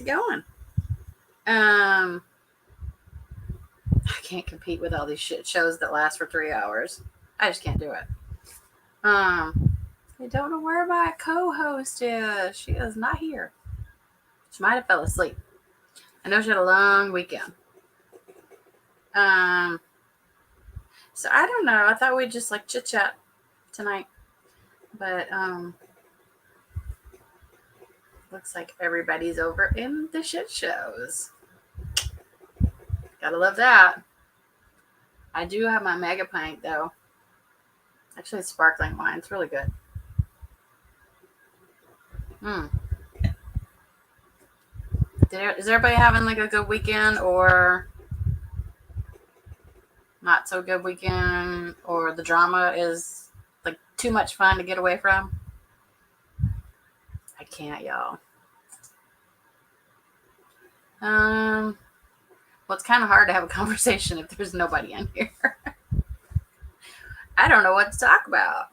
going. I can't compete with all these shit shows that last for 3 hours. I just can't do it. I don't know where my co-host is. She is not here. She might have fell asleep. I know she had a long weekend. So I don't know. I thought we'd just like chit chat tonight, but looks like everybody's over in the shit shows. Gotta love that. I do have my mega pint though. Actually, it's sparkling wine. It's really good. Is everybody having like a good weekend or not so good weekend, or the drama is like too much fun to get away from? I can't, y'all. Well, it's kind of hard to have a conversation if there's nobody in here. I don't know what to talk about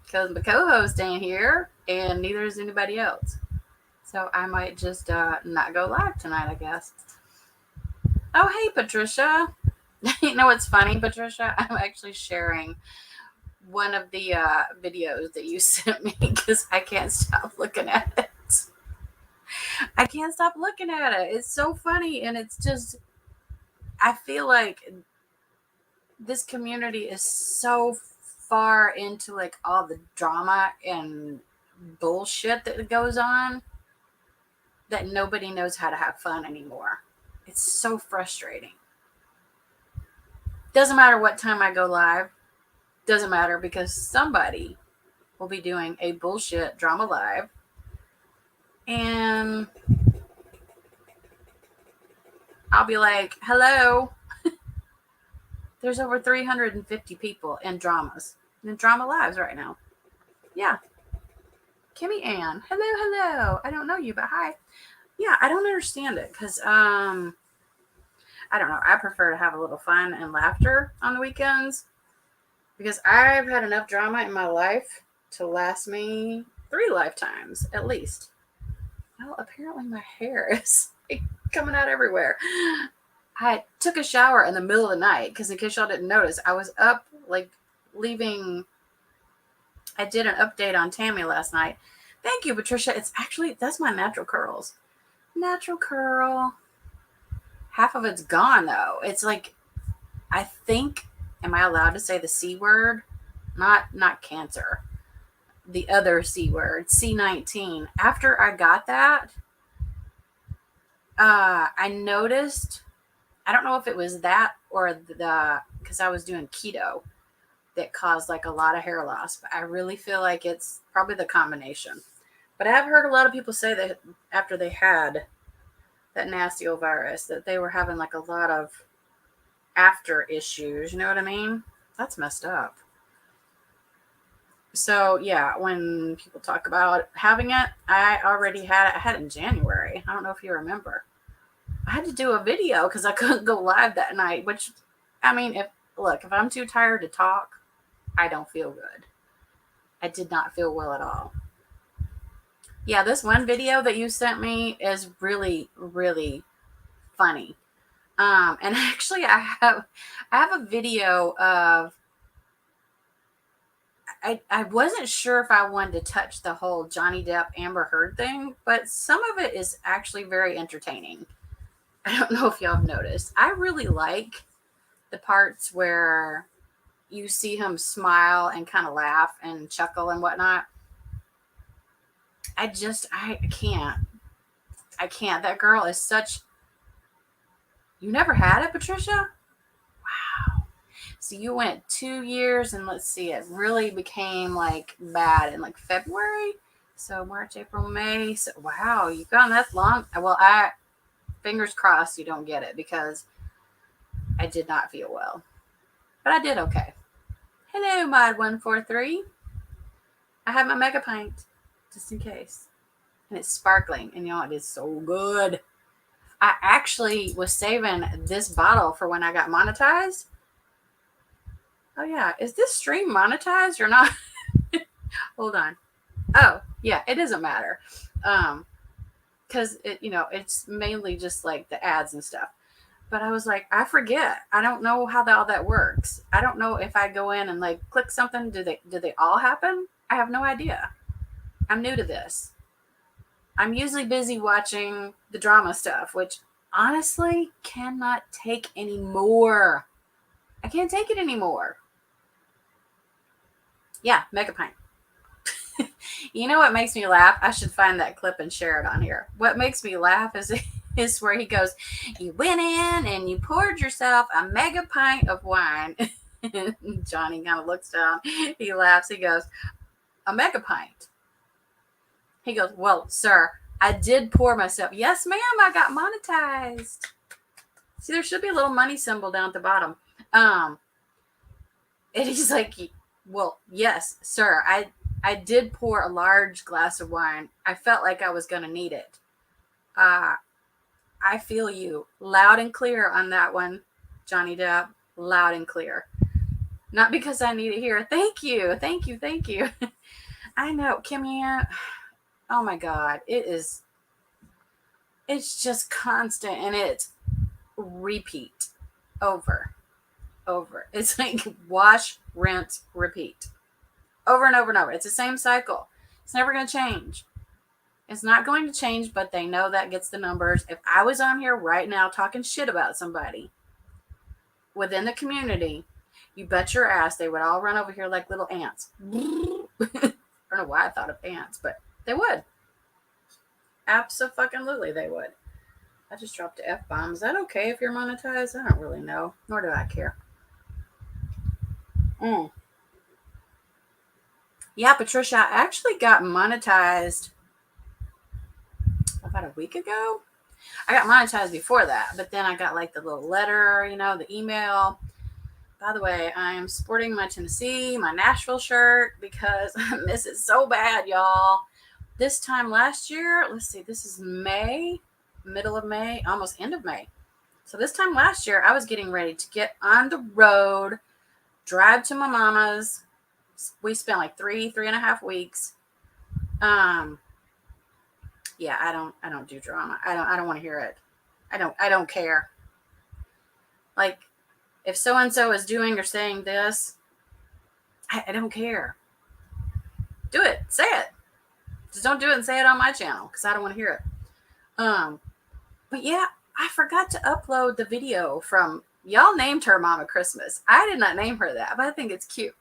because my co-host ain't here and neither is anybody else. So I might just not go live tonight, I guess. Oh, hey, Patricia. You know what's funny, Patricia? I'm actually sharing one of the videos that you sent me because I can't stop looking at it. I can't stop looking at it. It's so funny, and it's just, I feel like this community is so far into like all the drama and bullshit that goes on that nobody knows how to have fun anymore. It's so frustrating. Doesn't matter what time I go live. Doesn't matter because somebody will be doing a bullshit drama live. And I'll be like, hello. There's over 350 people in dramas. In drama lives right now. Yeah. Kimmy Ann. Hello. I don't know you, but hi. Yeah, I don't understand it because I don't know. I prefer to have a little fun and laughter on the weekends because I've had enough drama in my life to last me 3 lifetimes at least. Well, apparently my hair is coming out everywhere. I took a shower in the middle of the night because, in case y'all didn't notice, I was up like leaving. I did an update on Tammy last night. Thank you, Patricia. It's actually, that's my natural curls. Natural curl. Half of it's gone though. It's like, I think, am I allowed to say the C word? Not cancer. The other C word, C19. After I got that, I noticed, I don't know if it was that or because I was doing keto that caused like a lot of hair loss, but I really feel like it's probably the combination. But I have heard a lot of people say that after they had that nasty old virus, that they were having like a lot of after issues. You know what I mean? That's messed up. So yeah, when people talk about having it, I already had it. I had it in January. I don't know if you remember. I had to do a video because I couldn't go live that night, which, I mean, if I'm too tired to talk, I don't feel good. I did not feel well at all. Yeah, this one video that you sent me is really, really funny. And actually I have a video of, I wasn't sure if I wanted to touch the whole Johnny Depp Amber Heard thing, but some of it is actually very entertaining. I don't know if y'all have noticed. I really like the parts where you see him smile and kind of laugh and chuckle and whatnot. I can't. I can't. That girl is such... You never had it, Patricia? Wow. So you went 2 years, and let's see, it really became like bad in like February. So March, April, May. So wow, you've gone that long. Well, fingers crossed you don't get it because I did not feel well. But I did okay. Hello, Mod143. I have my mega pint just in case. And it's sparkling. And y'all, it is so good. I actually was saving this bottle for when I got monetized. Oh, yeah. Is this stream monetized or not? Hold on. Oh, yeah. It doesn't matter. because it's mainly just like the ads and stuff. But I was like, I forget. I don't know how all that works. I don't know if I go in and like click something. Do they all happen? I have no idea. I'm new to this. I'm usually busy watching the drama stuff, which honestly cannot take anymore. I can't take it anymore. Yeah, Mega Pint. You know what makes me laugh? I should find that clip and share it on here. What makes me laugh is where he goes, you went in and you poured yourself a mega pint of wine. Johnny kind of looks down. He laughs. He goes, a mega pint. He goes, well, sir, I did pour myself. Yes, ma'am, I got monetized. See, there should be a little money symbol down at the bottom. And he's like, well, yes, sir, I did pour a large glass of wine. I felt like I was going to need it. I feel you loud and clear on that one, Johnny Depp. Loud and clear. Not because I need it here. Thank you. Thank you. Thank you. I know, Kimmy. Oh my God. It's just constant, and it's repeat over. It's like wash, rinse, repeat. Over and over and over. It's the same cycle. It's never going to change. It's not going to change, but they know that gets the numbers. If I was on here right now talking shit about somebody within the community, you bet your ass they would all run over here like little ants. I don't know why I thought of ants, but they would. Absolutely, they would. I just dropped the F-bomb. Is that okay if you're monetized? I don't really know. Nor do I care. Yeah, Patricia, I actually got monetized about a week ago. I got monetized before that, but then I got like the little letter, the email. By the way, I am sporting my Tennessee, my Nashville shirt because I miss it so bad, y'all. This time last year, let's see, this is May, middle of May, almost end of May. So this time last year, I was getting ready to get on the road, drive to my mama's. We spent like 3.5 weeks. Yeah, I don't do drama. I don't want to hear it. I don't care. Like, if so-and-so is doing or saying this, I don't care. Do it. Say it. Just don't do it and say it on my channel because I don't want to hear it. But yeah, I forgot to upload the video from, y'all named her Mama Christmas. I did not name her that, but I think it's cute.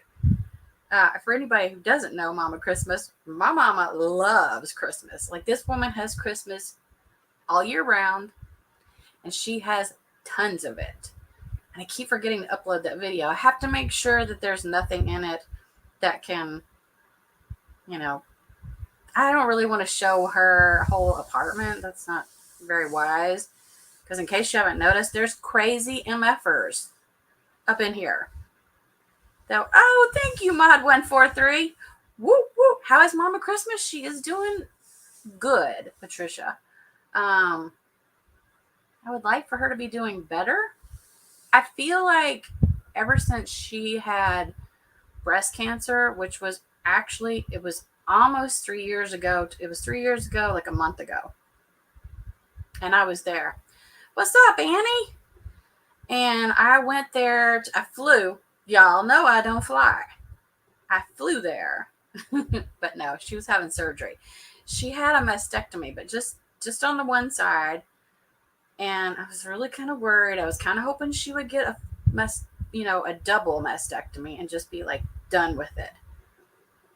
For anybody who doesn't know Mama Christmas, my mama loves Christmas. Like, this woman has Christmas all year round, and she has tons of it. And I keep forgetting to upload that video. I have to make sure that there's nothing in it that can, I don't really want to show her whole apartment. That's not very wise. Because in case you haven't noticed, there's crazy MFers up in here. So, thank you, Mod143. Woo, woo. How is Mama Christmas? She is doing good, Patricia. I would like for her to be doing better. I feel like ever since she had breast cancer, which was actually, it was almost 3 years ago. It was 3 years ago, like a month ago. And I was there. What's up, Annie? And I went there. I flew. Y'all know I don't fly. I flew there. But no, she was having surgery. She had a mastectomy, but just on the one side. And I was really kind of worried. I was kind of hoping she would get a double mastectomy and just be like done with it.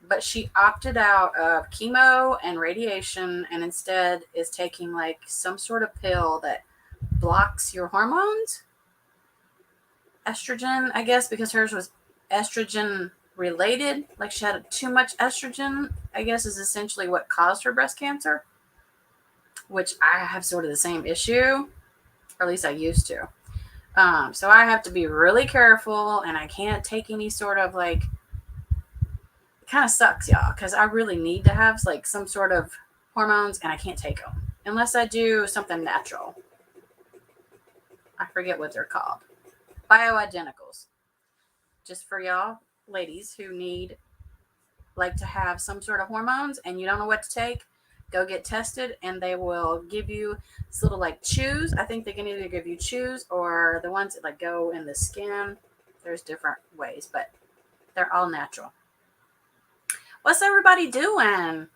But she opted out of chemo and radiation and instead is taking like some sort of pill that blocks your hormones. Estrogen, I guess, because hers was estrogen related. Like, she had too much estrogen, I guess, is essentially what caused her breast cancer. Which I have sort of the same issue, or at least I used to. So I have to be really careful, and I can't take any sort of like, it kind of sucks, y'all, because I really need to have like some sort of hormones, and I can't take them unless I do something natural. I forget what they're called. Bioidenticals. Just for y'all ladies who need like to have some sort of hormones and you don't know what to take, go get tested, and they will give you this little like chews. I think they can either give you chews or the ones that like go in the skin. There's different ways, but they're all natural. What's everybody doing?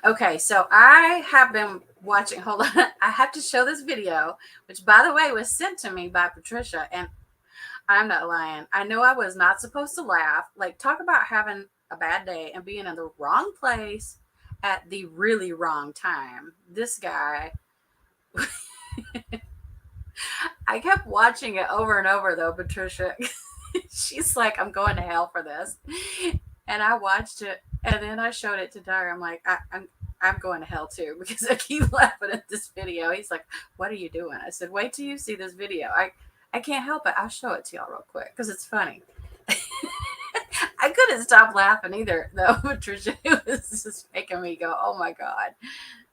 Okay, so I have been watching. Hold on, I have to show this video, which by the way was sent to me by Patricia, and I'm not lying. I know I was not supposed to laugh. Like, talk about having a bad day and being in the wrong place at the really wrong time. This guy, I kept watching it over and over though, Patricia. She's like, I'm going to hell for this. And I watched it, and then I showed it to Tyler. I'm like, I'm going to hell too, because I keep laughing at this video. He's like, what are you doing? I said, wait till you see this video. I can't help it. I'll show it to y'all real quick because it's funny. I couldn't stop laughing either, though, Patricia. It was just making me go, oh my God.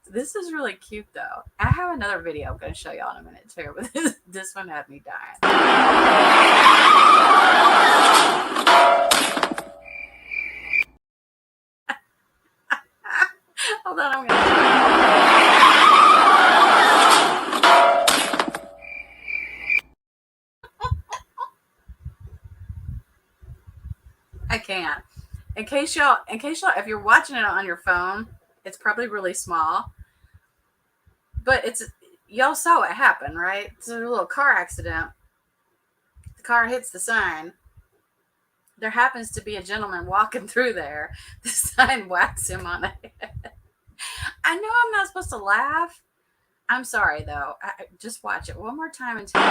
This is really cute, though. I have another video I'm going to show y'all in a minute, too, but this one had me dying. Hold on, I'm going to... I can't. In case y'all, if you're watching it on your phone, it's probably really small. But y'all saw what happened, right? It's a little car accident. The car hits the sign. There happens to be a gentleman walking through there. The sign whacks him on the head. I know I'm not supposed to laugh. I'm sorry, though. Just watch it one more time and tell me.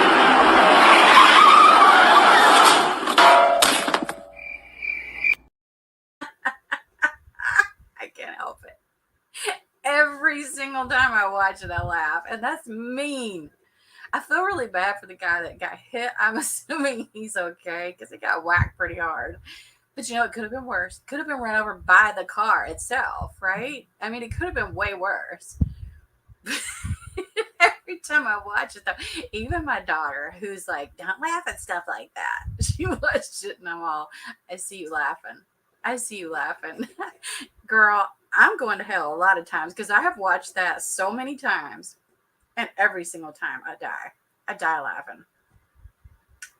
I can't help it. Every single time I watch it, I laugh. And that's mean. I feel really bad for the guy that got hit. I'm assuming he's okay because he got whacked pretty hard. But you know, it could have been worse. Could have been run over by the car itself, right? I mean, it could have been way worse. Every time I watch it, though, even my daughter, who's like, don't laugh at stuff like that. She watched it and I'm all, I see you laughing. I see you laughing. Girl, I'm going to hell a lot of times because I have watched that so many times. And every single time I die. I die laughing.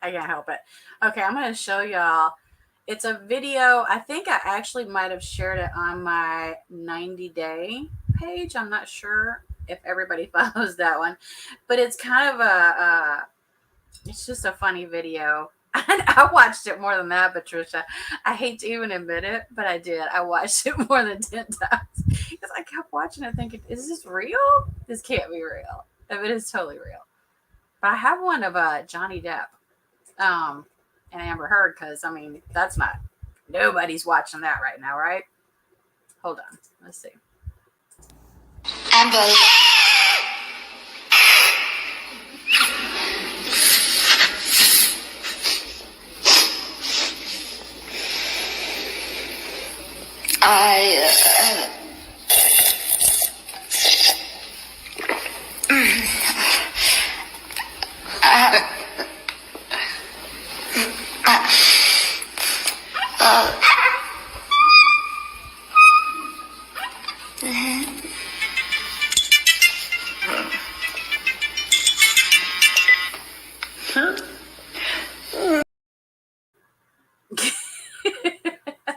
I can't help it. Okay, I'm going to show y'all. It's a video. I think I actually might have shared it on my 90-day page. I'm not sure if everybody follows that one. But it's kind of it's just a funny video. And I watched it more than that, Patricia. I hate to even admit it, but I did. I watched it more than 10 times because I kept watching it thinking, is this real? This can't be real. I mean, it's totally real. But I have one of Johnny Depp and Amber Heard because, I mean, that's not, nobody's watching that right now, right? Hold on. Let's see. Amber.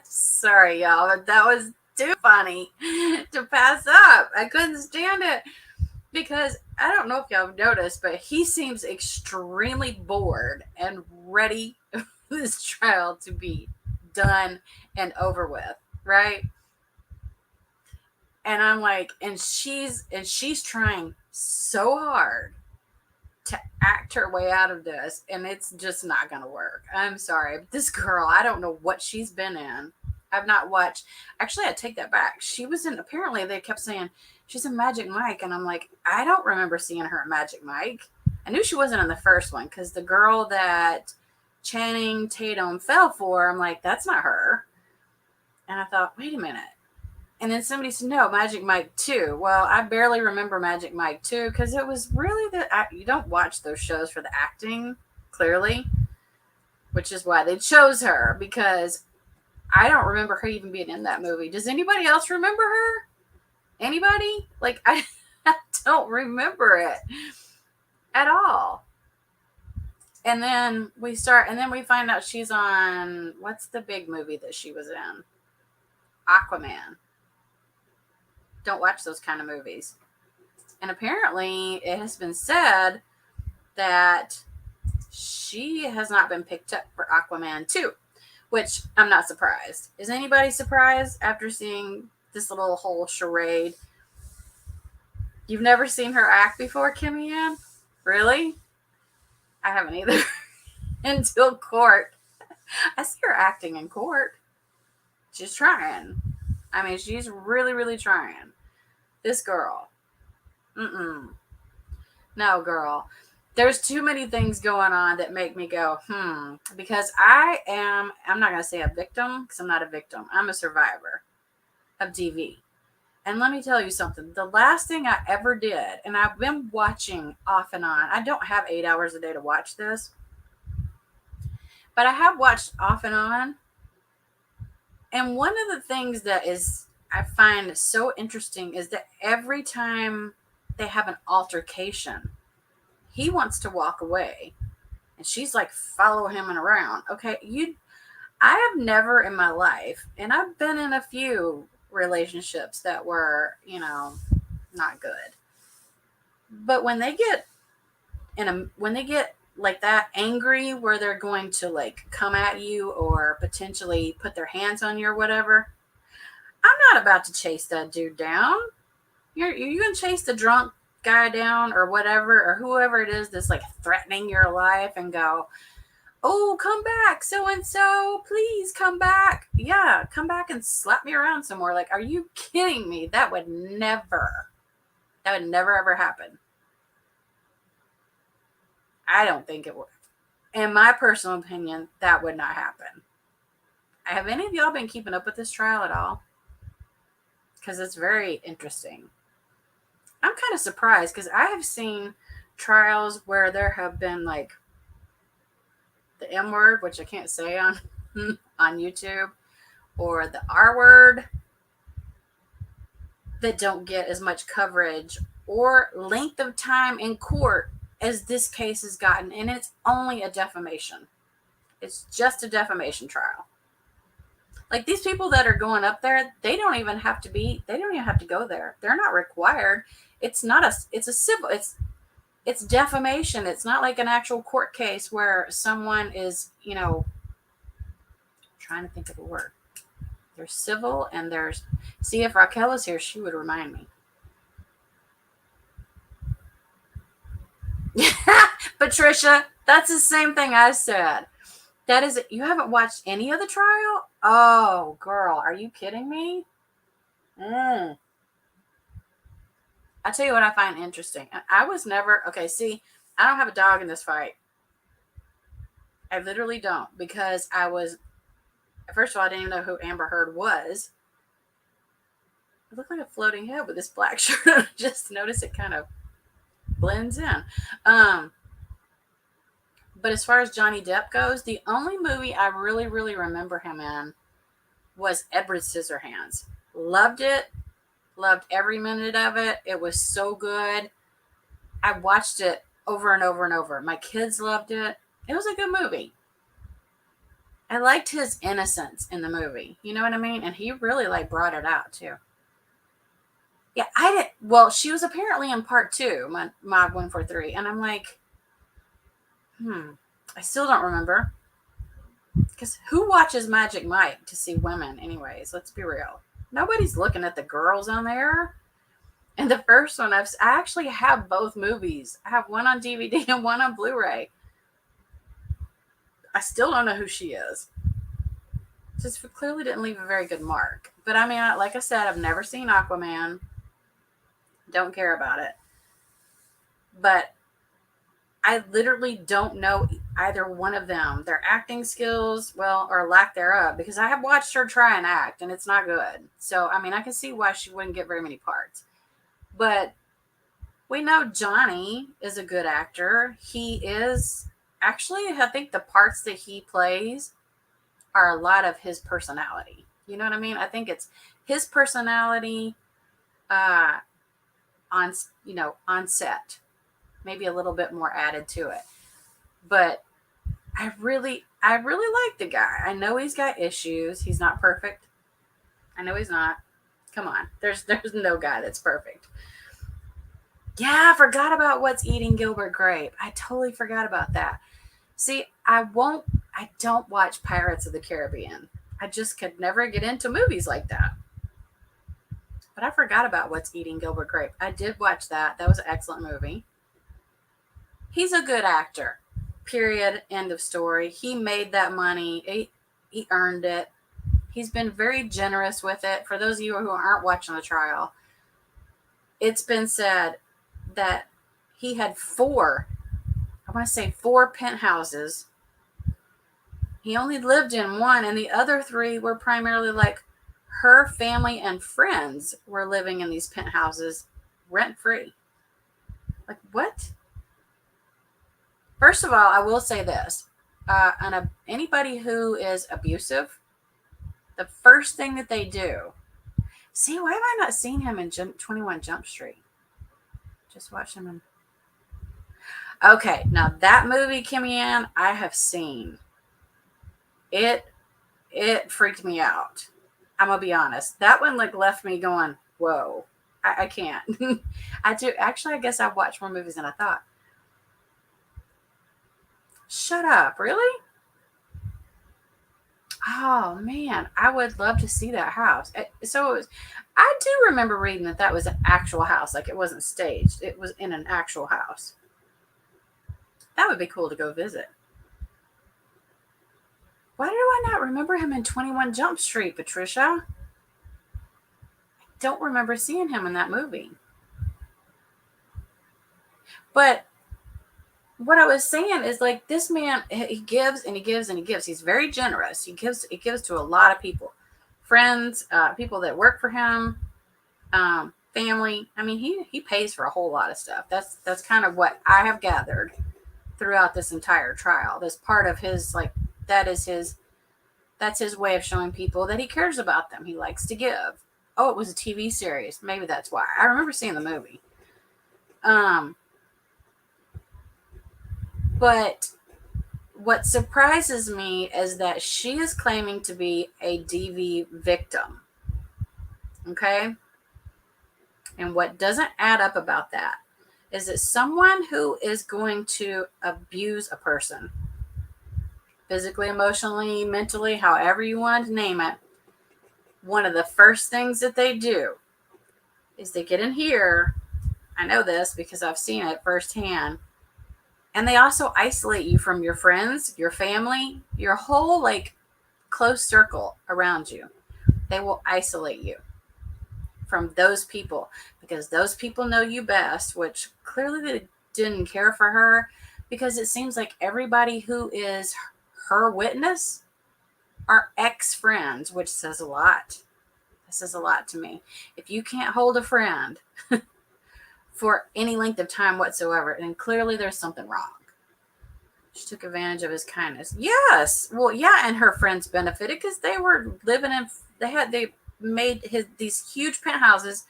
Sorry, y'all, but that was too funny to pass up. I couldn't stand it because I don't know if y'all have noticed, but he seems extremely bored and ready for this trial to be done and over with, right? And I'm like, and she's trying so hard to act her way out of this, and it's just not gonna work. I'm sorry, but this girl, I don't know what she's been in. I've not watched. Actually, I take that back. She was in. Apparently, they kept saying she's in Magic Mike, and I'm like, I don't remember seeing her in Magic Mike. I knew she wasn't in the first one because the girl that Channing Tatum fell for, I'm like, that's not her. And I thought, wait a minute. And then somebody said, no, Magic Mike 2. Well, I barely remember Magic Mike 2 because it was really you don't watch those shows for the acting, clearly, which is why they chose her, because I don't remember her even being in that movie. Does anybody else remember her? Anybody? Like, I don't remember it at all. And then we find out she's on, what's the big movie that she was in? Aquaman. Don't watch those kind of movies. And apparently, it has been said that she has not been picked up for Aquaman 2, which I'm not surprised. Is anybody surprised after seeing this little whole charade? You've never seen her act before, Kimmy Ann? Really? I haven't either. Until Court. I see her acting in Court. She's trying. I mean, she's really, really trying. This girl. Mm-mm. No, girl. There's too many things going on that make me go, because I'm not going to say a victim, because I'm not a victim. I'm a survivor of TV. And let me tell you something. The last thing I ever did, and I've been watching off and on, I don't have 8 hours a day to watch this, but I have watched off and on. And one of the things that I find so interesting is that every time they have an altercation, he wants to walk away. And she's like, follow him around. Okay, I have never in my life, and I've been in a few relationships that were, not good. But when they get like that angry where they're going to like come at you or potentially put their hands on you or whatever, I'm not about to chase that dude down. You're gonna chase the drunk guy down or whatever, or whoever it is that's like threatening your life and go, oh, come back, so and so, please come back. Yeah, come back and slap me around some more. Like, are you kidding me? That would never ever happen. I don't think it would. In my personal opinion, that would not happen. Have any of y'all been keeping up with this trial at all? Because it's very interesting. I'm kind of surprised because I have seen trials where there have been like the M word, which I can't say on on YouTube, or the R word, that don't get as much coverage or length of time in court as this case has gotten, and it's only a defamation. It's just a defamation trial. Like, these people that are going up there, they don't even have to go there. They're not required. It's a civil, it's defamation. It's not like an actual court case where someone is, trying to think of a word. There's civil and see, if Raquel was here, she would remind me. Patricia, that's the same thing I said. That is it. You haven't watched any of the trial? Oh, girl, are you kidding me? I tell you what I find interesting. I was never, okay, see, I don't have a dog in this fight. I literally don't, because first of all, I didn't even know who Amber Heard was. It looked like a floating head with this black shirt. I just noticed it kind of blends in. But as far as Johnny Depp goes, the only movie I really, really remember him in was Edward Scissorhands. Loved it. Loved every minute of it. It was so good. I watched it over and over and over. My kids loved it. It was a good movie. I liked his innocence in the movie. You know what I mean? And he really like brought it out too. Yeah, I didn't. Well, she was apparently in part 2, Mod 143, and I'm like, I still don't remember. Because who watches Magic Mike to see women, anyways? Let's be real. Nobody's looking at the girls on there. And the first one, I actually have both movies. I have one on DVD and one on Blu-ray. I still don't know who she is. Just clearly didn't leave a very good mark. But I mean, like I said, I've never seen Aquaman. Don't care about it. But I literally don't know either one of them. Their acting skills, well, or lack thereof, because I have watched her try and act, and it's not good. So, I mean, I can see why she wouldn't get very many parts. But we know Johnny is a good actor. He is, actually, I think the parts that he plays are a lot of his personality. You know what I mean? I think it's his personality uh, on on set, maybe a little bit more added to it. But I really like the guy. I know he's got issues. He's not perfect. I know he's not. Come on, there's no guy that's perfect. Yeah, I forgot about What's Eating Gilbert Grape. I totally forgot about that. See, I don't watch Pirates of the Caribbean. I just could never get into movies like that. But I forgot about What's Eating Gilbert Grape. I did watch that. That was an excellent movie. He's a good actor. Period. End of story. He made that money. He earned it. He's been very generous with it. For those of you who aren't watching the trial, it's been said that he had I want to say four penthouses. He only lived in one, and the other three were primarily like her family and friends were living in these penthouses rent free. Like, what? First of all, I will say this. Anybody who is abusive, the first thing that they do. See, why have I not seen him in 21 Jump Street? Just watch him in. Okay, now that movie, Kimmy Ann, I have seen. It freaked me out. I'm gonna be honest. That one like left me going, whoa, I can't. I do actually. I guess I've watched more movies than I thought. Shut up, really? Oh man, I would love to see that house. I do remember reading that was an actual house, like it wasn't staged. It was in an actual house. That would be cool to go visit. Why do I not remember him in 21 Jump Street, Patricia? I don't remember seeing him in that movie. But what I was saying is like this man, he gives and he gives and he gives. He's very generous. He gives to a lot of people, friends, people that work for him, family. I mean, he pays for a whole lot of stuff. That's kind of what I have gathered throughout this entire trial. That's part of his like that is his that's his way of showing people that he cares about them. He likes to give. Oh, it was a TV series. Maybe that's why. I remember seeing the movie. But what surprises me is that she is claiming to be a DV victim. Okay? And what doesn't add up about that is that someone who is going to abuse a person, physically, emotionally, mentally, however you want to name it, one of the first things that they do is they get in here. I know this because I've seen it firsthand. And they also isolate you from your friends, your family, your whole like close circle around you. They will isolate you from those people because those people know you best, which clearly they didn't care for her because it seems like everybody who is her witness are ex-friends, which says a lot. This says a lot to me. If you can't hold a friend for any length of time whatsoever, then clearly there's something wrong. She took advantage of his kindness. Yes. Well, yeah, and her friends benefited because they were living in they made these huge penthouses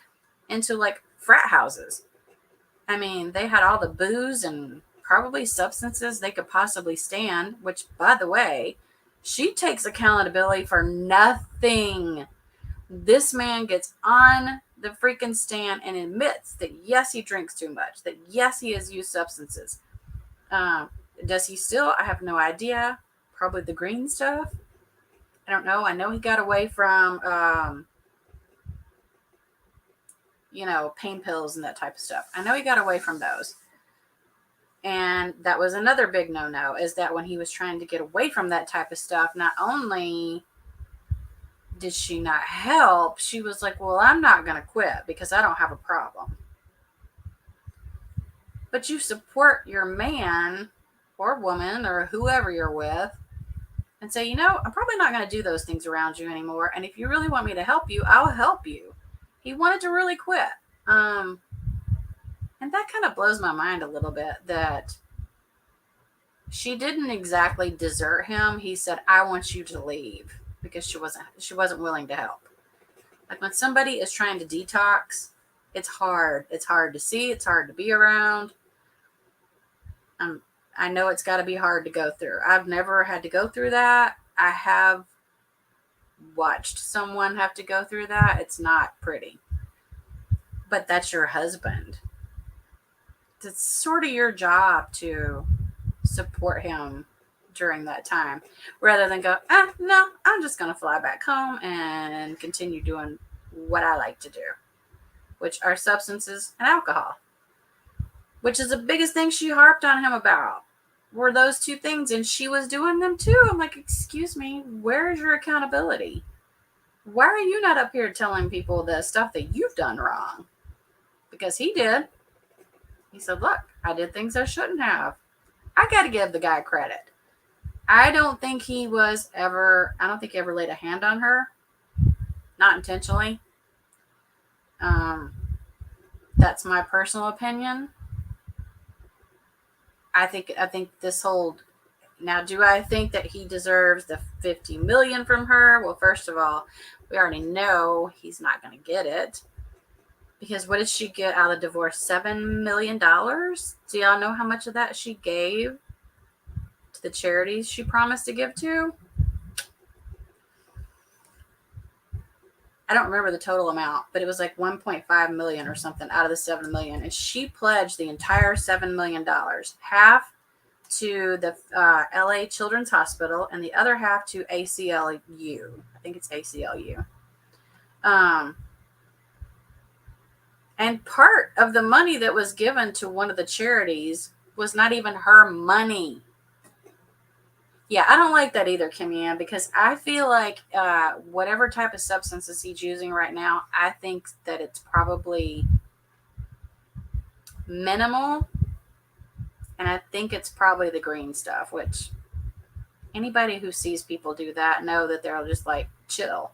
into like frat houses. I mean, they had all the booze and probably substances they could possibly stand, which by the way, she takes accountability for nothing. This man gets on the freaking stand and admits that yes, he drinks too much, that yes, he has used substances. Does he still? I have no idea. Probably the green stuff. I don't know. I know he got away from, pain pills and that type of stuff. I know he got away from those. And that was another big no-no, is that when he was trying to get away from that type of stuff, not only did she not help, she was like, well, I'm not going to quit because I don't have a problem. But you support your man or woman or whoever you're with and say, I'm probably not going to do those things around you anymore. And if you really want me to help you, I'll help you. He wanted to really quit. And that kind of blows my mind a little bit that she didn't exactly desert him. He said, I want you to leave because she wasn't willing to help. Like when somebody is trying to detox, It's hard. It's hard to see. It's hard to be around. I know it's got to be hard to go through. I've never had to go through that. I have watched someone have to go through that. It's not pretty. But that's your husband. It's sort of your job to support him during that time rather than go, no, I'm just going to fly back home and continue doing what I like to do, which are substances and alcohol, which is the biggest thing she harped on him about, were those two things. And she was doing them too. I'm like, excuse me, where's your accountability? Why are you not up here telling people the stuff that you've done wrong? Because he did. He said, look, I did things I shouldn't have. I got to give the guy credit. I don't think he ever laid a hand on her. Not intentionally. That's my personal opinion. I think this whole, now, do I think that he deserves the $50 million from her? Well, first of all, we already know he's not going to get it. Because what did she get out of the divorce? $7 million? Do y'all know how much of that she gave to the charities she promised to give to? I don't remember the total amount, but it was like 1.5 million or something out of the 7 million. And she pledged the entire $7 million, half to the LA Children's Hospital and the other half to ACLU. I think it's ACLU. And part of the money that was given to one of the charities was not even her money. Yeah, I don't like that either, Kim Yan, because I feel like whatever type of substances he's using right now, I think that it's probably minimal. And I think it's probably the green stuff, which anybody who sees people do that know that they're just like, chill.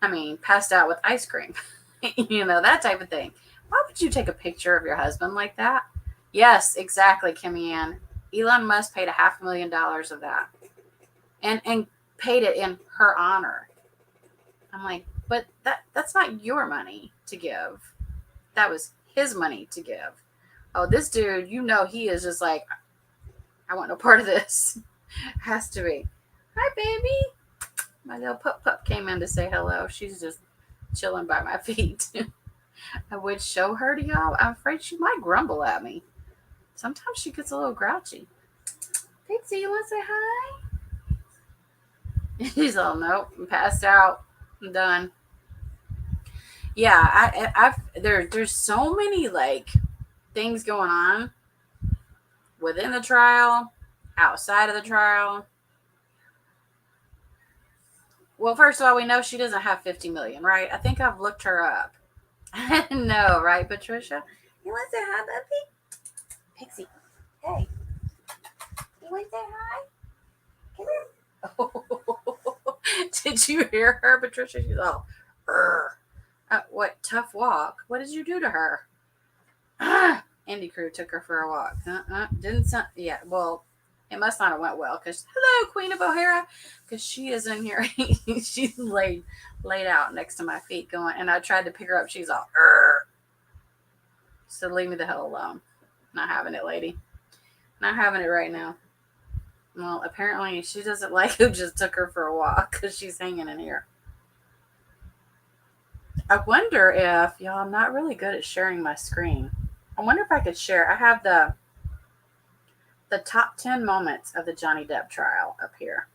I mean, passed out with ice cream. That type of thing. Why would you take a picture of your husband like that? Yes, exactly, Kim Yan. Elon Musk paid $500,000 of that. And paid it in her honor. I'm like, but that's not your money to give. That was his money to give. Oh, this dude, he is just like, I want no part of this. Has to be. Hi, baby. My little pup came in to say hello. She's just chilling by my feet. I would show her to y'all. I'm afraid she might grumble at me. Sometimes she gets a little grouchy. Pixie, you want to say hi? He's all, nope, I'm passed out. I'm done. Yeah, there's so many like things going on within the trial, outside of the trial. Well, first of all, we know she doesn't have 50 million, right? I think I've looked her up. No, right, Patricia? You want to say hi, puppy? Pixie, hey. You want to say hi? Come here. Oh. Did you hear her, Patricia? She's all, what, tough walk? What did you do to her? Andy Crew took her for a walk. Didn't sound, yeah, well, it must not have went well, because, hello, Queen of O'Hara, because she is in here. She's laid out next to my feet going, and I tried to pick her up. She's all, so leave me the hell alone. Not having it, lady. Not having it right now. Well, apparently she doesn't like who just took her for a walk, because she's hanging in here. I wonder if, y'all, I'm not really good at sharing my screen. I wonder if I could share. I have the top 10 moments of the Johnny Depp trial up here.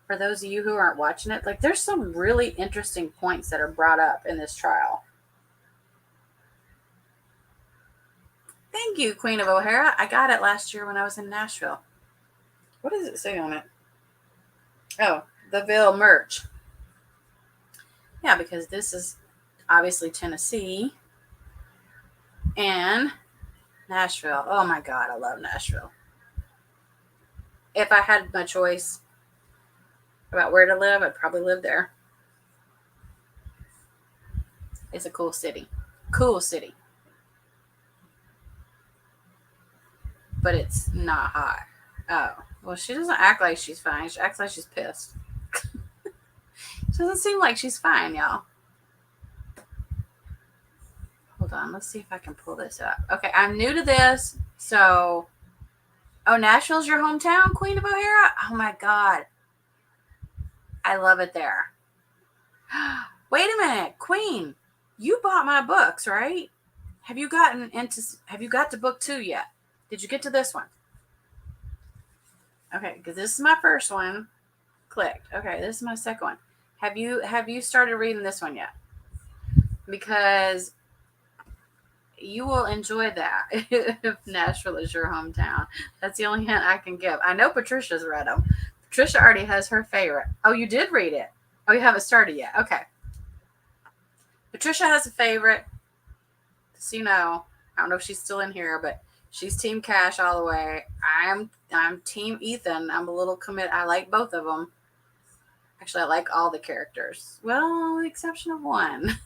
For those of you who aren't watching it, like, there's some really interesting points that are brought up in this trial. Thank you, Queen of O'Hara. I got it last year when I was in Nashville. What does it say on it? Oh, the Ville merch. Yeah, because this is obviously Tennessee and Nashville. Oh my God, I love Nashville. If I had my choice about where to live, I'd probably live there. It's a cool city. Cool city. But it's not hot. Oh, well, she doesn't act like she's fine. She acts like she's pissed. She doesn't seem like she's fine, y'all. Hold on. Let's see if I can pull this up. Okay, I'm new to this. So, Nashville's your hometown, Queen of O'Hara? Oh my God. I love it there. Wait a minute, Queen. You bought my books, right? Have you got to book 2 yet? Did you get to this one? Okay, because this is my first one. Clicked. Okay, this is my second one. Have you started reading this one yet? Because you will enjoy that if Nashville is your hometown. That's the only hint I can give. I know Patricia's read them. Patricia already has her favorite. Oh, you did read it. Oh, you haven't started yet. Okay. Patricia has a favorite. So you know, I don't know if she's still in here, but she's Team Cash all the way. I'm Team Ethan. I'm a little commit. I like both of them. Actually, I like all the characters. Well, with the exception of one.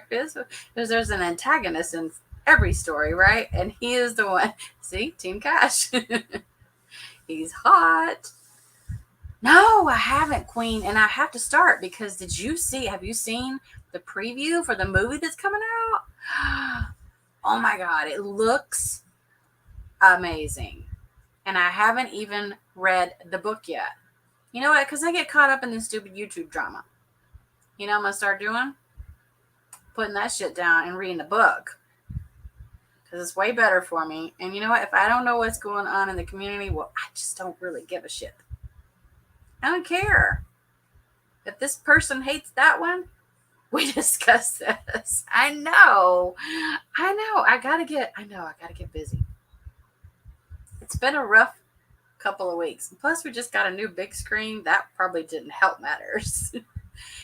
There's an antagonist in every story, right? And he is the one. See, Team Cash. He's hot. No, I haven't, Queen, and I have to start because have you seen the preview for the movie that's coming out? Oh my God, it looks amazing. And I haven't even read the book yet. You know what? Because I get caught up in this stupid YouTube drama. You know what I'm going to start doing? Putting that shit down and reading the book. Because it's way better for me. And you know what? If I don't know what's going on in the community, well, I just don't really give a shit. I don't care. If this person hates that one, we discuss this. I know. I gotta get busy. It's been a rough couple of weeks. Plus, we just got a new big screen. That probably didn't help matters.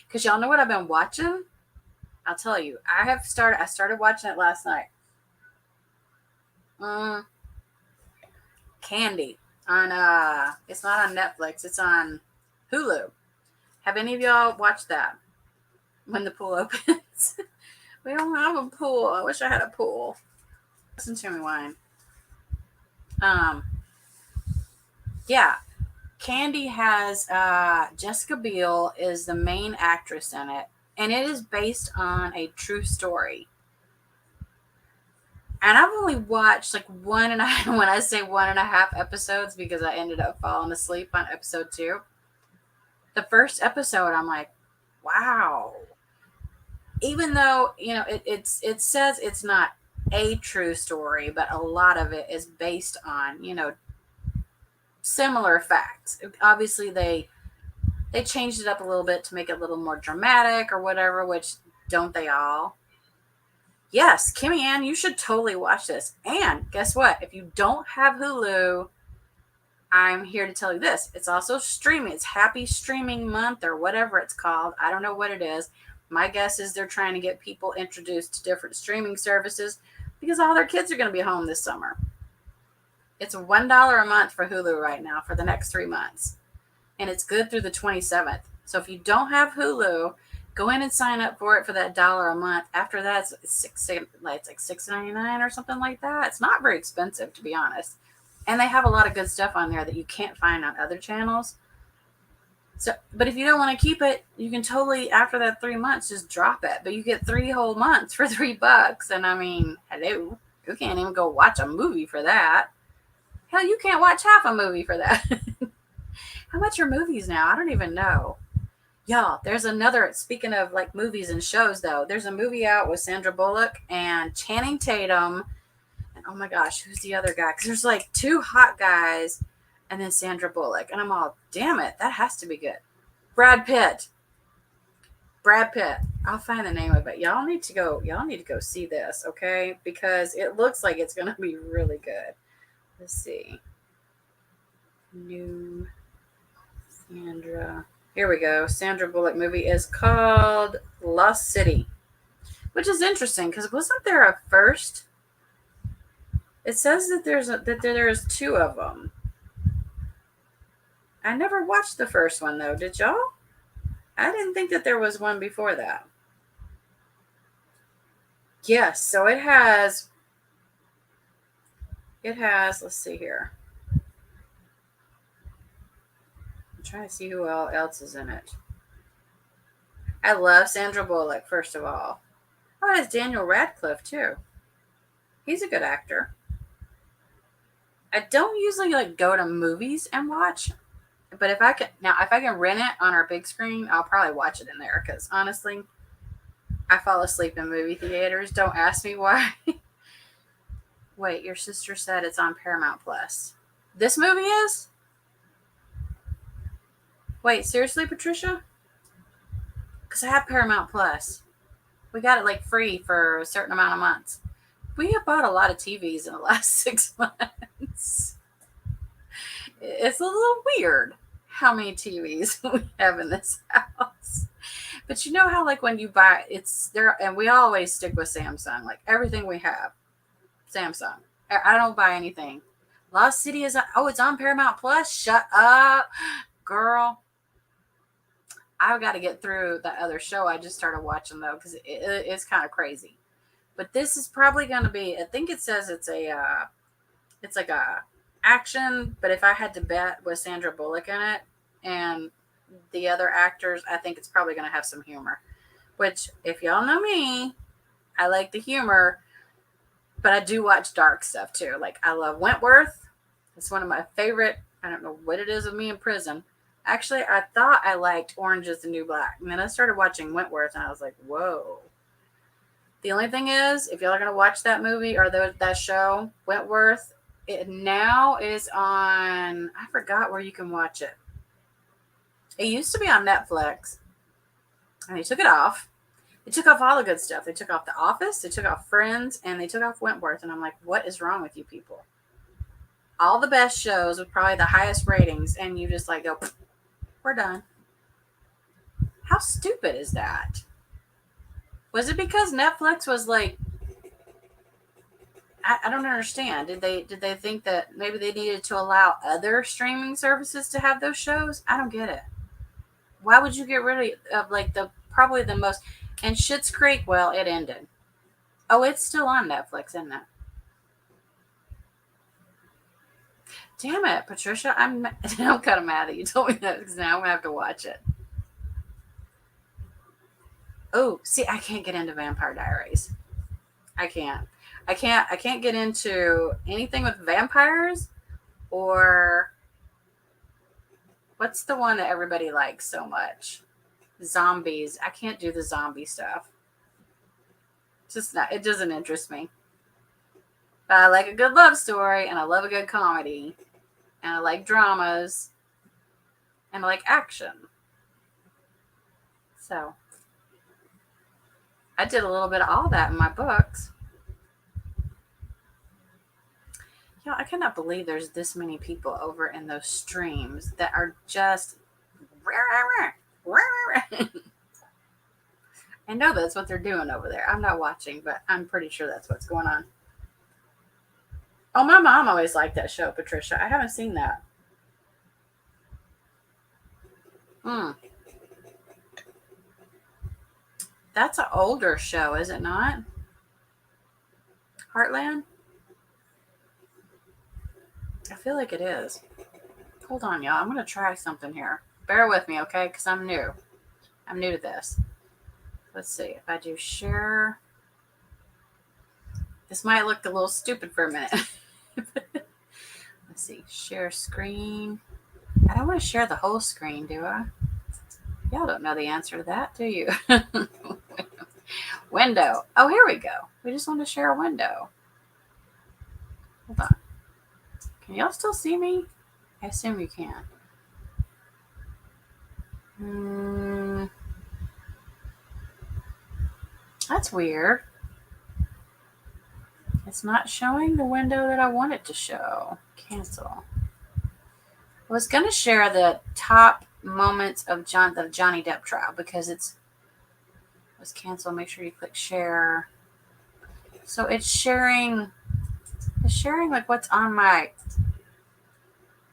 Because y'all know what I've been watching? I'll tell you. I started watching it last night. Candy. It's not on Netflix. It's on Hulu. Have any of y'all watched that? When the pool opens. We don't have a pool. I wish I had a pool. Listen to me whine. Yeah. Candy has Jessica Biel is the main actress in it, and it is based on a true story. And I've only watched like when I say 1.5 episodes because I ended up falling asleep on episode 2. The first episode, I'm like, wow. Even though, it says it's not a true story, but a lot of it is based on, similar facts. Obviously, they changed it up a little bit to make it a little more dramatic or whatever, which don't they all? Yes, Kimmy Ann, you should totally watch this. And guess what? If you don't have Hulu, I'm here to tell you this. It's also streaming. It's Happy Streaming Month or whatever it's called. I don't know what it is. My guess is they're trying to get people introduced to different streaming services because all their kids are going to be home this summer. It's $1 a month for Hulu right now for the next 3 months. And it's good through the 27th. So if you don't have Hulu, go in and sign up for it for that $1 a month. After that, it's like $6.99 or something like that. It's not very expensive, to be honest. And they have a lot of good stuff on there that you can't find on other channels. So, but if you don't want to keep it, you can totally, after that 3 months, just drop it. But you get 3 whole months for $3. And I mean, hello, you can't even go watch a movie for that. Hell, you can't watch half a movie for that. How much are movies now? I don't even know. Y'all, there's another, speaking of like movies and shows though, there's a movie out with Sandra Bullock and Channing Tatum. And oh my gosh, who's the other guy? Because there's like 2 hot guys and then Sandra Bullock. And I'm all, damn it, that has to be good. Brad Pitt. I'll find the name of it. Y'all need to go see this, okay? Because it looks like it's going to be really good. Let's see. New Sandra. Here we go. Sandra Bullock movie is called Lost City, which is interesting because wasn't there a first? It says that there's 2 of them. I never watched the first one though. Did y'all? I didn't think that there was one before that. Yes, so it has. Let's see here. I'm trying to see who else is in it. I love Sandra Bullock, first of all. Oh, about his Daniel Radcliffe too? He's a good actor. I don't usually like go to movies and watch, but if I can rent it on our big screen, I'll probably watch it in there. Because honestly, I fall asleep in movie theaters. Don't ask me why. Wait, your sister said it's on Paramount Plus. This movie is? Wait, seriously, Patricia? Because I have Paramount Plus. We got it like free for a certain amount of months. We have bought a lot of TVs in the last 6 months. It's a little weird how many TVs we have in this house. But you know how like when you buy it's there, and we always stick with Samsung. Like everything we have, Samsung. I don't buy anything. Lost City is it's on Paramount Plus. Shut up, girl. I've got to get through that other show I just started watching though, because it's kind of crazy. But this is probably going to be. I think it says it's like a action. But if I had to bet with Sandra Bullock in it and the other actors, I think it's probably going to have some humor. Which, if y'all know me, I like the humor, but I do watch dark stuff too. Like I love Wentworth. It's one of my favorite. I don't know what it is with me in prison. Actually, I thought I liked Orange is the New Black. And then I started watching Wentworth and I was like, whoa. The only thing is, if y'all are going to watch that movie or that show, Wentworth, it now is on, I forgot where you can watch it. It used to be on Netflix. And they took it off. They took off all the good stuff. They took off The Office, they took off Friends, and they took off Wentworth. And I'm like, what is wrong with you people? All the best shows with probably the highest ratings, and you just like go, we're done. How stupid is that? Was it because Netflix was like, I don't understand. Did they think that maybe they needed to allow other streaming services to have those shows? I don't get it. Why would you get rid of like probably the most, and Schitt's Creek, well, it ended. Oh, it's still on Netflix, isn't it? Damn it, Patricia. I'm kind of mad that you told me that because now I'm going to have to watch it. Oh, see, I can't get into Vampire Diaries. I can't get into anything with vampires or what's the one that everybody likes so much? Zombies. I can't do the zombie stuff. Just not, it doesn't interest me. But I like a good love story and I love a good comedy. And I like dramas. And I like action. So I did a little bit of all that in my books. You know, I cannot believe there's this many people over in those streams that are just I know that's what they're doing over there. I'm not watching, but I'm pretty sure that's what's going on. Oh, my mom always liked that show, Patricia. I haven't seen that. That's an older show, is it not? Heartland? I feel like it is. Hold on, y'all. I'm going to try something here. Bear with me, okay? Because I'm new. I'm new to this. Let's see. If I do share... This might look a little stupid for a minute. Let's see. Share screen. I don't want to share the whole screen, do I? Y'all don't know the answer to that, do you? Window. Oh, here we go. We just want to share a window. Hold on. Can y'all still see me? I assume you can. That's weird. It's not showing the window that I want it to show. Cancel. I was going to share the top moments of the Johnny Depp trial because let's cancel. Make sure you click share. So it's sharing like what's on my,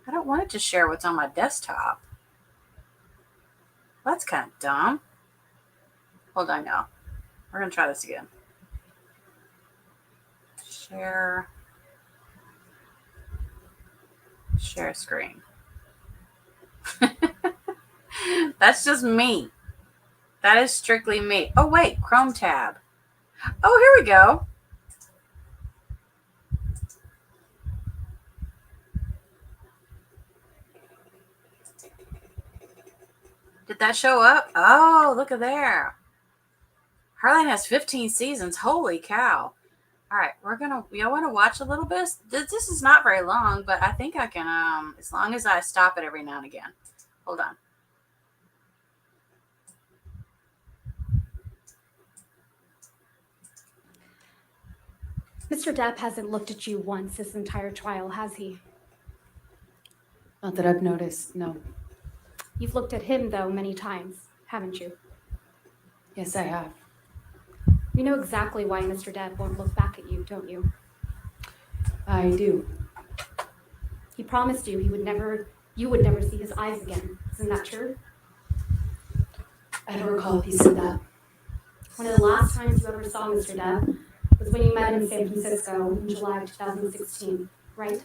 I don't want it to share what's on my desktop. Well, that's kind of dumb. Hold on now. We're going to try this again. Share screen. That's just me. That is strictly me. Oh, wait. Chrome tab. Oh, here we go. Did that show up? Oh, look at there. Harlan has 15 seasons. Holy cow. All right, y'all want to watch a little bit? This is not very long, but I think I can, as long as I stop it every now and again. Hold on. Mr. Depp hasn't looked at you once this entire trial, has he? Not that I've noticed, no. You've looked at him, though, many times, haven't you? Yes, I have. You know exactly why Mr. Depp won't look back at you, don't you? I do. He promised you you would never see his eyes again. Isn't that true? I don't recall if he said that. One of the last times you ever saw Mr. Depp was when you met him in San Francisco in July of 2016, right?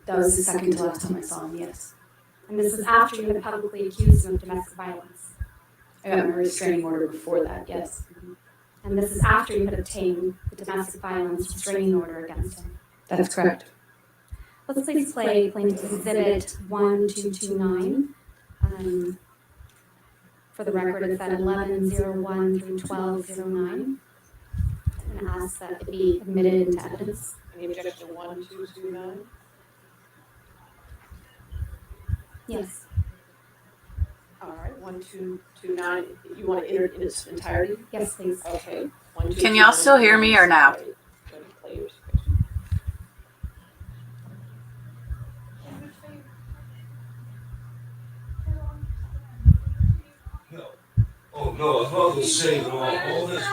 That was the second to last time I saw him, yes. And this was after you had publicly accused him of domestic violence. I got my restraining order before that, yes. And this is after you had obtained the domestic violence restraining order against him. That's correct. Let's please play Plaintiff's Exhibit 1229. For the record, it's at 11:01 through 12:09. And ask that it be admitted into evidence. Any objection 1229? Yes. All right, 1229. You want to enter it in its entirety? Yes, please. Okay. Can y'all still hear me or no? No. Oh no, I was about to say, all this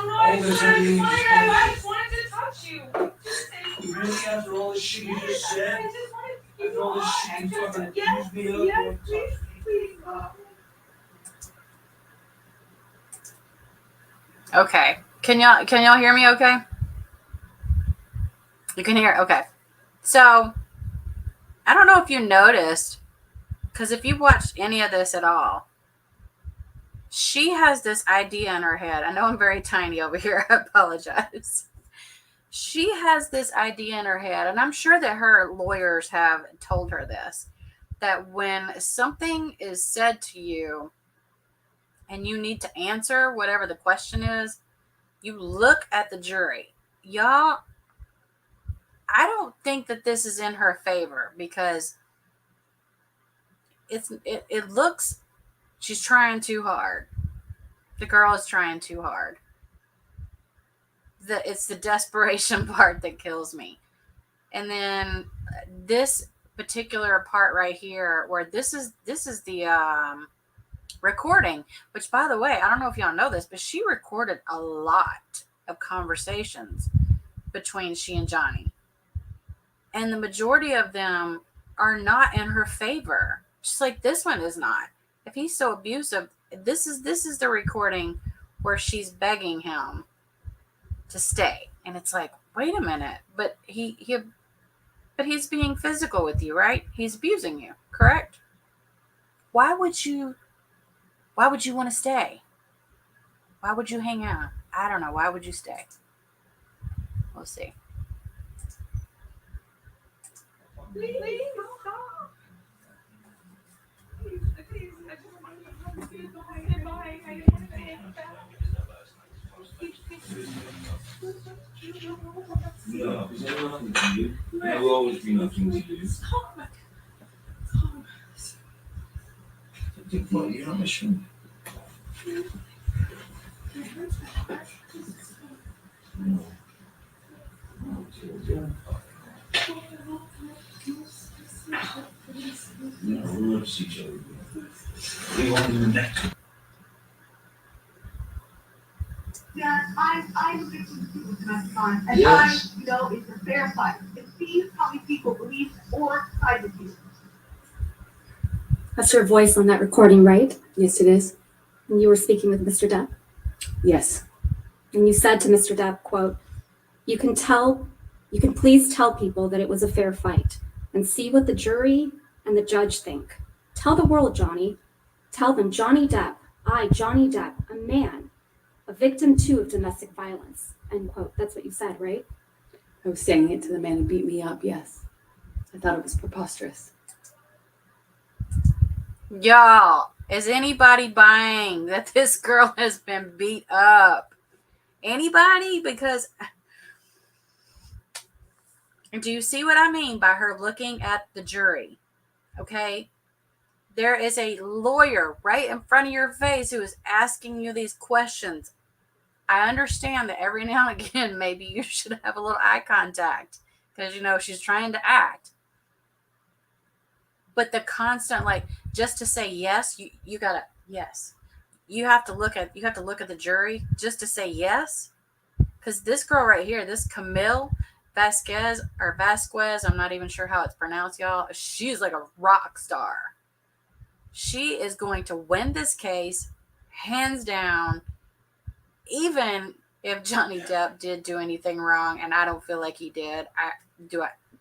everything you I just wanted to touch you. you really after all this shit you just said? After all this shit you fucking accused me of? Yes, please. Okay. Can y'all hear me okay? You can hear, okay. So, I don't know if you noticed, because if you watched any of this at all, she has this idea in her head. I know I'm very tiny over here. I apologize. She has this idea in her head, and I'm sure that her lawyers have told her this, that when something is said to you and you need to answer whatever the question is, you look at the jury. Y'all, I don't think that this is in her favor, because it looks, she's trying too hard. The girl is trying too hard. It's the desperation part that kills me. And then this particular part right here, where this is the recording, which, by the way, I don't know if y'all know this, but she recorded a lot of conversations between she and Johnny. And the majority of them are not in her favor. Just like this one is not. If he's so abusive, this is the recording where she's begging him to stay. And it's like, wait a minute, but he's being physical with you, right? He's abusing you, correct? Why would you want to stay? Why would you hang out? I don't know. Why would you stay? We'll see. Please stop. Please, I just wanted to come to you. I didn't want to say anything bad. No, because I have nothing to do. There will always be nothing to do. Take part of your mission. No, we'll never see each other again. We won't even next. Yes, I'm victim to domestic violence, and Yes. I know it's a fair fight. It sees how many people believe or side with you. That's your voice on that recording, right? Yes, it is. And you were speaking with Mr. Depp. Yes. And you said to Mr. Depp, quote, you can please tell people that it was a fair fight and see what the jury and the judge think. Tell the world, Johnny. Tell them Johnny Depp, Johnny Depp, a man, a victim too of domestic violence, end quote. That's what you said, right? I was saying it to the man who beat me up, yes. I thought it was preposterous. Y'all, is anybody buying that this girl has been beat up? Anybody? Because do you see what I mean by her looking at the jury? Okay? There is a lawyer right in front of your face who is asking you these questions. I understand that every now and again, maybe you should have a little eye contact because, she's trying to act. But the constant, just to say yes, you gotta, yes. You have to look at the jury just to say yes. Because this girl right here, this Camille Vasquez, I'm not even sure how it's pronounced, y'all. She's like a rock star. She is going to win this case, hands down, even if Johnny Depp did do anything wrong, and I don't feel like he did.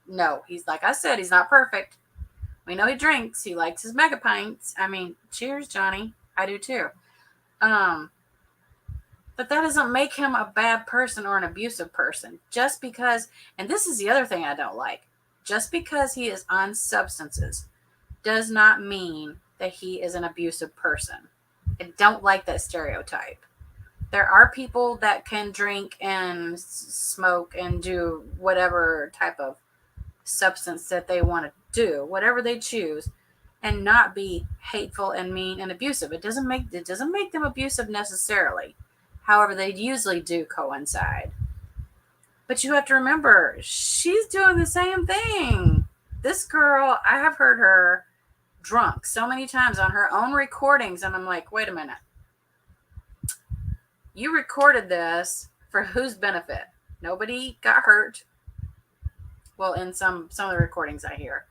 No, he's, like I said, he's not perfect. We know he drinks. He likes his mega pints. I mean, cheers, Johnny. I do too. But that doesn't make him a bad person or an abusive person. Just because, and this is the other thing I don't like, just because he is on substances does not mean that he is an abusive person. I don't like that stereotype. There are people that can drink and smoke and do whatever type of substance that they want to do, whatever they choose, and not be hateful and mean and abusive. It doesn't make them abusive necessarily. However, they usually do coincide. But you have to remember, she's doing the same thing. This girl, I have heard her drunk so many times on her own recordings, and I'm like, wait a minute. You recorded this for whose benefit? Nobody got hurt. Well, in some of the recordings I hear.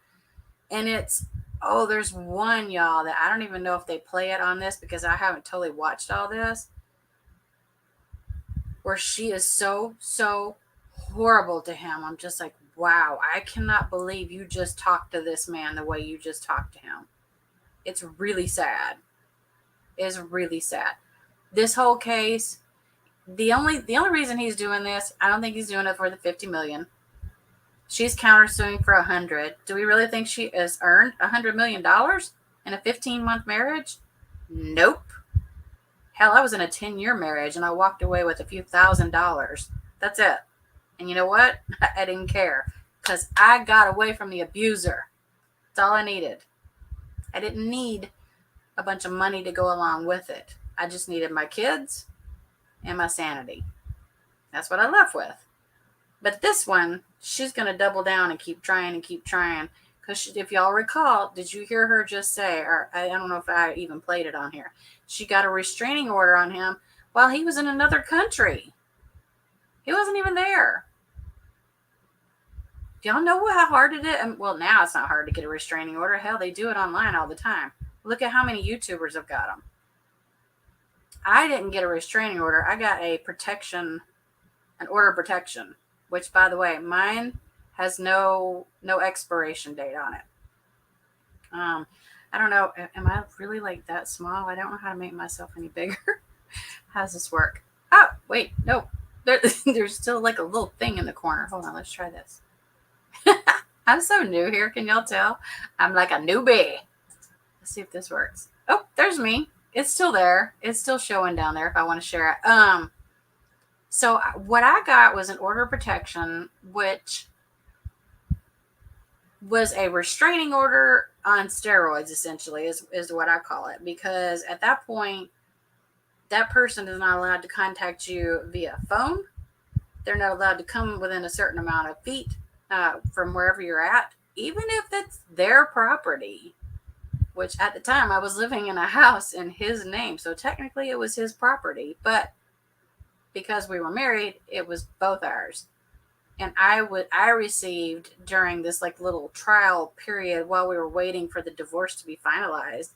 And there's one, y'all, that I don't even know if they play it on this because I haven't totally watched all this, where she is so horrible to him. I'm just like, wow, I cannot believe you just talked to this man the way you just talked to him. It's really sad. It's really sad. This whole case, the only reason he's doing this, I don't think he's doing it for the $50 million. She's countersuing for $100. Do we really think she has earned $100 million in a 15-month marriage? Nope. Hell, I was in a 10-year marriage and I walked away with a few $1,000s. That's it. And you know what? I didn't care because I got away from the abuser. That's all I needed. I didn't need a bunch of money to go along with it. I just needed my kids and my sanity. That's what I left with. But this one, she's going to double down and keep trying. Because if y'all recall, did you hear her just say, or I don't know if I even played it on here, she got a restraining order on him while he was in another country. He wasn't even there. Do y'all know how hard it is? Well, now it's not hard to get a restraining order. Hell, they do it online all the time. Look at how many YouTubers have got them. I didn't get a restraining order. I got an order of protection. Which, by the way, mine has no expiration date on it. I don't know. Am I really like that small? I don't know how to make myself any bigger. How does this work? Oh, wait. No. There's still like a little thing in the corner. Hold on. Let's try this. I'm so new here. Can y'all tell? I'm like a newbie. Let's see if this works. Oh, there's me. It's still there. It's still showing down there if I want to share it. So what I got was an order of protection, which was a restraining order on steroids, essentially, is what I call it. Because at that point, that person is not allowed to contact you via phone. They're not allowed to come within a certain amount of feet from wherever you're at, even if it's their property. Which at the time, I was living in a house in his name. So technically, it was his property. But because we were married, it was both ours. And I received during this like little trial period while we were waiting for the divorce to be finalized,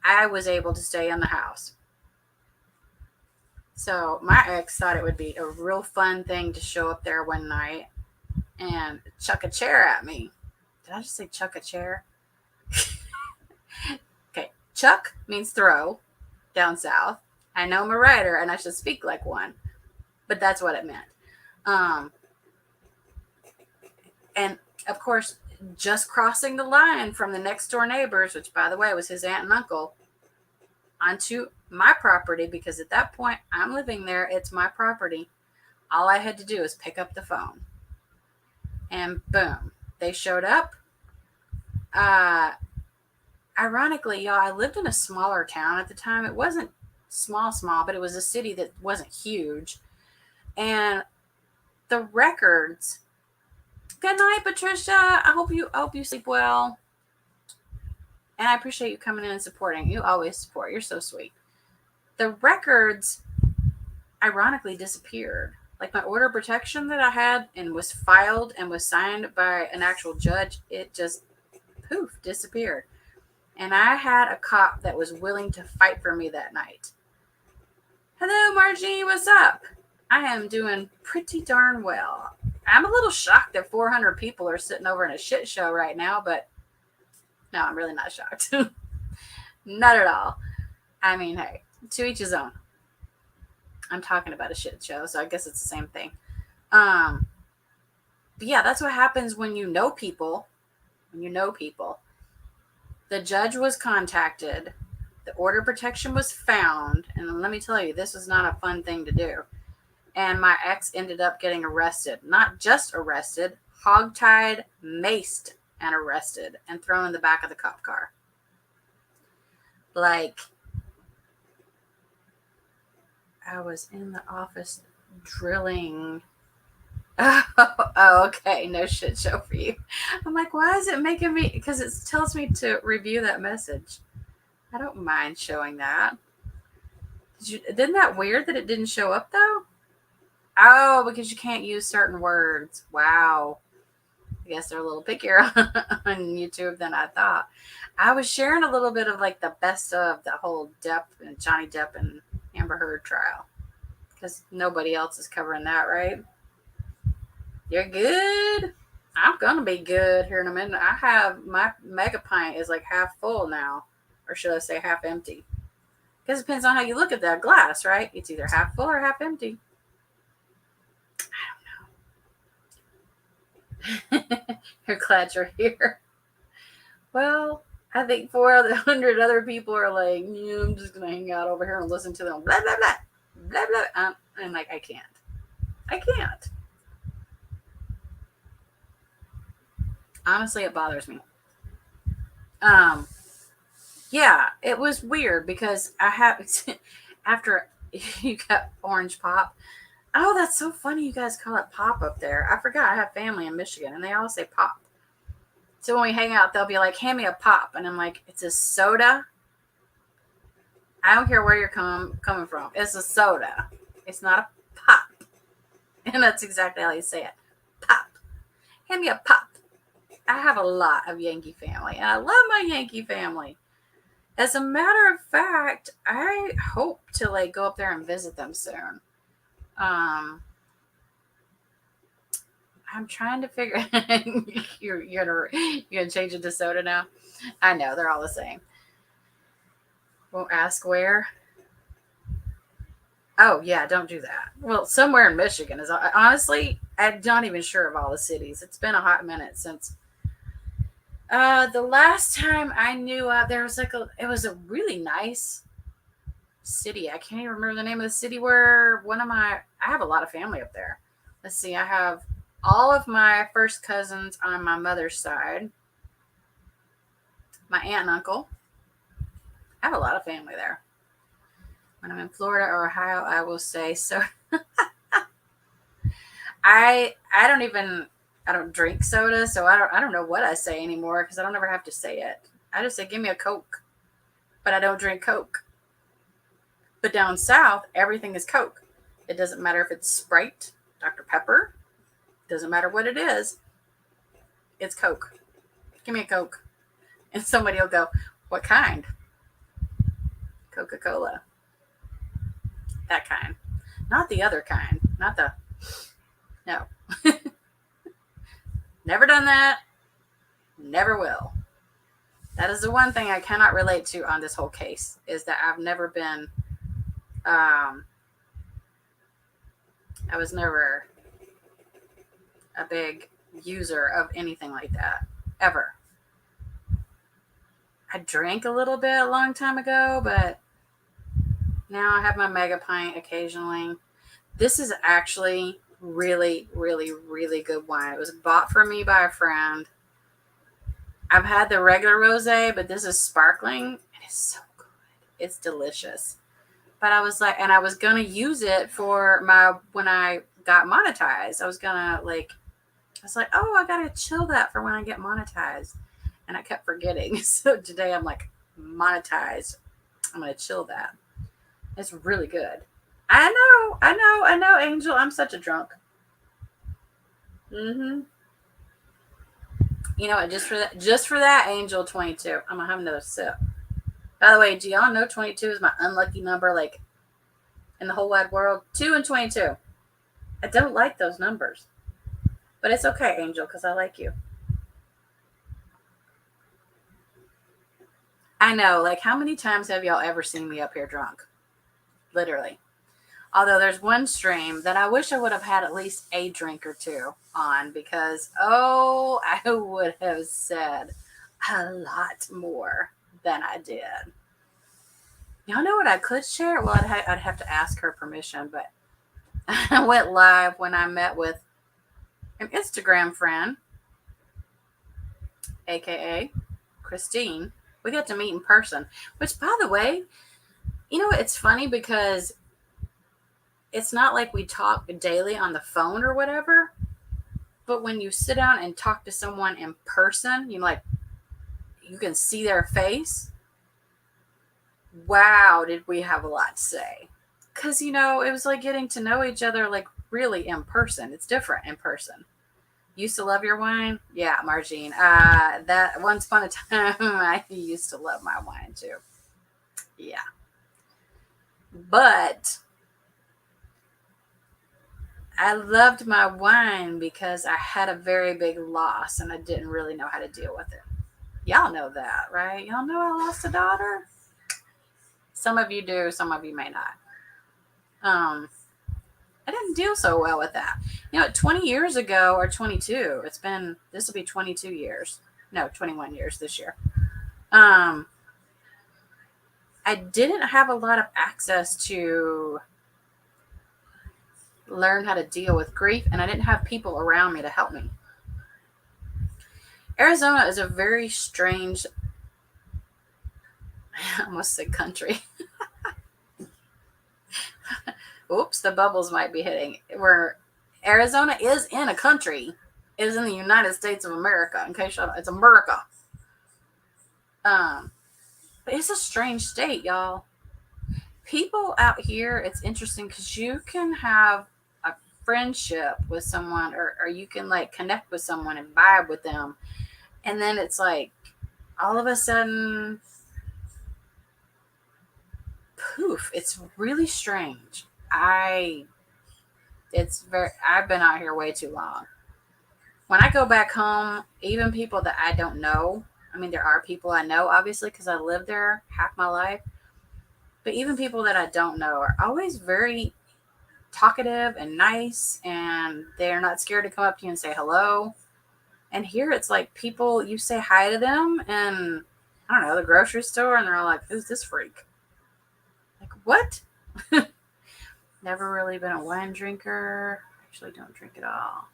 I was able to stay in the house. So my ex thought it would be a real fun thing to show up there one night and chuck a chair at me. Did I just say chuck a chair? Okay. Chuck means throw down south. I know I'm a writer and I should speak like one, but that's what it meant. And of course, just crossing the line from the next door neighbors, which by the way was his aunt and uncle, onto my property, because at that point I'm living there, it's my property. All I had to do was pick up the phone and boom, they showed up. Ironically, y'all, I lived in a smaller town at the time. It wasn't small, but it was a city that wasn't huge. And the records, good night, Patricia. I hope you sleep well. And I appreciate you coming in and supporting. You always support. You're so sweet. The records ironically disappeared. Like my order of protection that I had and was filed and was signed by an actual judge, it just poof, disappeared. And I had a cop that was willing to fight for me that night. Hello, Margie, what's up? I am doing pretty darn well. I'm a little shocked that 400 people are sitting over in a shit show right now, but no, I'm really not shocked. Not at all. I mean, hey, to each his own. I'm talking about a shit show, so I guess it's the same thing. But yeah, that's what happens when you know people. When you know people. The judge was contacted. The order of protection was found. And let me tell you, this was not a fun thing to do. And my ex ended up getting arrested. Not just arrested, hogtied, maced, and arrested and thrown in the back of the cop car. Like, I was in the office drilling. Oh, okay. No shit show for you. I'm like, why is it making me? Because it tells me to review that message. I don't mind showing that. Isn't that weird that it didn't show up though? Oh, because you can't use certain words. Wow. I guess they're a little pickier on YouTube than I thought. I was sharing a little bit of like the best of the whole Depp and Johnny Depp and Amber Heard trial. Because nobody else is covering that, right? You're good? I'm going to be good here in a minute. I have my mega pint is like half full now. Or should I say half empty? Because it depends on how you look at that glass, right? It's either half full or half empty. I don't know. You're glad you're here. Well, I think 400 other people are like, yeah, I'm just going to hang out over here and listen to them. Blah, blah, blah. Blah, blah. I'm like, I can't. Honestly, it bothers me. Yeah, it was weird because I have, after you got orange pop. Oh, that's so funny you guys call it pop up there. I forgot I have family in Michigan and they all say pop. So when we hang out, they'll be like, hand me a pop. And I'm like, it's a soda. I don't care where you're coming from. It's a soda. It's not a pop. And that's exactly how you say it. Pop. Hand me a pop. I have a lot of Yankee family. And I love my Yankee family. As a matter of fact, I hope to like go up there and visit them soon. I'm trying to figure you're gonna change it to soda now. I know they're all the same. Won't ask where. Oh yeah, don't do that. Well, somewhere in Michigan is honestly, I'm not even sure of all the cities. It's been a hot minute since the last time I knew there was it was a really nice city. I can't even remember the name of the city where I have a lot of family up there. Let's see, I have all of my first cousins on my mother's side. My aunt and uncle. I have a lot of family there. When I'm in Florida or Ohio, I will say so. I don't drink soda, so I don't know what I say anymore because I don't ever have to say it. I just say, give me a Coke. But I don't drink Coke. But down south, everything is Coke. It doesn't matter if it's Sprite, Dr. Pepper. Doesn't matter what it is. It's Coke. Give me a Coke. And somebody will go, what kind? Coca-Cola. That kind. Not the other kind. No. Never done that. Never will. That is the one thing I cannot relate to on this whole case, is that I've never been I was never a big user of anything like that, ever. I drank a little bit a long time ago, but now I have my mega pint occasionally. This is actually really, really, really good wine. It was bought for me by a friend. I've had the regular rosé, but this is sparkling. It is so good. It's delicious. But I was like, and I was gonna use it for when I got monetized. I was like, oh, I gotta chill that for when I get monetized. And I kept forgetting. So today I'm like, monetized. I'm gonna chill that. It's really good. I know, Angel. I'm such a drunk. You know what? Just for that, Angel 22. I'm gonna have another sip. By the way, do y'all know 22 is my unlucky number, like in the whole wide world? 2 and 22. I don't like those numbers, but it's okay, Angel, because I like you. I know. Like, how many times have y'all ever seen me up here drunk? Literally. Although there's one stream that I wish I would have had at least a drink or two on, because, I would have said a lot more than I did. Y'all know what I could share? Well, I'd have to ask her permission, but I went live when I met with an Instagram friend, aka Christine. We got to meet in person, which, by the way, you know, it's funny because it's not like we talk daily on the phone or whatever, but when you sit down and talk to someone in person, you can see their face. Wow, did we have a lot to say? Because, it was like getting to know each other, like, really in person. It's different in person. Used to love your wine? Yeah, Margine. That once upon a time, I used to love my wine too. Yeah. But I loved my wine because I had a very big loss and I didn't really know how to deal with it. Y'all know that, right? Y'all know I lost a daughter? Some of you do, some of you may not. I didn't deal so well with that. 20 years ago, or 22, this will be 22 years. No, 21 years this year. I didn't have a lot of access to learn how to deal with grief, and I didn't have people around me to help me. Arizona is a very strange, I almost said country. Oops, the bubbles might be hitting. Where Arizona is in a country. It is in the United States of America. In case it's America. But it's a strange state, y'all. People out here, it's interesting because you can have a friendship with someone, or you can like connect with someone and vibe with them, and then it's like all of a sudden, poof. It's really strange. I've been out here way too long. When I go back home, even people that I don't know, I mean, there are people I know, obviously, because I lived there half my life, but even people that I don't know are always very talkative and nice, and they're not scared to come up to you and say hello. And here it's like people, you say hi to them, and I don't know, the grocery store, and they're all like, who's this freak? Like, what? Never really been a wine drinker. Actually, don't drink at all.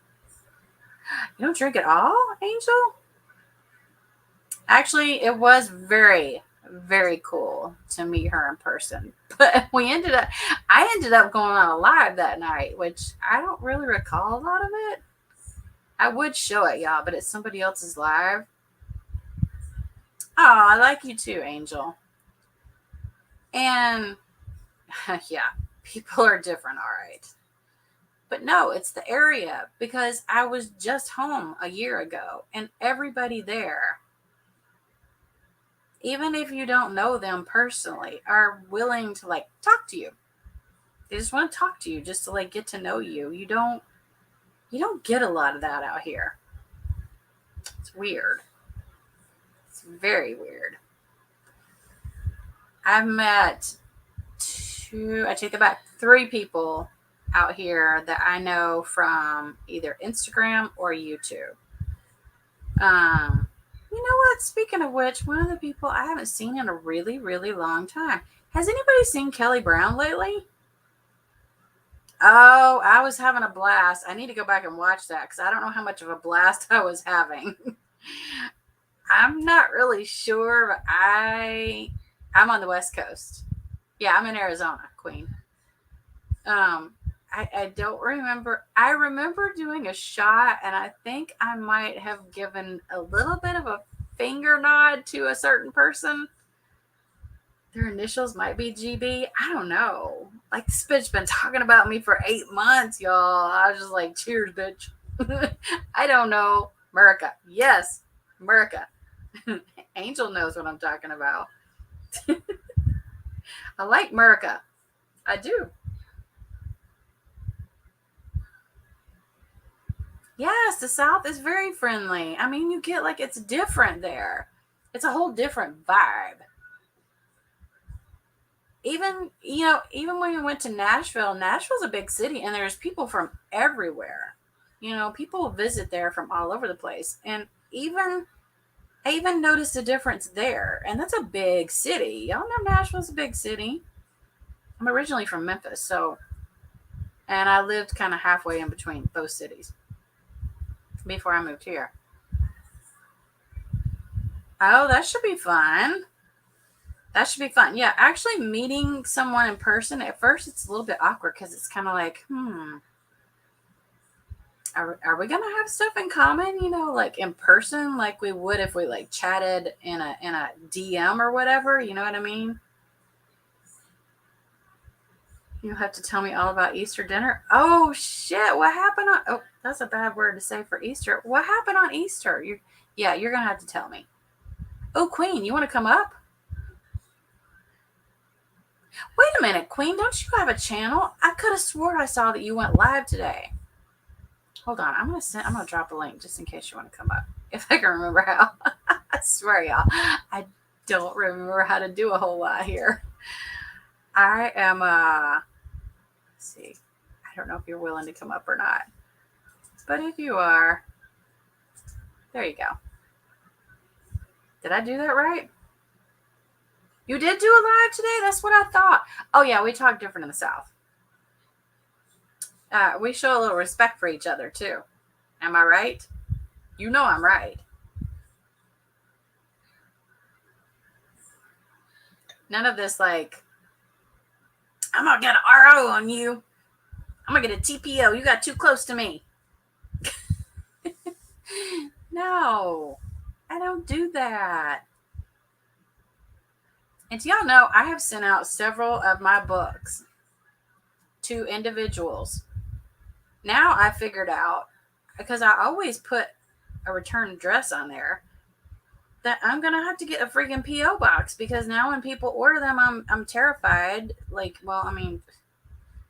You don't drink at all, Angel? Actually, it was very, very cool to meet her in person. But I ended up going on a live that night, which I don't really recall a lot of it. I would show it, y'all, but it's somebody else's live. Oh, I like you too, Angel. And yeah, people are different, all right. But no, it's the area, because I was just home a year ago and everybody there, even if you don't know them personally, are willing to like talk to you. They just want to talk to you just to like get to know you. You don't get a lot of that out here. It's weird. It's very weird. I've met I take it back, 3 people out here that I know from either Instagram or YouTube. You know what? Speaking of which, one of the people I haven't seen in a really, really long time. Has anybody seen Kelly Brown lately? Oh, I was having a blast. I need to go back and watch that because I don't know how much of a blast I was having. I'm not really sure, but I'm on the West Coast. Yeah, I'm in Arizona, Queen. I don't remember. I remember doing a shot, and I think I might have given a little bit of a finger nod to a certain person. Their initials might be GB. I don't know. Like, this bitch been talking about me for 8 months, y'all. I was just like, cheers, bitch. I don't know. America. Yes, America. Angel knows what I'm talking about. I like America. I do. Yes, the South is very friendly. I mean, you get like, it's different there. It's a whole different vibe. Even when we went to Nashville, Nashville's a big city and there's people from everywhere. People visit there from all over the place. And I even noticed a difference there. And that's a big city. Y'all know Nashville's a big city. I'm originally from Memphis, and I lived kind of halfway in between both cities before I moved here. Oh, that should be fun. Yeah, actually meeting someone in person, at first it's a little bit awkward because it's kind of like, are we going to have stuff in common, like in person, like we would if we like chatted in a DM or whatever, you know what I mean? You'll have to tell me all about Easter dinner. Oh, shit. What happened on... Oh, that's a bad word to say for Easter. What happened on Easter? You're going to have to tell me. Oh, Queen, you want to come up? Wait a minute, Queen. Don't you have a channel? I could have sworn I saw that you went live today. Hold on. I'm going to drop a link just in case you want to come up. If I can remember how. I swear, y'all. I don't remember how to do a whole lot here. I am, let's see. I don't know if you're willing to come up or not. But if you are, there you go. Did I do that right? You did do a live today? That's what I thought. Oh, yeah, we talk different in the South. We show a little respect for each other, too. Am I right? You know I'm right. None of this, like, I'm going to get an RO on you. I'm going to get a TPO. You got too close to me. No, I don't do that. And y'all know, I have sent out several of my books to individuals. Now I figured out, because I always put a return address on there, that I'm going to have to get a freaking P.O. box, because now when people order them, I'm terrified. Like, well, I mean,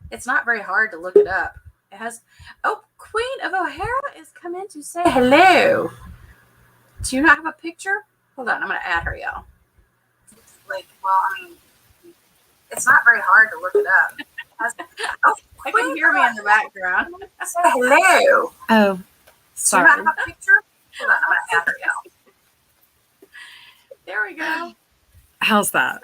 it's not very hard to look it up. It has, oh, Queen of O'Hara is coming to say hello. Do you not have a picture? Hold on, I'm going to add her, y'all. Like, well, I mean, it's not very hard to look it up. It has, oh, I can hear me in the background. Say hello. Oh, sorry. Do you not have a picture? Hold on, I'm going to add her, y'all. There we go. How's that?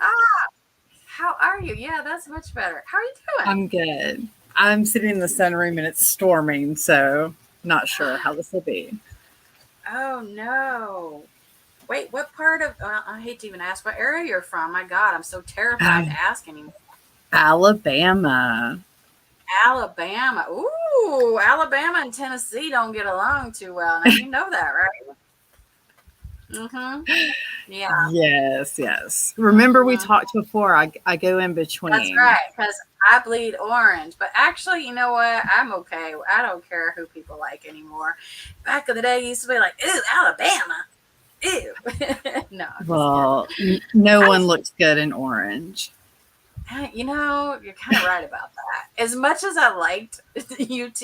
How are you? Yeah, that's much better. How are you doing? I'm good. I'm sitting in the sunroom and it's storming, so not sure how this will be. Oh, no. Wait, what part of... I hate to even ask what area you're from. My God, I'm so terrified to ask anymore. Alabama. Alabama. Ooh, Alabama and Tennessee don't get along too well. Now, you know that, right? Mm-hmm. Yeah. Yes. Remember we talked before, I go in between. That's right, because I bleed orange. But actually, you know what? I'm okay. I don't care who people like anymore. Back in the day, you used to be like, ew, Alabama. Ew. No. Well, no one looks good in orange. You know, you're kind of right about that. As much as I liked UT,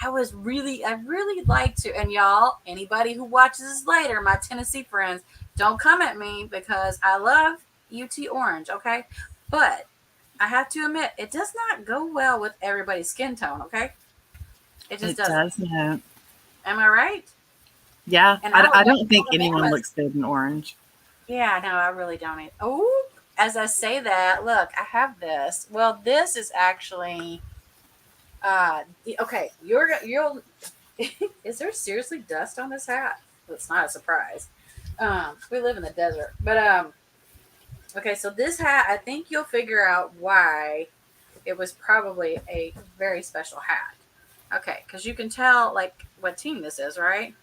I really liked to. And y'all, anybody who watches this later, my Tennessee friends, don't come at me because I love UT Orange, okay? But I have to admit, it does not go well with everybody's skin tone, okay? It just It doesn't. doesn't. Am I right? Yeah, And I don't think anyone Alabama's, looks good in orange. yeah, no, I really don't. Oh, as I say that, look, I have this. Well, this is actually okay, you'll is there seriously dust on this hat? It's not a surprise. We live in the desert. But okay, so this hat, I think you'll figure out why it was probably a very special hat. Okay, because you can tell like what team this is, right?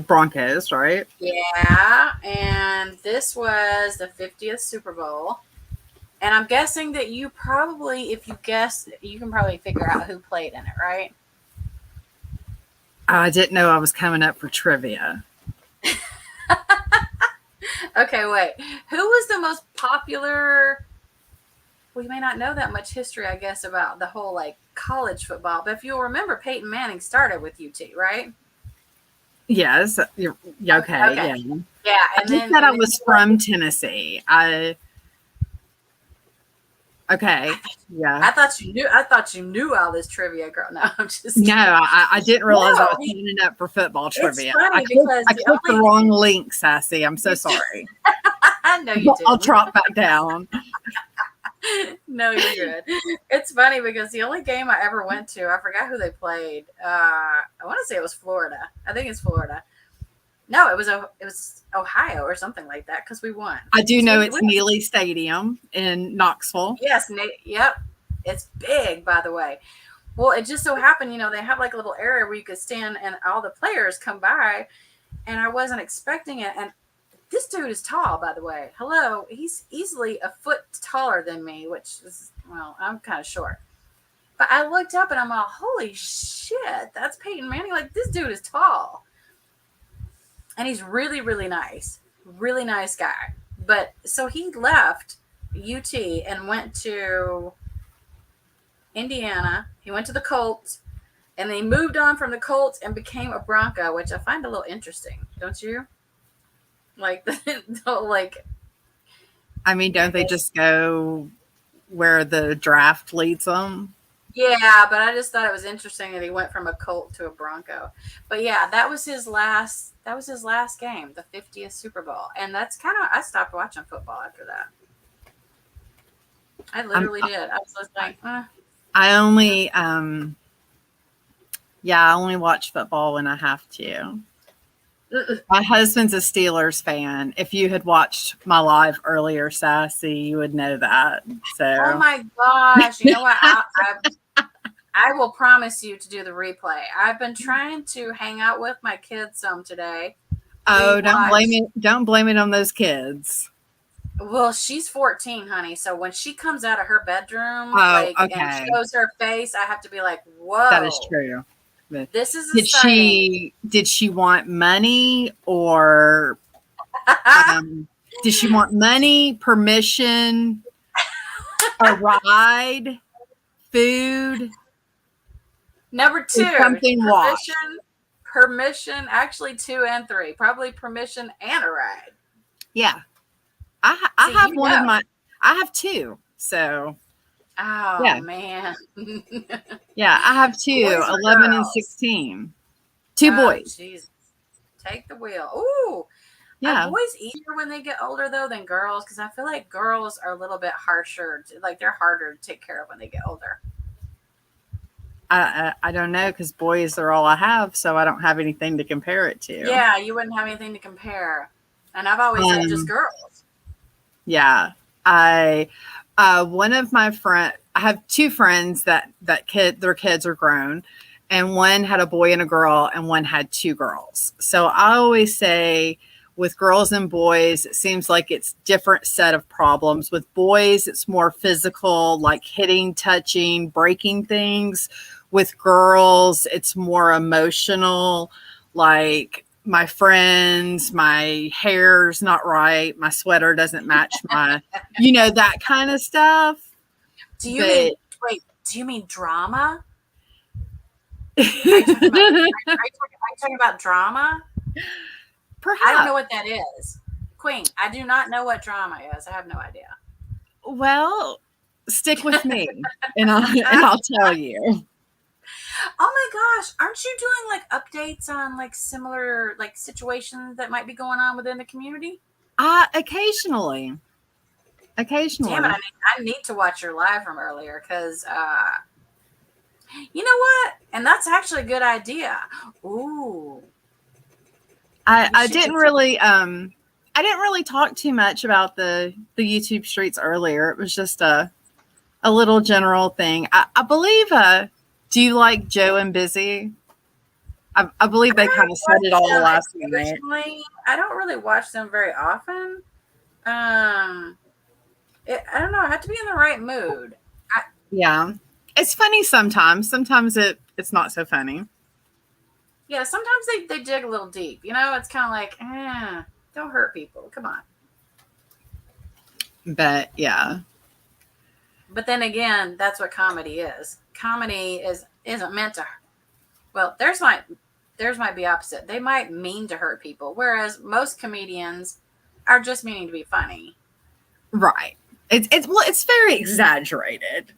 Broncos, right? Yeah, and this was the 50th Super Bowl. And I'm guessing that you probably, if you guess, you can probably figure out who played in it, right? I didn't know I was coming up for trivia. Okay, wait. Who was the most popular? We may not know that much history, I guess, about the whole like college football. But if you'll remember, Peyton Manning started with UT, right? Yes, yeah, okay, Okay. yeah. Yeah, I and just then said I was from Tennessee. Okay, yeah. I thought you knew. I thought you knew all this trivia, girl. No, I'm just No, kidding. I didn't realize I No, was signing up for football trivia. funny I because clicked the wrong link, Sassy. I'm so sorry. I know you did. I'll drop back down. No, you're good. It's funny because the only game I ever went to, I forgot who they played. I want to say it was Florida. I think it's Florida. No, it was Ohio or something like that because we won. I do know it's We- Neely Stadium in Knoxville. Yes, Nate. Yep, it's big, by the way. Well, it just so happened, they have like a little area where you could stand, and all the players come by, and I wasn't expecting it. And this dude is tall, by the way. Hello, he's easily a foot taller than me, which is, well, I'm kind of short. But I looked up and I'm all, holy shit, that's Peyton Manning. Like, this dude is tall. And he's really, really nice. Really nice guy. But so he left UT and went to Indiana. He went to the Colts. And then he moved on from the Colts and became a Bronco, which I find a little interesting. Don't you? Like, like, I mean, don't they just go where the draft leads them? yeah, but I just thought it was interesting that he went from a Colt to a Bronco. But yeah, that was his last game, the 50th Super Bowl. And that's I stopped watching football after that. I literally did. I was just like, I only I only watch football when I have to. My husband's a Steelers fan. If you had watched my live earlier, Sassy, you would know that. So, oh my gosh. You know what? I will promise you to do the replay. I've been trying to hang out with my kids some today. oh, don't blame it on those kids. Well, she's 14, honey. So when she comes out of her bedroom, okay. and shows her face, I have to be like, whoa. That is true. This is did she want money or did she want money, permission, a ride, food? Number 2, something washed. Permission, actually 2 and 3, probably permission and a ride. Yeah, I have I have 2. So, oh yeah. Man, yeah, I have 2, 11 and 16, 2 boys. Jesus. Take the wheel. Ooh, Yeah, are boys easier when they get older though than girls? Because I feel like girls are a little bit harsher. Like they're harder to take care of when they get older. I don't know because boys are all I have, so I don't have anything to compare it to. Yeah, you wouldn't have anything to compare. And I've always said just girls. Yeah, one of my I have 2 friends that their kids are grown, and one had a boy and a girl, and one had 2 girls. So I always say, with girls and boys, it seems like it's different set of problems. With boys, it's more physical, like hitting, touching, breaking things. With girls, it's more emotional, like my friends, my hair's not right, my sweater doesn't match my, that kind of stuff. Do you mean drama? Are you talking about drama? Perhaps. I don't know what that is. Queen, I do not know what drama is. I have no idea. Well, stick with me, and I'll tell you. Oh my gosh, aren't you doing like updates on like similar like situations that might be going on within the community? Occasionally. Damn it, I need to watch your live from earlier because you know what? And that's actually a good idea. Ooh. I didn't really talk too much about the YouTube streets earlier. It was just a little general thing. I believe do you like Joe and Busy? I believe they kind of said it all last night. I don't really watch them very often. I don't know. I have to be in the right mood. Yeah. It's funny sometimes. Sometimes it's not so funny. Yeah, sometimes they dig a little deep. You know, it's kind of like, don't hurt people. Come on. But yeah. But then again, that's what comedy is. Comedy isn't meant to. Well, theirs might be opposite. They might mean to hurt people, whereas most comedians are just meaning to be funny. Right. It's very exaggerated.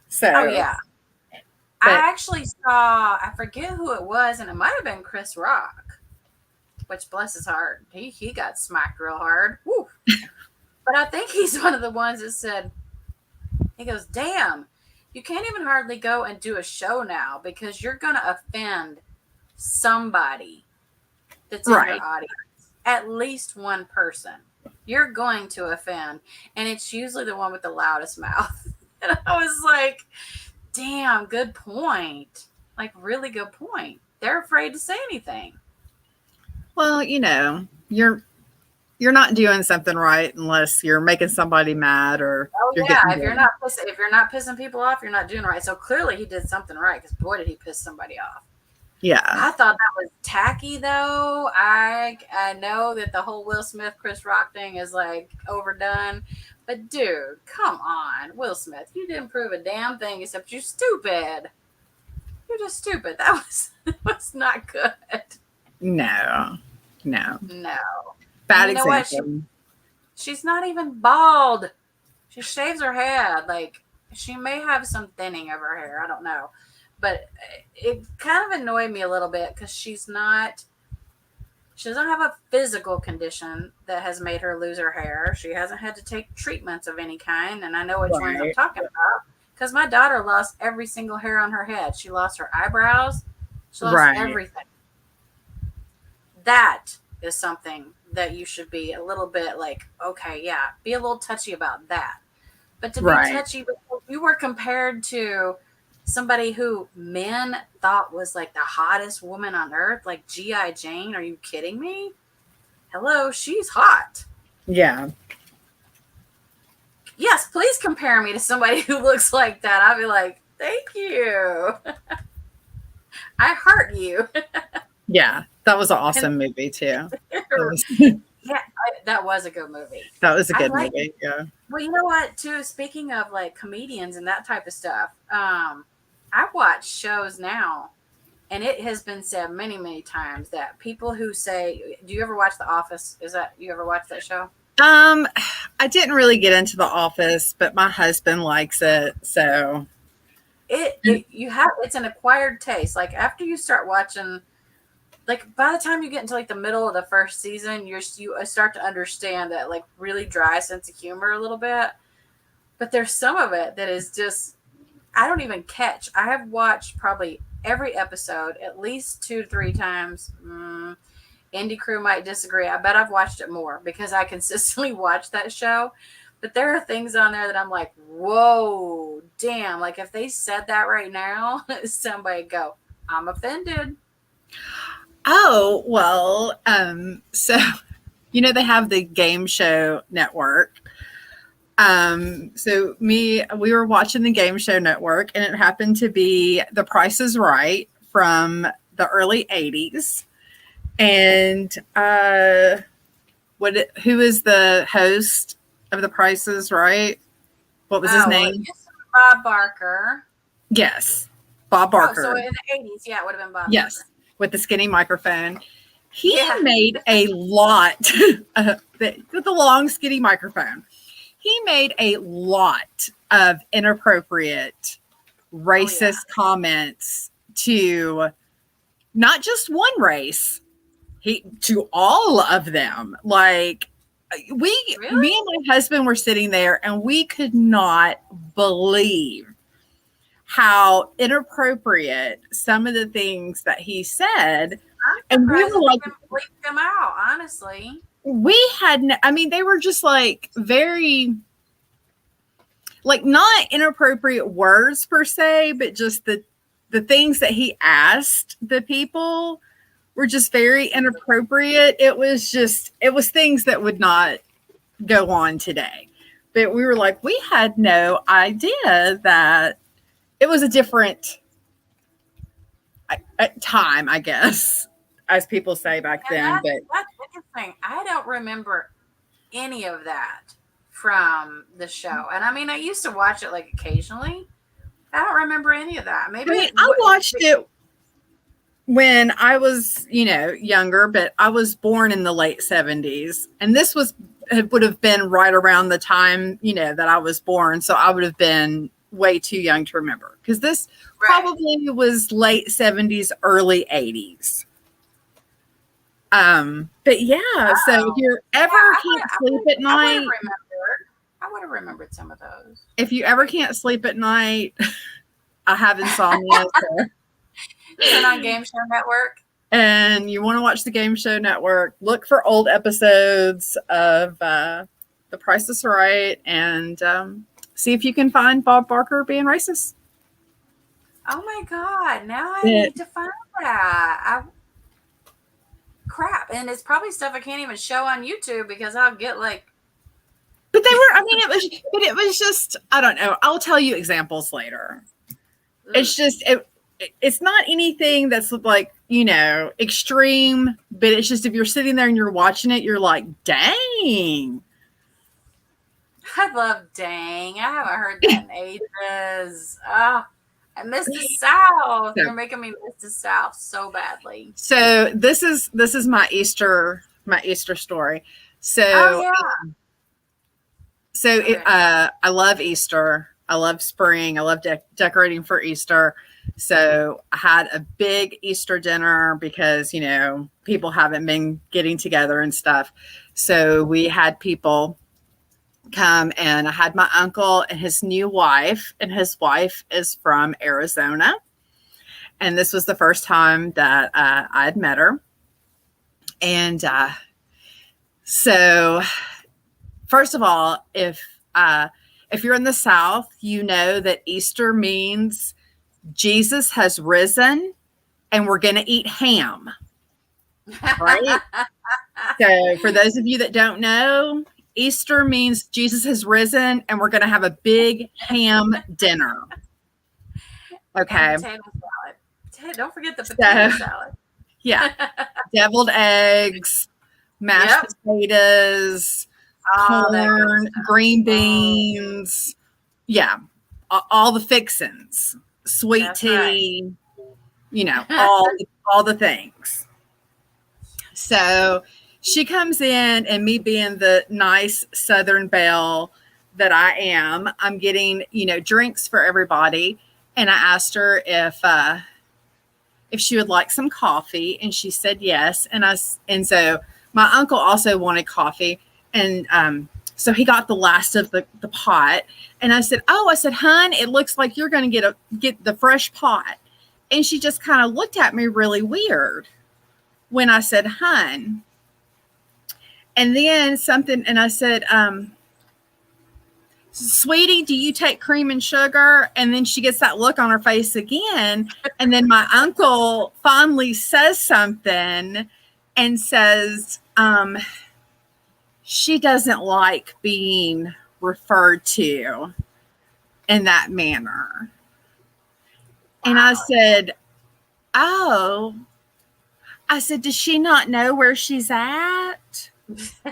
So. Oh yeah. But I actually saw, I forget who it was, and it might have been Chris Rock, which bless his heart, he got smacked real hard. Woo. But I think he's one of the ones that said, he goes, damn, you can't even hardly go and do a show now because you're going to offend somebody that's in your audience. At least one person. You're going to offend. And it's usually the one with the loudest mouth. And I was like, damn, good point. Like, really good point. They're afraid to say anything. Well, you know, you're not doing something right unless you're making somebody mad or if you're not pissing people off, you're not doing right. So clearly he did something right because boy did he piss somebody off. Yeah. I thought that was tacky though. I know that the whole Will Smith Chris Rock thing is like overdone. But dude, come on, Will Smith, you didn't prove a damn thing except you're stupid. You're just stupid. That was not good. No. Bad example. She's not even bald. She shaves her head. Like, she may have some thinning of her hair. I don't know. But it kind of annoyed me a little bit because she doesn't have a physical condition that has made her lose her hair. She hasn't had to take treatments of any kind. And I know which ones I'm talking about because my daughter lost every single hair on her head. She lost her eyebrows. She lost everything. That is something that you should be a little bit like, okay, yeah, be a little touchy about that. But to be touchy because you were compared to somebody who men thought was like the hottest woman on earth, like G.I. Jane. Are you kidding me? Hello, she's hot. Yeah. Yes, please compare me to somebody who looks like that. I'll be like, thank you. I heart you. Yeah, that was an awesome movie too. That was a good movie. That was a good movie. Yeah. Well, you know what, too? Speaking of like comedians and that type of stuff, I watch shows now, and it has been said many, many times that people who say, "Do you ever watch The Office?" You ever watch that show? I didn't really get into The Office, but my husband likes it, so it's an acquired taste. Like after you start watching. Like by the time you get into like the middle of the first season, you start to understand that like really dry sense of humor a little bit. But there's some of it that is just, I don't even catch. I have watched probably every episode at least 2 to 3 times. Indie Crew might disagree. I bet I've watched it more because I consistently watch that show. But there are things on there that I'm like, whoa, damn. Like if they said that right now, somebody go, I'm offended. Oh, well, so, you know, they have the game show network. So we were watching the game show network and it happened to be The Price is Right from the early 80s. And, who is the host of The Price is Right? What was his name? Bob Barker. Yes. Bob Barker. So in the 80s, yeah, it would have been Bob Yes. Barker. With the skinny microphone. He made a lot with the long skinny microphone. he made a lot of inappropriate, racist comments to not just one race, to all of them. Like me and my husband were sitting there and we could not believe how inappropriate some of the things that he said. And we were like, bleeped them out, honestly. We had, they were just like very, like not inappropriate words per se, but just the things that he asked the people were just very inappropriate. It was things that would not go on today. But we were like, we had no idea that it was a different time, I guess, as people say back then. But that's interesting. I don't remember any of that from the show. And I used to watch it like occasionally. I don't remember any of that. Maybe I watched it when I was, younger, but I was born in the late 70s. And this would have been right around the time, that I was born. So I would have been way too young to remember, because this probably was late 70s, early 80s. But yeah, so if you're ever can't sleep at night, I would have remembered some of those. If you ever can't sleep at night, I have insomnia. Turn on Game Show Network. And you want to watch the Game Show Network, look for old episodes of The Price is Right, and see if you can find Bob Barker being racist. Oh my God. Now I need to find that. Crap. And it's probably stuff I can't even show on YouTube because I'll get like. But it was just, I don't know. I'll tell you examples later. It's just, it's not anything that's like, extreme, but it's just, if you're sitting there and you're watching it, you're like, dang. I love dang. I haven't heard that in ages. Oh, I miss the South. You're making me miss the South so badly. So this is my Easter story. So, I love Easter. I love spring. I love decorating for Easter. So I had a big Easter dinner because, people haven't been getting together and stuff. So we had people come, and I had my uncle and his new wife, and his wife is from Arizona. And this was the first time that I'd met her. And so first of all, if you're in the South, you know that Easter means Jesus has risen and we're going to eat ham. Right? So for those of you that don't know, Easter means Jesus has risen and we're going to have a big ham dinner. Okay. And potato salad. Don't forget the potato salad. Yeah. Deviled eggs, mashed potatoes, corn, green beans. Yeah. All the fixins, sweet That's tea, all the things. So she comes in, and me being the nice Southern belle that I am, I'm getting, drinks for everybody. And I asked her if she would like some coffee, and she said yes. And so my uncle also wanted coffee, and so he got the last of the pot. And I said, "Hun, it looks like you're going to get the fresh pot." And she just kind of looked at me really weird when I said, "Hun." And then and I said, "Sweetie, do you take cream and sugar?" And then she gets that look on her face again. And then my uncle fondly says something and says, she doesn't like being referred to in that manner. Wow. And I said, "Oh," I said, "Does she not know where she's at?"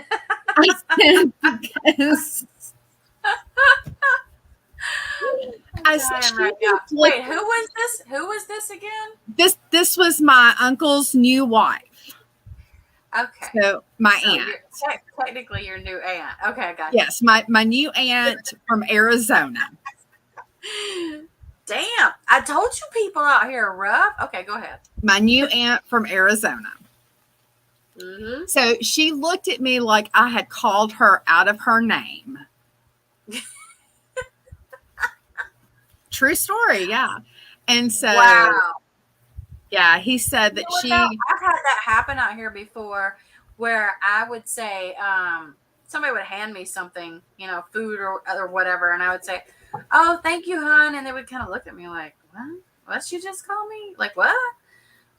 I said, "Because." I said, right now. Wait, who was this? Who was this again? This was my uncle's new wife. Okay. So my So aunt. you're technically your new aunt. Okay, I got you. Yes, my new aunt from Arizona. Damn. I told you people out here are rough. Okay, go ahead. My new aunt from Arizona. Mm-hmm. So she looked at me like I had called her out of her name. True story, yeah. And so, Wow. yeah, he said that You know what, though? I've had that happen out here before where I would say, somebody would hand me something, food or whatever, and I would say, "Oh, thank you, hon," and they would kind of look at me like, "What? What you just call me? Like what?"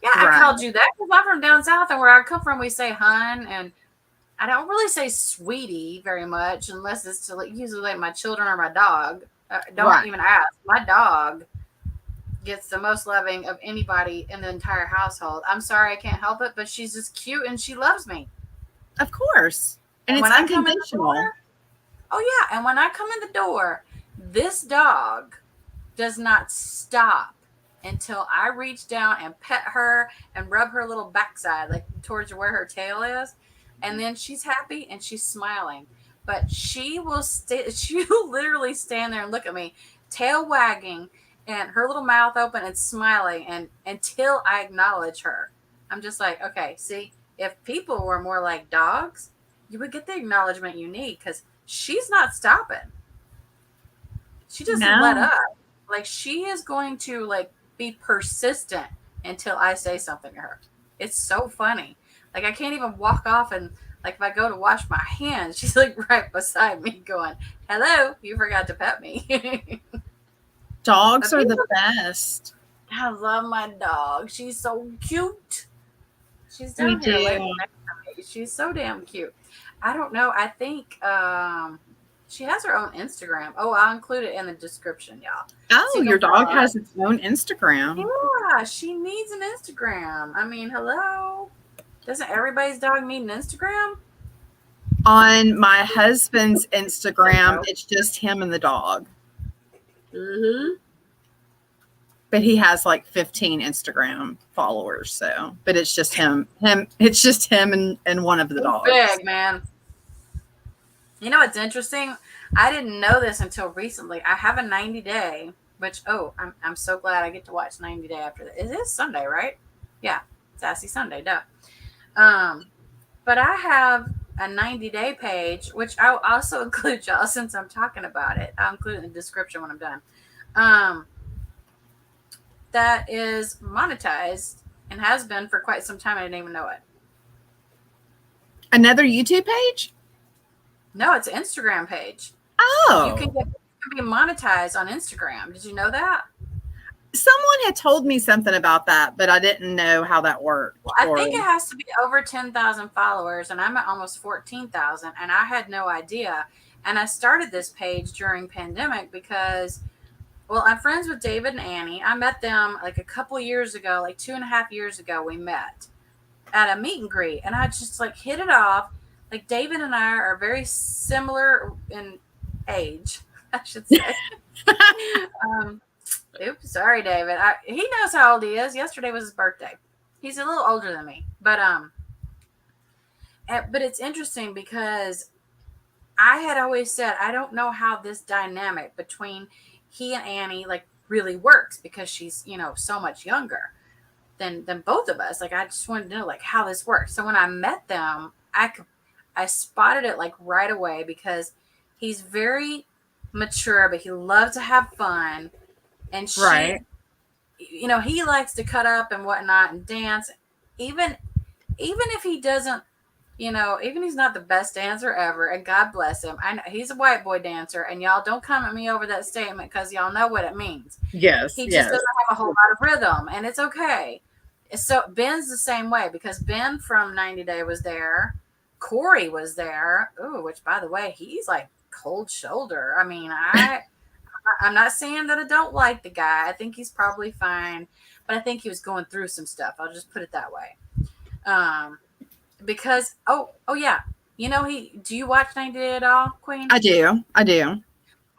Yeah, I Right. called you that because I'm from down south, and where I come from, we say "hun," and I don't really say "sweetie" very much unless it's to usually like my children or my dog. Don't Right. even ask. My dog gets the most loving of anybody in the entire household. I'm sorry I can't help it, but she's just cute and she loves me. Of course. And it's when I come in the unconditional. door, oh yeah, and when I come in the door, this dog does not stop until I reach down and pet her and rub her little backside, like towards where her tail is, and then she's happy and she's smiling. But she will she will literally stand there and look at me, tail wagging and her little mouth open and smiling, and until I acknowledge her. I'm just like, okay, see, if people were more like dogs, you would get the acknowledgement you need, because she's not stopping. She doesn't let up. Like, she is going to be persistent until I say something to her. It's so funny. Like, I can't even walk off, and if I go to wash my hands, she's right beside me going, "Hello, you forgot to pet me." Dogs are the best. I love my dog. She's so cute. She's down We here do. laying next to me. She's so damn cute. I don't know. I think she has her own Instagram. Oh, I'll include it in the description, y'all. Oh, So your dog go has its own Instagram. Yeah, she needs an Instagram. I mean, hello. Doesn't everybody's dog need an Instagram? On my husband's Instagram, it's just him and the dog. Mm-hmm. But he has 15 Instagram followers, but it's just him. It's just him and one of the dogs. Big, man. You know what's interesting? I didn't know this until recently. I have a 90-day, which, I'm so glad I get to watch 90 Day after that. It is Sunday, right? Yeah. Sassy Sunday, duh. But I have a 90-day page, which I'll also include, y'all, since I'm talking about it. I'll include it in the description when I'm done. That is monetized and has been for quite some time. I didn't even know it. Another YouTube page? No, it's an Instagram page. Oh. You can be monetized on Instagram. Did you know that? Someone had told me something about that, but I didn't know how that worked. Well, I think it has to be over 10,000 followers, and I'm at almost 14,000, and I had no idea. And I started this page during pandemic because, well, I'm friends with David and Annie. I met them a couple years ago, 2.5 years ago, we met at a meet and greet, and I just hit it off. David and I are very similar in age, I should say. Oops, sorry, David. He knows how old he is. Yesterday was his birthday. He's a little older than me, but it's interesting because I had always said I don't know how this dynamic between he and Annie really works, because she's so much younger than both of us. I just wanted to know how this works. So when I met them, I spotted it right away, because he's very mature, but he loves to have fun. And she, right. He likes to cut up and whatnot and dance. Even if he doesn't, even he's not the best dancer ever, and God bless him. I know he's a white boy dancer, and y'all don't come at me over that statement, because y'all know what it means. Yes. He just doesn't have a whole lot of rhythm, and it's okay. So Ben's the same way, because Ben from 90 Day was there. Corey was there. Ooh, which, by the way, he's cold shoulder. I mean, I'm not saying that I don't like the guy. I think he's probably fine, but I think he was going through some stuff. I'll just put it that way. Because oh yeah, do you watch 90 Day at all, Queen? I do.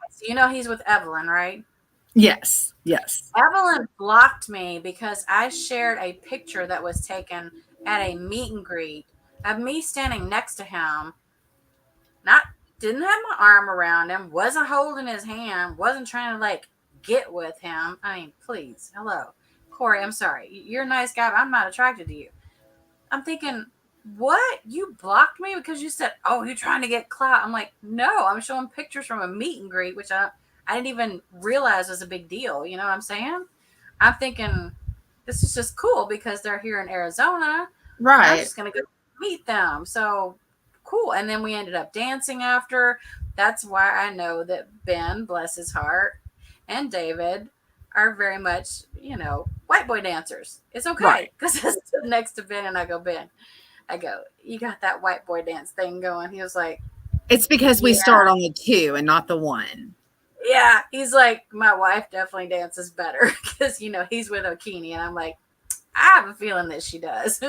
So he's with Evelyn, right? Yes. Evelyn blocked me because I shared a picture that was taken at a meet and greet of me standing next to him, didn't have my arm around him, wasn't holding his hand, wasn't trying to like get with him. I mean, please, hello, Corey. I'm sorry, you're a nice guy, but I'm not attracted to you. I'm thinking, what? You blocked me because you said, "Oh, you're trying to get clout." I'm like, no, I'm showing pictures from a meet and greet, which I didn't even realize was a big deal. You know what I'm saying? I'm thinking this is just cool because they're here in Arizona. I'm Right. just gonna go meet them. So cool. And then we ended up dancing after. That's why I know that Ben, bless his heart, and David are very much, white boy dancers. It's okay because I stood next to Ben and I go, Ben, you got that white boy dance thing going. He was like, It's because we start on the 2 and not the 1. yeah. He's like, my wife definitely dances better because, he's with Okini. And I'm like, I have a feeling that she does.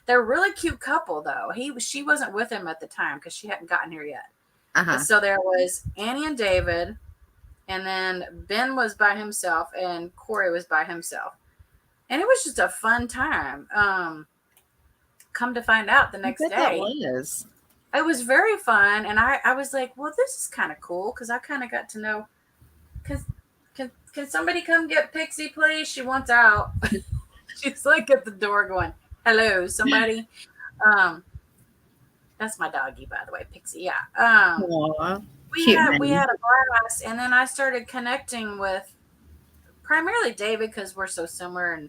They're a really cute couple, though. She wasn't with him at the time because she hadn't gotten here yet. Uh-huh. So there was Annie and David, and then Ben was by himself, and Corey was by himself. And it was just a fun time. Come to find out the next day, it was very fun. And I was like, well, this is kind of cool because I kind of got to know. Can somebody come get Pixie, please? She wants out. She's like at the door going, hello, somebody. That's my doggy, by the way, Pixie. Yeah. We had a blast, and then I started connecting with primarily David because we're so similar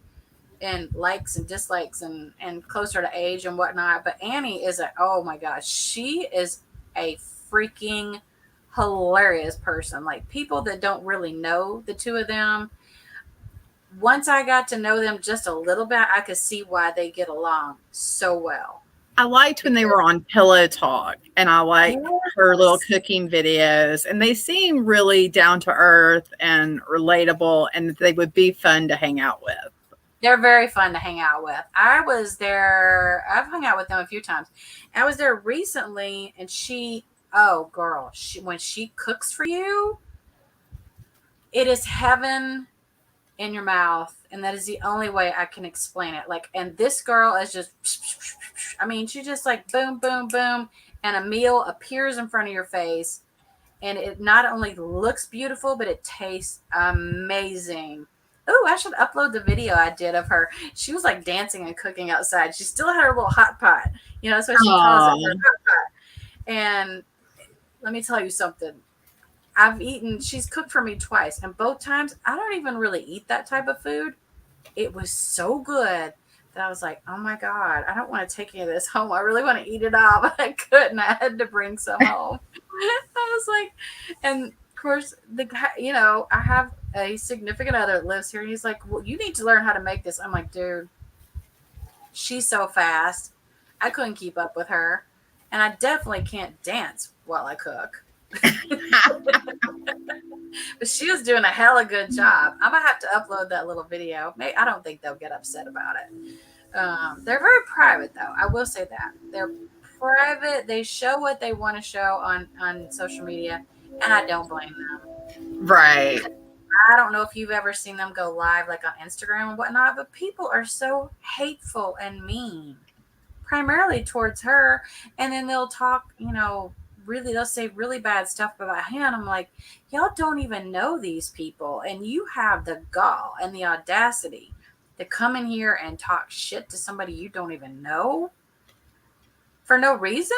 and likes and dislikes and closer to age and whatnot. But Annie is oh my gosh, she is a freaking hilarious person. Like, people that don't really know the two of them, once I got to know them just a little bit, I could see why they get along so well. I liked when they were on Pillow Talk, and I liked her little cooking videos, and they seem really down to earth and relatable, and they would be fun to hang out with. They're very fun to hang out with. I was there. I've hung out with them a few times. I was there recently, and when she cooks for you, it is heaven in your mouth, and that is the only way I can explain it. Like, and this girl is just, I mean, she just like boom, boom, boom, and a meal appears in front of your face, and it not only looks beautiful, but it tastes amazing. Oh, I should upload the video I did of her. She was like dancing and cooking outside. She still had her little hot pot. That's what she calls it, her hot pot. And let me tell you something. She's cooked for me twice, and both times I don't even really eat that type of food. It was so good that I was like, oh my God, I don't want to take any of this home. I really want to eat it all, but I couldn't. I had to bring some home. I was like, and of course, the guy, I have a significant other that lives here, and he's like, well, you need to learn how to make this. I'm like, dude, she's so fast. I couldn't keep up with her, and I definitely can't dance while I cook. But she was doing a hella good job. I'm gonna have to upload that little video. I don't think they'll get upset about it. They're very private, though. I will say that they're private. They show what they want to show on social media, and I don't blame them. Right. I don't know if you've ever seen them go live, like on Instagram and whatnot, but people are so hateful and mean, primarily towards her. And then they'll talk, they'll say really bad stuff about him. I'm like, y'all don't even know these people, and you have the gall and the audacity to come in here and talk shit to somebody you don't even know for no reason.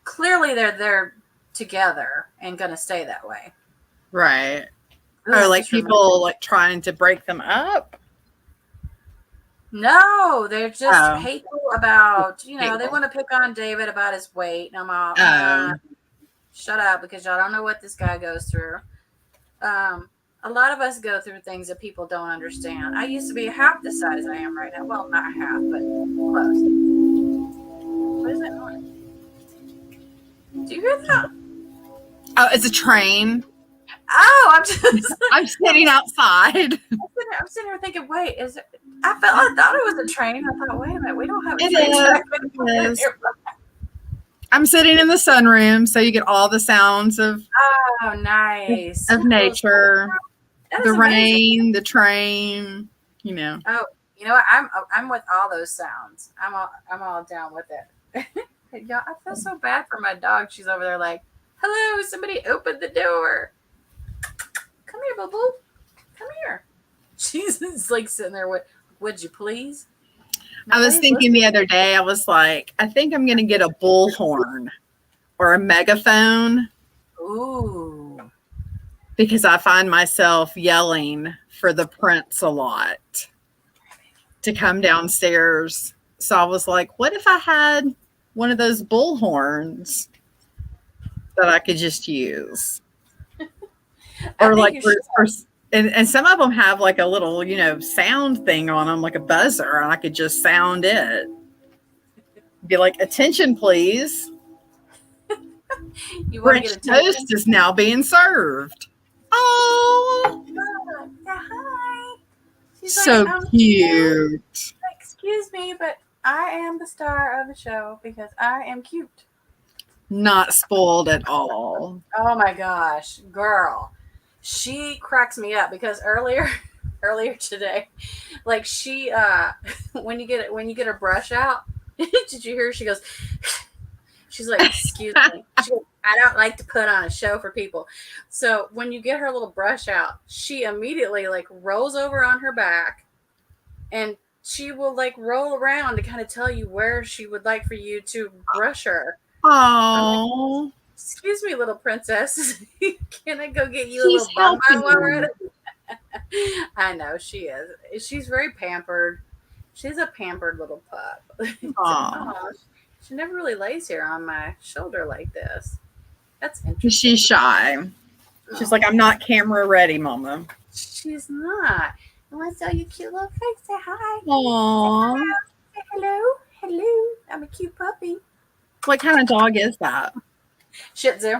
Clearly they're together and gonna stay that way. Right. Or like people like trying to break them up. No, they're just hateful about, they want to pick on David about his weight. And I'm all, shut up, because y'all don't know what this guy goes through. A lot of us go through things that people don't understand. I used to be half the size I am right now. Well, not half, but close. What is that noise? Do you hear that? Oh, it's a train. Oh, I'm sitting outside. I'm sitting here thinking, wait, is it? I thought it was a train. I thought, wait a minute, we don't have a train. It is. I'm sitting in the sunroom, so you get all the sounds of nice of nature, the rain, the train. Oh You know what? I'm with all those sounds. I'm all down with it. Y'all, I feel so bad for my dog. She's over there like, hello, somebody open the door. Come here, boo boo. Come here. She's just like sitting there with, would you please? I was Nobody's thinking listening. the other day, I was like, I think I'm going to get a bullhorn or a megaphone Ooh. because I find myself yelling for the prince a lot to come downstairs. So I was like, what if I had one of those bullhorns that I could just use? I Or think like you should. and some of them have like a little, sound thing on them, like a buzzer, and I could just sound it. Be like, attention, please. You want to French get attention? toast is now being served. Oh, Hi. She's so like, cute. excuse me, but I am the star of the show because I am cute. Not spoiled at all. Oh my gosh, girl. She cracks me up because earlier today, like she when you get her brush out, did you hear she goes she's like, excuse me. She goes, I don't like to put on a show for people. So when you get her little brush out, she immediately like rolls over on her back and she will like roll around to kind of tell you where she would like for you to brush her. Oh, Like, excuse me, little princess. Can I go get you a she's little bonbon helping while we're at you. it? I know she is. She's very pampered. She's a pampered little pup. Aw. Aw, she never really lays here on my shoulder like this. That's interesting. She's shy. She's like, I'm not camera ready, Mama. She's not. I want to show you cute little face. Say hi. Aww. Say hello. Hello. I'm a cute puppy. What kind of dog is that? Shih Tzu.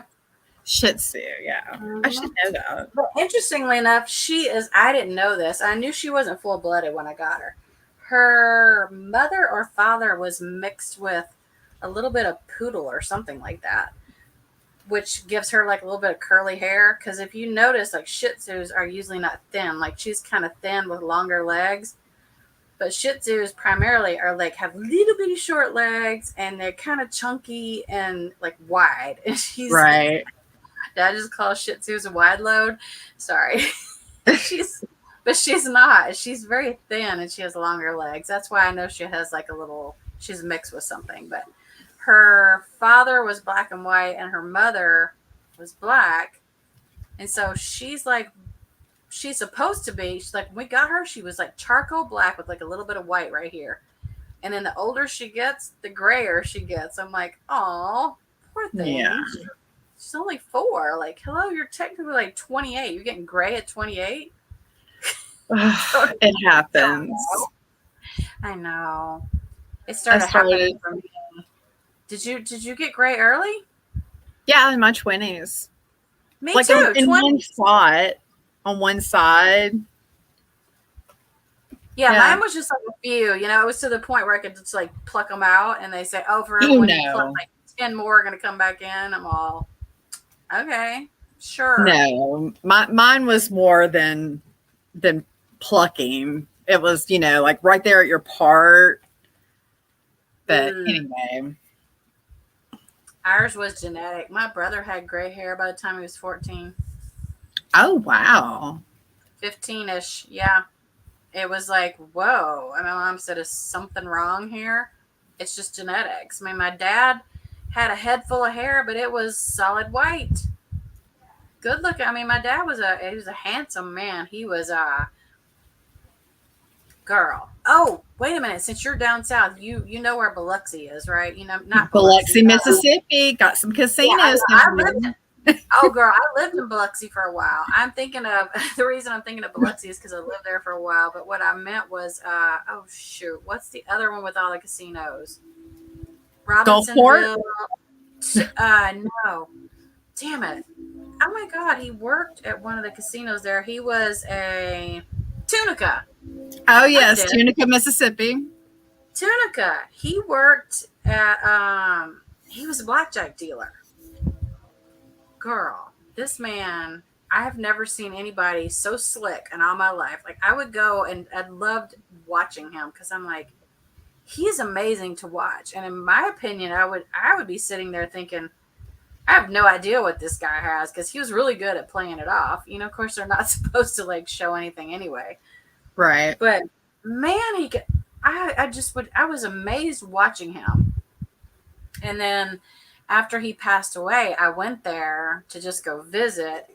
Shih Tzu, yeah. I should know that. But interestingly enough, she is, I didn't know this. I knew she wasn't full blooded when I got her. Her mother or father was mixed with a little bit of poodle or something like that, which gives her like a little bit of curly hair. Because if you notice, like Shih Tzus are usually not thin. Like she's kind of thin with longer legs. But Shih Tzus primarily are like have little bitty short legs and they're kind of chunky and like wide. And she's Right. did I just call Shih Tzus a wide load? Sorry. But she's not. She's very thin and she has longer legs. That's why I know she has like she's mixed with something. But her father was black and white and her mother was black. And so she's supposed to be, she's like, when we got her, she was like charcoal black with like a little bit of white right here. And then the older she gets, the grayer she gets. I'm like, oh, poor thing. Yeah. She's only 4. Like, hello, you're technically like 28. You're getting gray at 28? It happens. I know. It started happening for me. Did you get gray early? Yeah, in my 20s. Me Like too. in 20. one spot on one side. Yeah, Yeah. mine was just like a few. It was to the point where I could just like pluck them out, and they say, "Oh, for Oh, everyone you no. pluck, like 10 more are going to come back in." I'm all, okay, sure. No, mine was more than plucking. It was, like right there at your part. But anyway. Ours was genetic. My brother had gray hair by the time he was 14. Oh, wow. 15-ish, yeah. It was like, whoa. And my mom said, is something wrong here? It's just genetics. I mean, my dad had a head full of hair, but it was solid white. Good looking. I mean, my dad was a handsome man. He was a girl. Oh, wait a minute. Since you're down south, you know where Biloxi is, right? Not Biloxi, Mississippi. Got some casinos. Oh, girl, I lived in Biloxi for a while. I'm thinking of the reason I'm thinking of Biloxi is because I lived there for a while. But what I meant was, oh shoot, what's the other one with all the casinos? Robinsonville. No, damn it. Oh my God, he worked at one of the casinos there. He was a Tunica. Oh yes, Tunica, Mississippi. Tunica. He worked at. He was a blackjack dealer. Girl, this man, I have never seen anybody so slick in all my life. Like I would go and I loved watching him because I'm like, he's amazing to watch. And in my opinion, I would be sitting there thinking, I have no idea what this guy has because he was really good at playing it off. You know, of course, they're not supposed to like show anything anyway. Right. But man, I was amazed watching him. And then after he passed away, I went there to just go visit.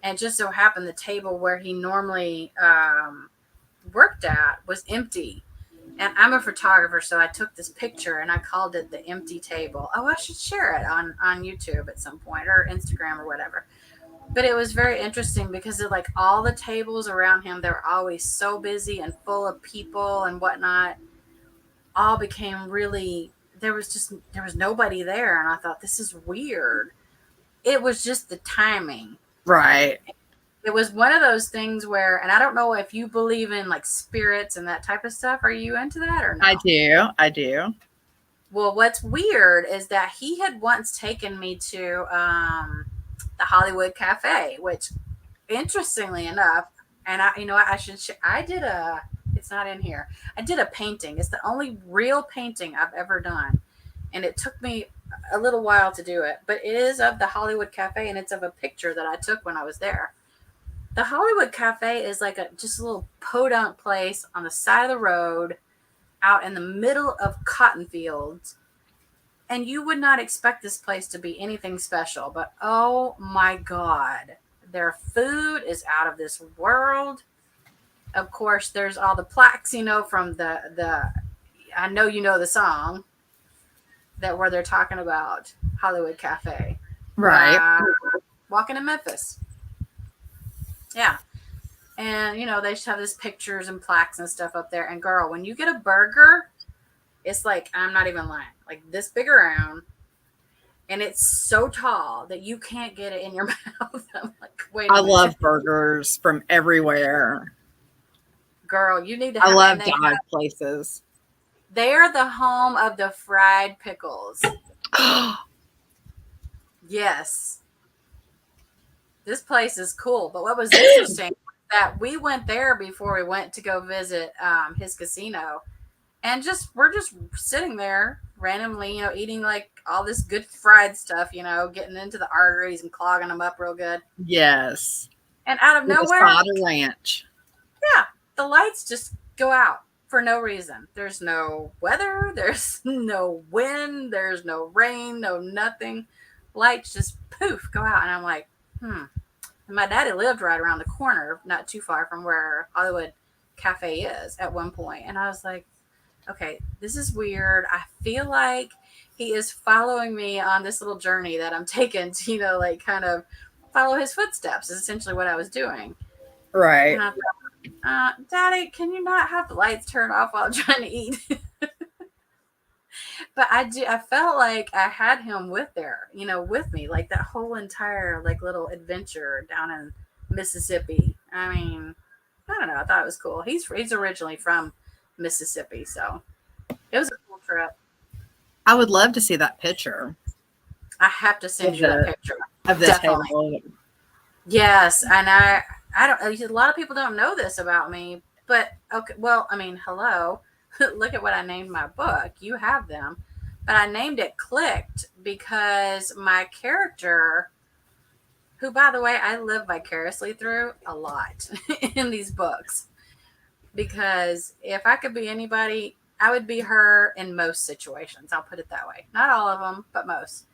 And just so happened the table where he normally worked at was empty. And I'm a photographer, so I took this picture and I called it the empty table. Oh, I should share it on YouTube at some point or Instagram or whatever. But it was very interesting because of like all the tables around him, they were always so busy and full of people and whatnot. All became really, there was nobody there. And I thought, this is weird. It was just the timing. Right. It was one of those things where, and I don't know if you believe in like spirits and that type of stuff. Are you into that or not? I do. Well, what's weird is that he had once taken me to the Hollywood Cafe, which interestingly enough, and it's not in here. I did a painting. It's the only real painting I've ever done. And it took me a little while to do it, but it is of the Hollywood Cafe and it's of a picture that I took when I was there. The Hollywood Cafe is like just a little podunk place on the side of the road out in the middle of cotton fields. And you would not expect this place to be anything special, but oh my God, their food is out of this world. Of course, there's all the plaques, from the I know you know the song where they're talking about Hollywood Cafe. Right. Walking in Memphis. Yeah. And, they just have this pictures and plaques and stuff up there. And girl, when you get a burger, it's like, I'm not even lying, like this big around. And it's so tall that you can't get it in your mouth. I'm like, wait a minute. Love burgers from everywhere. Girl, you need to have I love dive places. They are the home of the fried pickles. Yes. This place is cool. But what was interesting was that we went there before we went to go visit his casino. And we're just sitting there randomly, eating like all this good fried stuff, getting into the arteries and clogging them up real good. Yes. And out of nowhere, Asada Ranch. Yeah, the lights just go out for no reason. There's no weather. There's no wind. There's no rain. No nothing. Lights just poof go out, and I'm like, And my daddy lived right around the corner, not too far from where Hollywood Cafe is at one point, and I was like, okay, this is weird. I feel like he is following me on this little journey that I'm taking to, like kind of follow his footsteps is essentially what I was doing. Right. And I thought, Daddy, can you not have the lights turned off while I'm trying to eat? But I felt like I had him with me, like that whole entire like little adventure down in Mississippi. I mean, I don't know. I thought it was cool. He's originally from Mississippi, so it was a cool trip. I would love to see that picture. I have to send you that picture of this table. Yes, and I don't. A lot of people don't know this about me, but okay. Well, I mean, hello. Look at what I named my book. You have them, but I named it Clicked because my character, who by the way I live vicariously through a lot in these books, because if I could be anybody, I would be her in most situations. I'll put it that way. Not all of them, but most.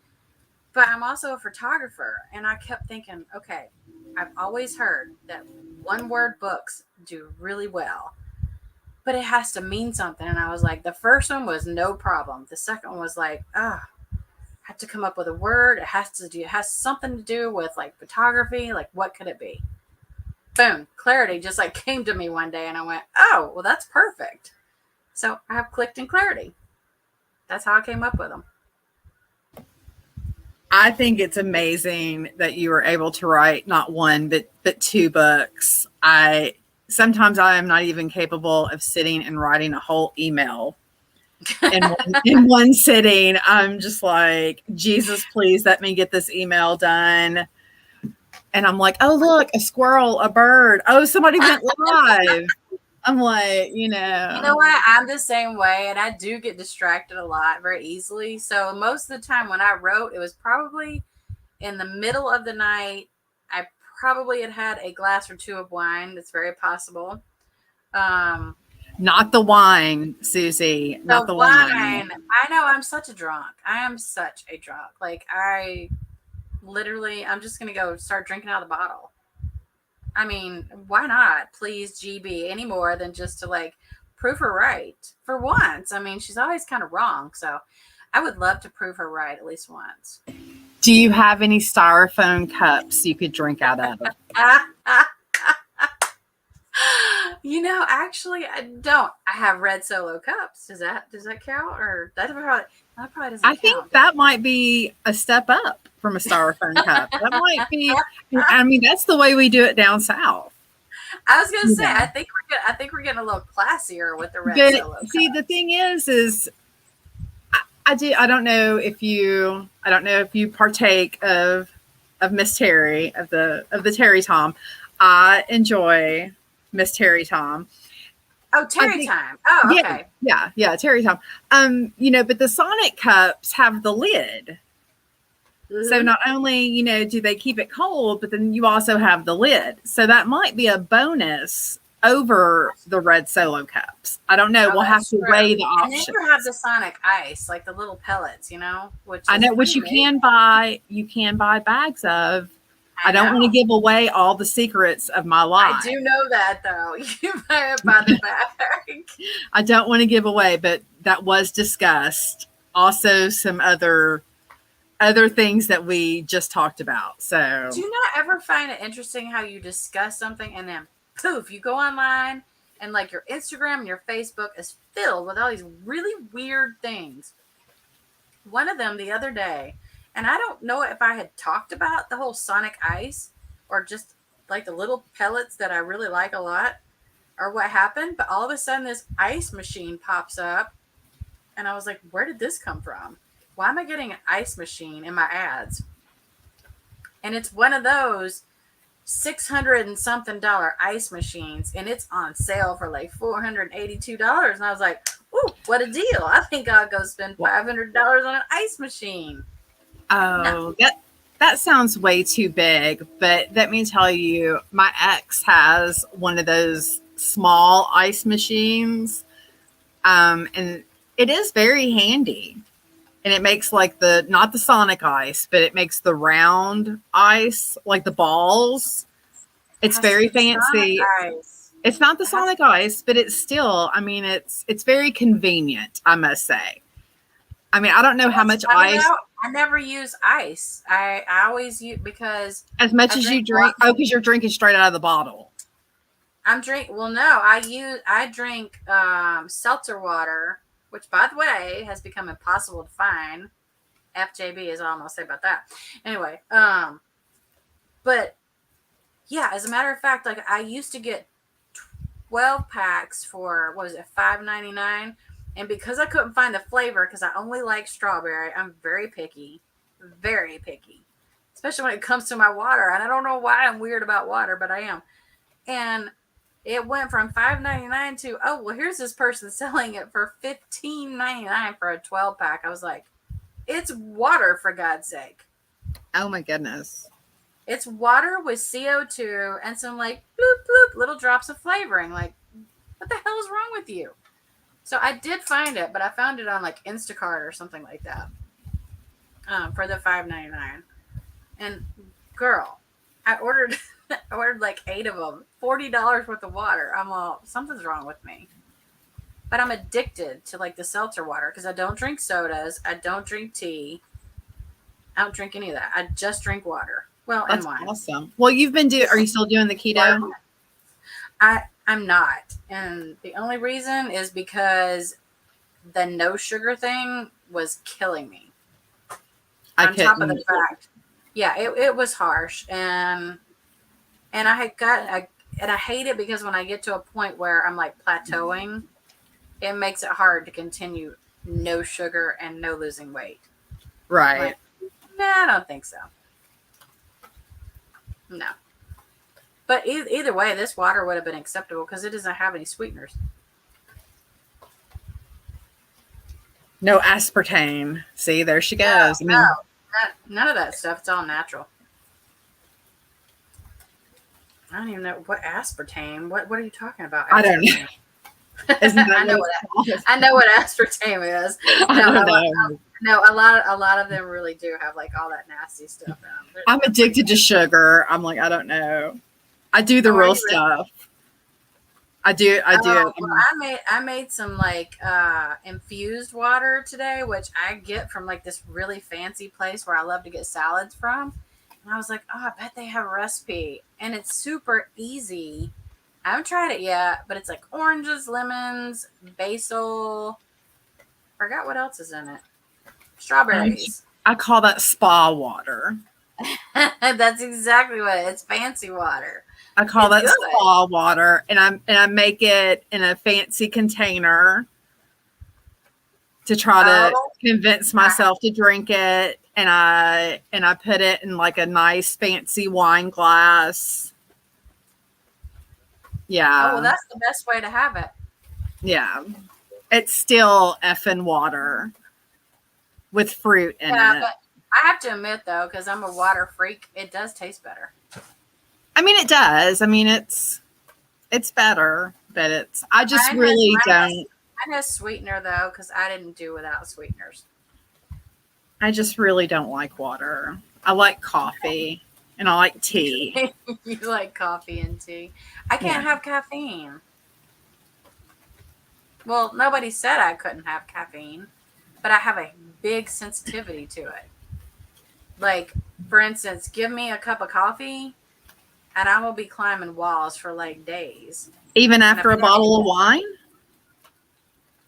But I'm also a photographer, and I kept thinking, okay, I've always heard that one-word books do really well, but it has to mean something. And I was like, the first one was no problem. The second one was like, I have to come up with a word. It has something to do with like photography. Like, what could it be? Boom, clarity just like came to me one day, and I went, oh, well, that's perfect. So I have Clicked and Clarity. That's how I came up with them. I think it's amazing that you were able to write not one, but two books. Sometimes I am not even capable of sitting and writing a whole email in one sitting. I'm just like, Jesus, please let me get this email done. And I'm like, oh, look, a squirrel, a bird. Oh, somebody went live. I'm like, You know what? I'm the same way, and I do get distracted a lot very easily. So most of the time when I wrote, it was probably in the middle of the night. I probably had a glass or two of wine. That's very possible. not the wine, Susie, not The the wine. wine. I know I'm such a drunk. I am such a drunk. Like I literally, I'm just gonna go start drinking out of the bottle. I mean, why not? Please, GB, any more than just to like prove her right for once. I mean, she's always kind of wrong, so I would love to prove her right at least once. Do you have any styrofoam cups you could drink out of? Actually, I don't. I have red Solo cups. Does that count? Or that probably doesn't. I think that might be a step up from a styrofoam cup. That might be. I mean, that's the way we do it down south. I was gonna say, Yeah. I think we're getting a little classier with the red But Solo cups. see, the thing is I don't know if you partake of Miss Terry of the Terry Tom. I enjoy Miss Terry Tom. Oh, Terry time. Oh, okay. Yeah, Terry Tom. But the Sonic cups have the lid. Mm-hmm. So not only, do they keep it cold, but then you also have the lid. So that might be a bonus over the red Solo cups. I don't know. Oh, we'll have that's to true. weigh the And options. then you have the Sonic Ice, like the little pellets, which I is know, which you pretty can buy. You can buy bags of. I don't want to give away all the secrets of my life. I do know that though. You buy it by the bag. I don't want to give away, but that was discussed. Also, some other things that we just talked about. So, Do you not ever find it interesting how you discuss something and then poof, you go online and like your Instagram and your Facebook is filled with all these really weird things. One of them the other day, and I don't know if I had talked about the whole Sonic Ice or just like the little pellets that I really like a lot or what happened, but all of a sudden this ice machine pops up and I was like, where did this come from? Why am I getting an ice machine in my ads? And it's one of those $600 and something ice machines, and it's on sale for like $482. And I was like, "Ooh, what a deal! I think I'll go spend $500 on an ice machine." Oh, no. That sounds way too big. But let me tell you, my ex has one of those small ice machines, and it is very handy. And it makes like not the Sonic ice, but it makes the round ice, like the balls. It's very fancy. It's not the Sonic ice, but it's still, I mean, it's very convenient, I must say. I mean, I don't know how much ice. I never use ice. I always use because as much as you drink. Oh, because you're drinking straight out of the bottle. Well, no, I drink seltzer water, which, by the way, has become impossible to find. FJB is all I'm going to say about that. Anyway, but yeah, as a matter of fact, like I used to get 12 packs for, what was it, $5.99? And because I couldn't find the flavor, because I only like strawberry, I'm very picky, especially when it comes to my water. And I don't know why I'm weird about water, but I am. And it went from $5.99 to, oh, well, here's this person selling it for $15.99 for a 12 pack. I was like, it's water, for God's sake. Oh my goodness. It's water with CO2 and some like bloop, bloop, little drops of flavoring. Like, what the hell is wrong with you? So I did find it, but I found it on like Instacart or something like that for the $5.99. And girl, I ordered like 8 of them, $40 worth of water. I'm all, something's wrong with me. But I'm addicted to like the seltzer water because I don't drink sodas. I don't drink tea. I don't drink any of that. I just drink water. Well, That's and wine. awesome. Well, are you still doing the keto? I'm not. And the only reason is because the no sugar thing was killing me. On top of the fact, yeah, it was harsh. And I hate it because when I get to a point where I'm like plateauing, it makes it hard to continue no sugar and no losing weight. Right. Like, nah, I don't think so. No. But either way, this water would have been acceptable because it doesn't have any sweeteners. No aspartame. See, there she goes. No, none of that stuff. It's all natural. I don't even know what aspartame. What are you talking about? I don't know. Isn't that I know I know what aspartame is. I don't know. No, a lot of them really do have like all that nasty stuff in them. I'm addicted to sugar. I'm like, I don't know. I do the Oh, are real you stuff. I do. Well, I made some like infused water today, which I get from like this really fancy place where I love to get salads from. And I was like, oh, I bet they have a recipe, and it's super easy. I haven't tried it yet, but it's like oranges, lemons, basil. Forgot what else is in it. Strawberries. I call that spa water. That's exactly what it is. It's fancy water. I call It's that good. spa water, and I make it in a fancy container to try to Oh. convince myself to drink it, and I put it in like a nice fancy wine glass. Yeah. Oh, well, that's the best way to have it. Yeah. It's still effing water with fruit in Yeah, it. but I have to admit though, because I'm a water freak, it does taste better. I mean, it does. I mean, it's better, but I just Mine really has- don't. Mine has sweetener though, because I didn't do without sweeteners. I just really don't like water. I like coffee and I like tea. You like coffee and tea. I can't have caffeine. Well, nobody said I couldn't have caffeine, but I have a big sensitivity to it. Like, for instance, give me a cup of coffee and I will be climbing walls for like days. Even after a bottle of wine?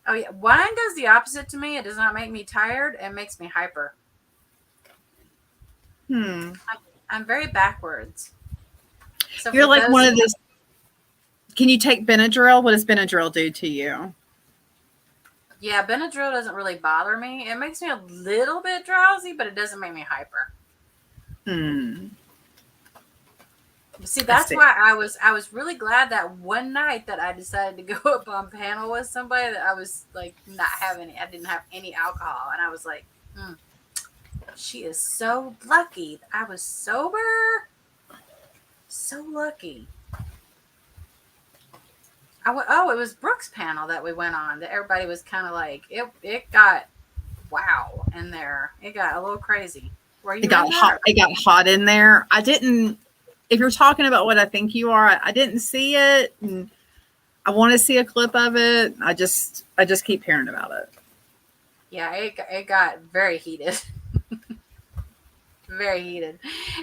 Oh yeah, wine does the opposite to me. It does not make me tired. It makes me hyper. I'm very backwards. So You're for like those one of those. Can you take Benadryl? What does Benadryl do to you? Yeah, Benadryl doesn't really bother me. It makes me a little bit drowsy, but it doesn't make me hyper. See, that's why I was really glad that one night that I decided to go up on panel with somebody that I was like I didn't have any alcohol, and I was like, she is so lucky. I was sober, so lucky. It was Brooke's panel that we went on. That everybody was kind of like it got wow in there. It got a little crazy. Were you? It got hot. It got hot in there. I didn't. If you're talking about what I think you are, I didn't see it, and I want to see a clip of it. I just keep hearing about it. Yeah, it got very heated. Very heated.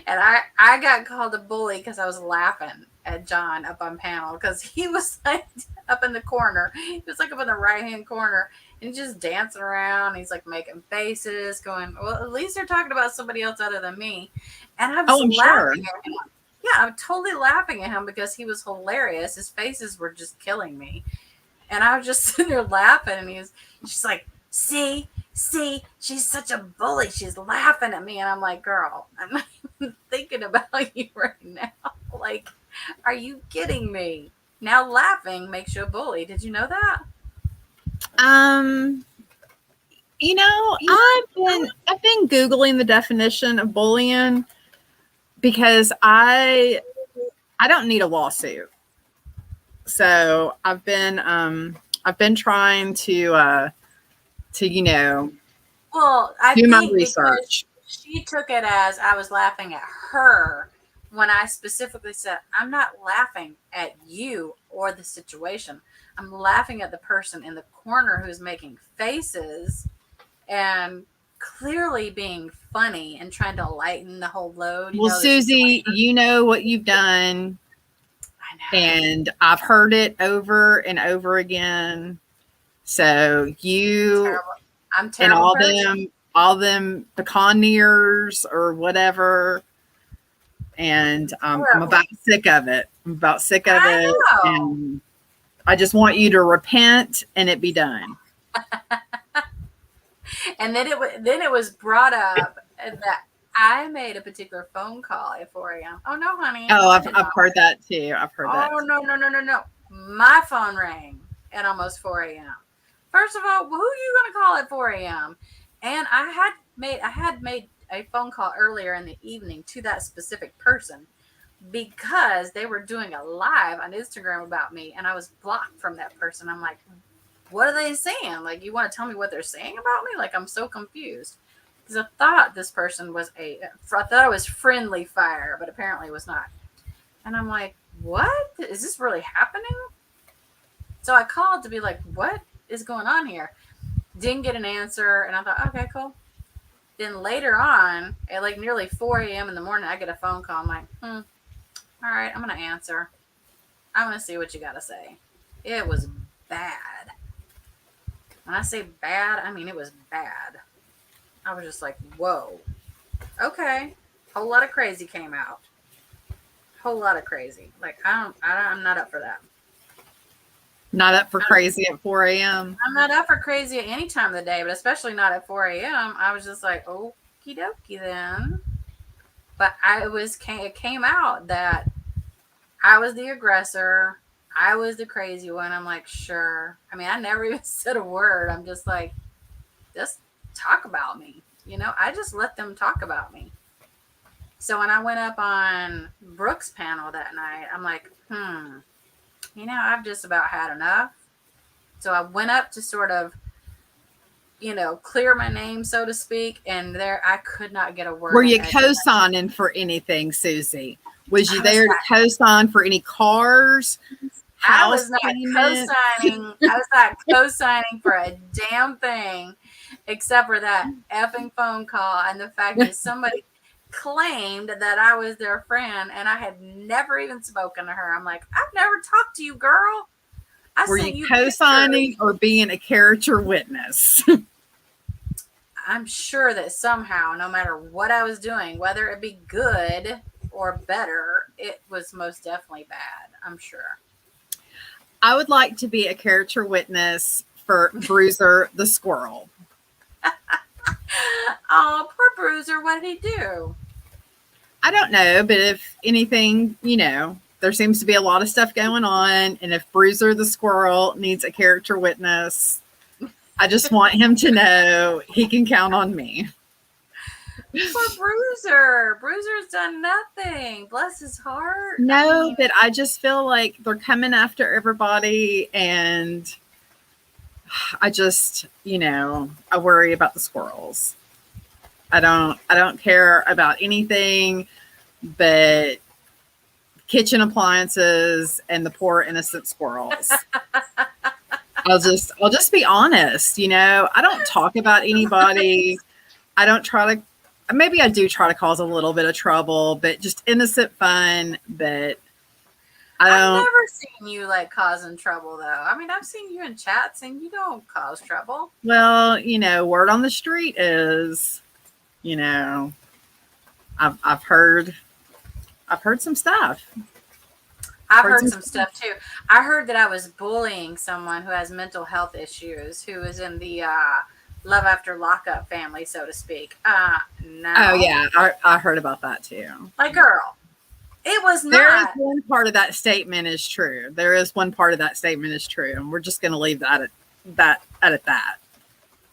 And I got called a bully because I was laughing at John up on panel because he was like up in the corner. He was like up in the right-hand corner and just dancing around. He's like making faces, going, well, at least they're talking about somebody else other than me. And I was laughing at him. Yeah, I'm totally laughing at him because he was hilarious. His faces were just killing me. And I was just sitting there laughing, and she's like, see, she's such a bully. She's laughing at me. And I'm like, girl, I'm not even thinking about you right now. Like, are you kidding me? Now laughing makes you a bully. Did you know that? You know, I've been Googling the definition of bullying because I don't need a lawsuit. So I've been trying to well, I do my think research. She took it as I was laughing at her when I specifically said, I'm not laughing at you or the situation. I'm laughing at the person in the corner who's making faces and clearly being funny and trying to lighten the whole load. Well, Susie, you know what you've done. I know. And I've heard it over and over again. So I'm and terrible. all them pecan-ears or whatever. And I'm about sick of it. I'm about sick of I it. know. And I just want you to repent and it be done. And then it was brought up that I made a particular phone call at 4 a.m. Oh no, honey. Oh, I I've did I've not. heard that too. I've heard that. Oh no. My phone rang at almost 4 a.m. First of all, who are you gonna call at 4 a.m.? And I had made a phone call earlier in the evening to that specific person because they were doing a live on Instagram about me, and I was blocked from that person. I'm like, what are they saying? Like, you want to tell me what they're saying about me? Like, I'm so confused. Because I thought this person was I thought it was friendly fire, but apparently it was not. And I'm like, what? Is this really happening? So I called to be like, what is going on here? Didn't get an answer. And I thought, okay, cool. Then later on, at like nearly 4 a.m. in the morning, I get a phone call. I'm like, all right, I'm going to answer. I want to see what you got to say. It was bad. When I say bad, I mean it was bad. I was just like, whoa. Okay. Whole lot of crazy came out. Whole lot of crazy. Like, I'm not up for that. Not up for crazy at 4 a.m. I'm not up for crazy at any time of the day, but especially not at 4 a.m. I was just like, okie dokie then. But it came out that I was the aggressor. I was the crazy one. I'm like, sure. I mean, I never even said a word. I'm just like, just talk about me. You know, I just let them talk about me. So when I went up on Brooke's panel that night, I'm like, you know, I've just about had enough. So I went up to sort of, you know, clear my name, so to speak. And there, I could not get a word. Were you co-signing for anything, Susie? Was you there to co-sign for any cars? I was not co-signing. I was not co-signing for a damn thing, except for that effing phone call and the fact that somebody claimed that I was their friend, and I had never even spoken to her. I'm like, I've never talked to you, girl. Were you co-signing or being a character witness? I'm sure that somehow, no matter what I was doing, whether it be good or better, it was most definitely bad. I'm sure. I would like to be a character witness for Bruiser the squirrel. Oh, poor Bruiser. What did he do? I don't know, but if anything, you know, there seems to be a lot of stuff going on. And if Bruiser the squirrel needs a character witness, I just want him to know he can count on me. Poor Bruiser. Bruiser's done nothing. Bless his heart. No, but I just feel like they're coming after everybody, and I just, you know, I worry about the squirrels. I don't care about anything but kitchen appliances and the poor innocent squirrels. I'll just be honest, you know. I don't talk about anybody. I don't try to. Maybe I do try to cause a little bit of trouble, but just innocent fun. But I don't. I've never seen you like causing trouble, though. I mean, I've seen you in chats, and you don't cause trouble. Well, you know, word on the street is, you know, I've heard some stuff. I've heard some stuff too. I heard that I was bullying someone who has mental health issues, who is in the Love After Lockup family, so to speak. No. Oh yeah, I heard about that too. Like, girl, it was not. There is one part of that statement is true. There is one part of that statement is true, and we're just going to leave that at that.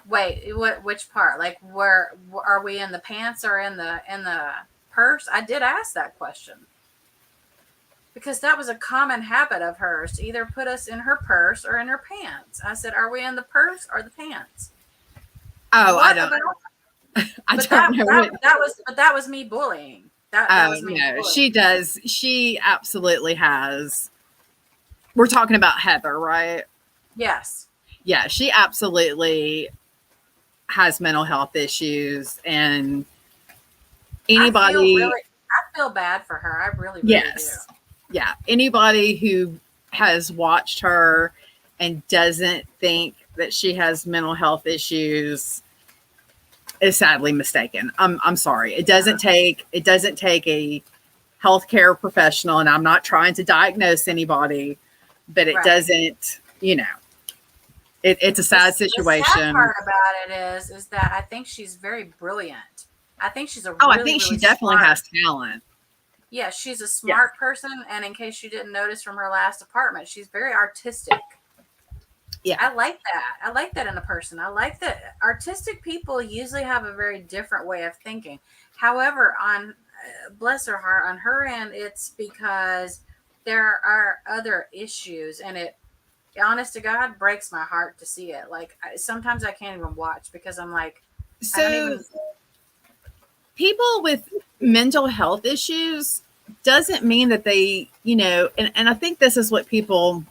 Wait, which part? Like, where are we in the pants or in the purse? I did ask that question because that was a common habit of hers to either put us in her purse or in her pants. I said, "Are we in the purse or the pants?" Oh, what I don't. I don't know. That was me bullying. That was me. No, bullying. she does. She absolutely has. We're talking about Heather, right? Yes. Yeah, she absolutely has mental health issues, and anybody. I feel bad for her. I really Yes. do. Yeah. Anybody who has watched her and doesn't think that she has mental health issues is sadly mistaken. I'm sorry. It doesn't take a healthcare professional, and I'm not trying to diagnose anybody, but it doesn't, you know, it's a sad situation. The sad part about it is that I think she's very brilliant. I think she's a Oh, really, I think she really definitely smart. has talent. Yeah, she's a smart person, and in case you didn't notice from her last apartment, she's very artistic. Yeah. I like that. I like that in a person. I like that artistic people usually have a very different way of thinking. However, on bless her heart, on her end, it's because there are other issues, and it, honest to God, breaks my heart to see it. Like sometimes I can't even watch because I'm like, I don't So even. people with mental health issues doesn't mean that they, and I think this is what people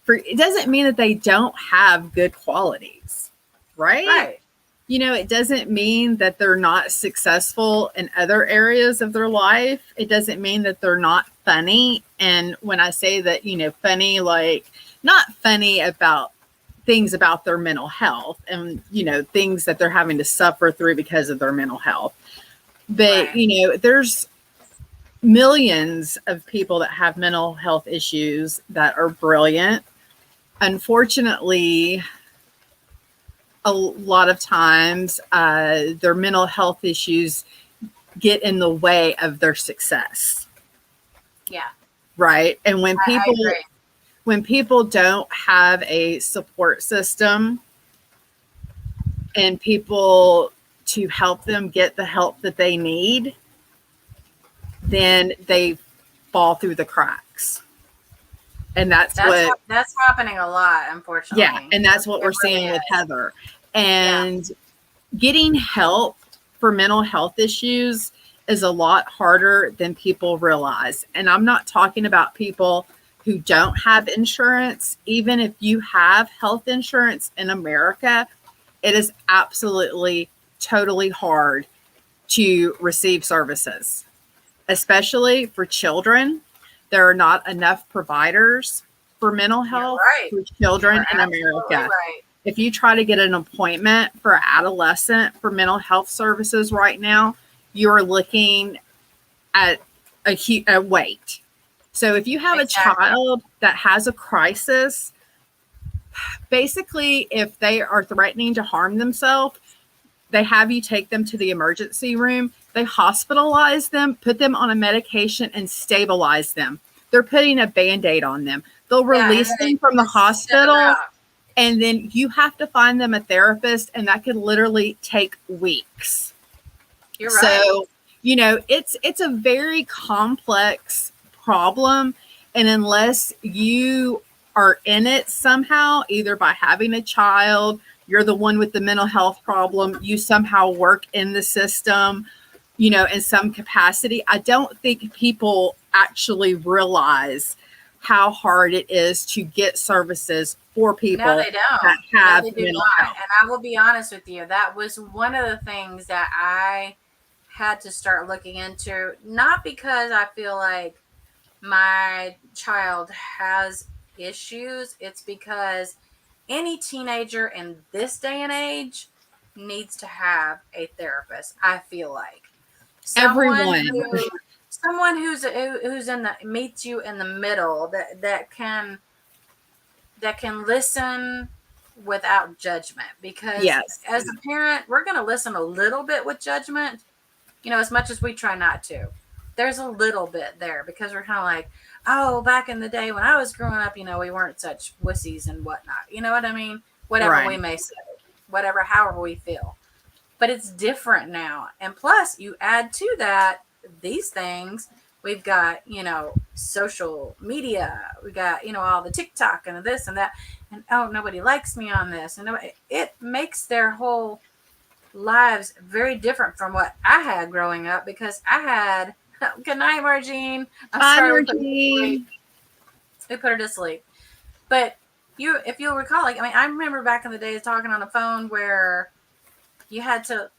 it doesn't mean that they don't have good qualities, right? Right. It doesn't mean that they're not successful in other areas of their life. It doesn't mean that they're not funny. And when I say that, funny, like not funny about things about their mental health and, things that they're having to suffer through because of their mental health. But, Right. there's millions of people that have mental health issues that are brilliant. Unfortunately, a lot of times their mental health issues get in the way of their success. Yeah. Right. And I agree. when people don't have a support system and people to help them get the help that they need, then they fall through the cracks. And that's happening a lot, unfortunately. Yeah, and that's what we're seeing with Heather. And getting help for mental health issues is a lot harder than people realize. And I'm not talking about people who don't have insurance. Even if you have health insurance in America, it is absolutely totally hard to receive services, especially for children. There are not enough providers for mental health for children in America. Right. If you try to get an appointment for an adolescent for mental health services right now, you're looking at a wait. So if you have a child that has a crisis, basically if they are threatening to harm themselves, they have you take them to the emergency room. They hospitalize them, put them on a medication, and stabilize them. They're putting a Band-Aid on them. They'll release them from the hospital, and then you have to find them a therapist, and that could literally take weeks. You're right. So, it's a very complex problem, and unless you are in it somehow, either by having a child, you're the one with the mental health problem, you somehow work in the system, in some capacity. I don't think people actually realize how hard it is to get services for people that have they do mental not. health. And I will be honest with you, that was one of the things that I had to start looking into, not because I feel like my child has issues, it's because any teenager in this day and age needs to have a therapist. I feel like someone who's in the meets you in the middle, that can listen without judgment, because as a parent, we're going to listen a little bit with judgment, as much as we try not to. There's a little bit there because we're kind of like, oh, back in the day when I was growing up, we weren't such wussies and whatnot. You know what I mean? Whatever we may say, however we feel. But it's different now. And plus, you add to that these things. We've got, social media. We got, all the TikTok and this and that. And oh, nobody likes me on this. And it makes their whole lives very different from what I had growing up, because I had, good night, Margine. I'm sorry, we put her to sleep. But if you'll recall, I remember back in the days talking on the phone where you had to,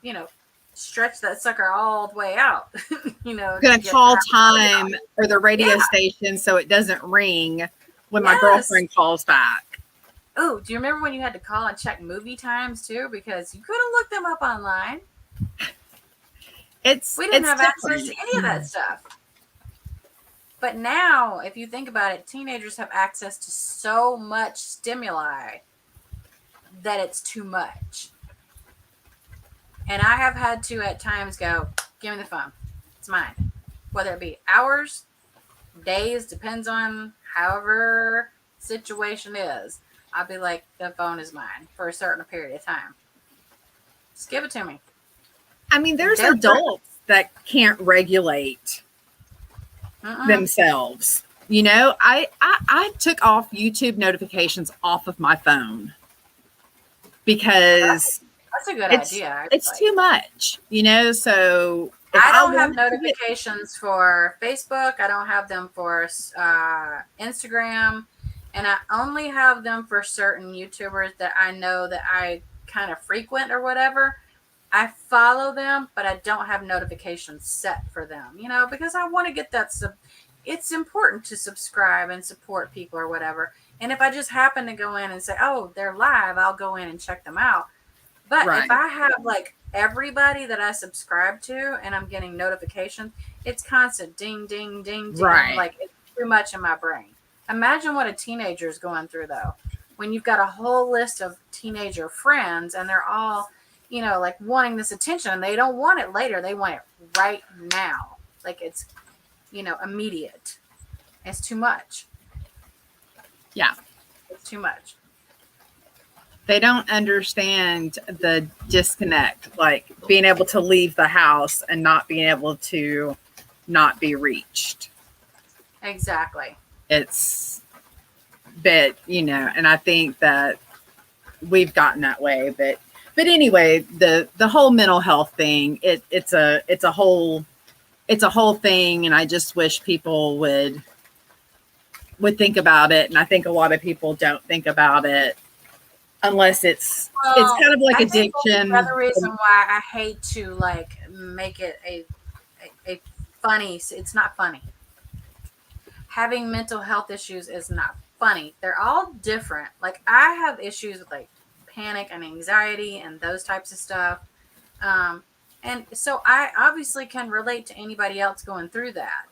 stretch that sucker all the way out. Gonna call time or the radio station so it doesn't ring when my girlfriend calls back. Oh, do you remember when you had to call and check movie times too? Because you couldn't look them up online. We didn't have access to any of that stuff. But now, if you think about it, teenagers have access to so much stimuli that it's too much. And I have had to at times go, give me the phone. It's mine. Whether it be hours, days, depends on however situation is. I'll be like, the phone is mine for a certain period of time. Just give it to me. I mean, there's They're- adults that can't regulate themselves. You know, I took off YouTube notifications off of my phone because That's a good it's idea. it's too much, you know. So if I don't have want to get- notifications for Facebook. I don't have them for Instagram. And I only have them for certain YouTubers that I know that I kind of frequent or whatever. I follow them, but I don't have notifications set for them, you know, because I want to get that. It's important to subscribe and support people or whatever. And if I just happen to go in and say, oh, they're live, I'll go in and check them out. But Right. if I have like everybody that I subscribe to and I'm getting notifications, it's constant ding, ding, ding, ding. Right. Like it's too much in my brain. Imagine what a teenager is going through though. When you've got a whole list of teenager friends and they're all, you know, like wanting this attention and they don't want it later. They want it right now. Like it's, you know, immediate. It's too much. Yeah. It's too much. They don't understand the disconnect, like being able to leave the house and not being able to not be reached. Exactly. It's, but you know, and I think that we've gotten that way. But anyway, the whole mental health thing, it's a whole thing, and I just wish people would think about it. And I think a lot of people don't think about it. Unless it's kind of like I think addiction. Another reason why I hate to like make it a funny. It's not funny. Having mental health issues is not funny. They're all different. Like I have issues with like panic and anxiety and those types of stuff. And so I obviously can relate to anybody else going through that.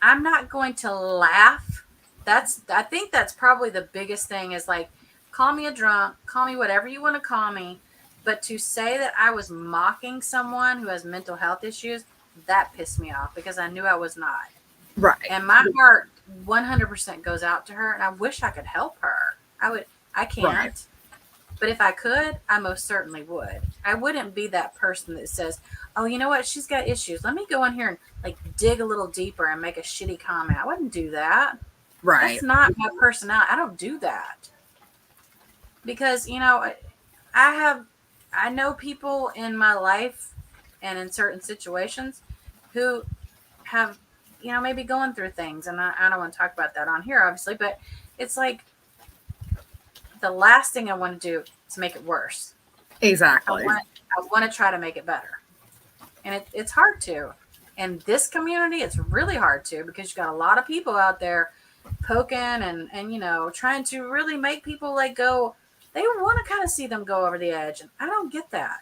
I'm not going to laugh. I think that's probably the biggest thing is like, call me a drunk, call me whatever you want to call me. But to say that I was mocking someone who has mental health issues, that pissed me off because I knew I was not. Right. And my heart 100% goes out to her. And I wish I could help her. I can't. Right. But if I could, I most certainly would. I wouldn't be that person that says, oh, you know what? She's got issues. Let me go in here and like dig a little deper and make a shitty comment. I wouldn't do that. Right. That's not my personality. I don't do that. Because, you know, I know people in my life and in certain situations who have, you know, maybe going through things. And I don't want to talk about that on here, obviously, but it's like the last thing I want to do is make it worse. Exactly. I want to try to make it better. And it's hard to. In this community, it's really hard to because you've got a lot of people out there poking and you know, trying to really make people like go. They want to kind of see them go over the edge. And I don't get that.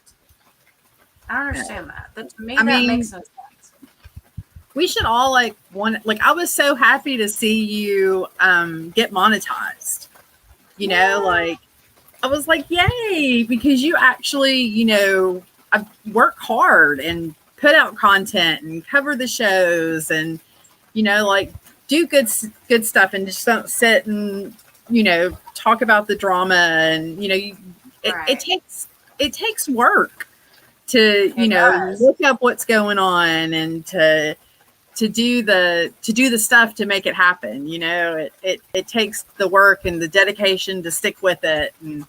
I don't understand that. That to me, that makes no sense. We should all like I was so happy to see you get monetized. You know, like I was like, yay, because you actually, you know, I work hard and put out content and cover the shows and, you know, like do good stuff and just don't sit and, you know, talk about the drama and, you know, it takes work to, you know, look up what's going on and to do the stuff to make it happen. You know, it takes the work and the dedication to stick with it. And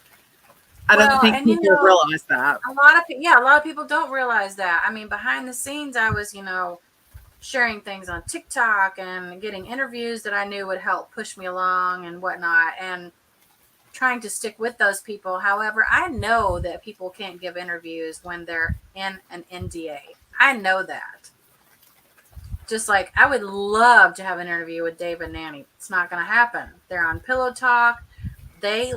I don't think people realize that. A lot of people don't realize that. I mean, behind the scenes, I was, you know, sharing things on TikTok and getting interviews that I knew would help push me along and whatnot, and trying to stick with those people. However, I know that people can't give interviews when they're in an NDA. I know that. Just like I would love to have an interview with Dave and Nanny. It's not going to happen. They're on Pillow Talk. Let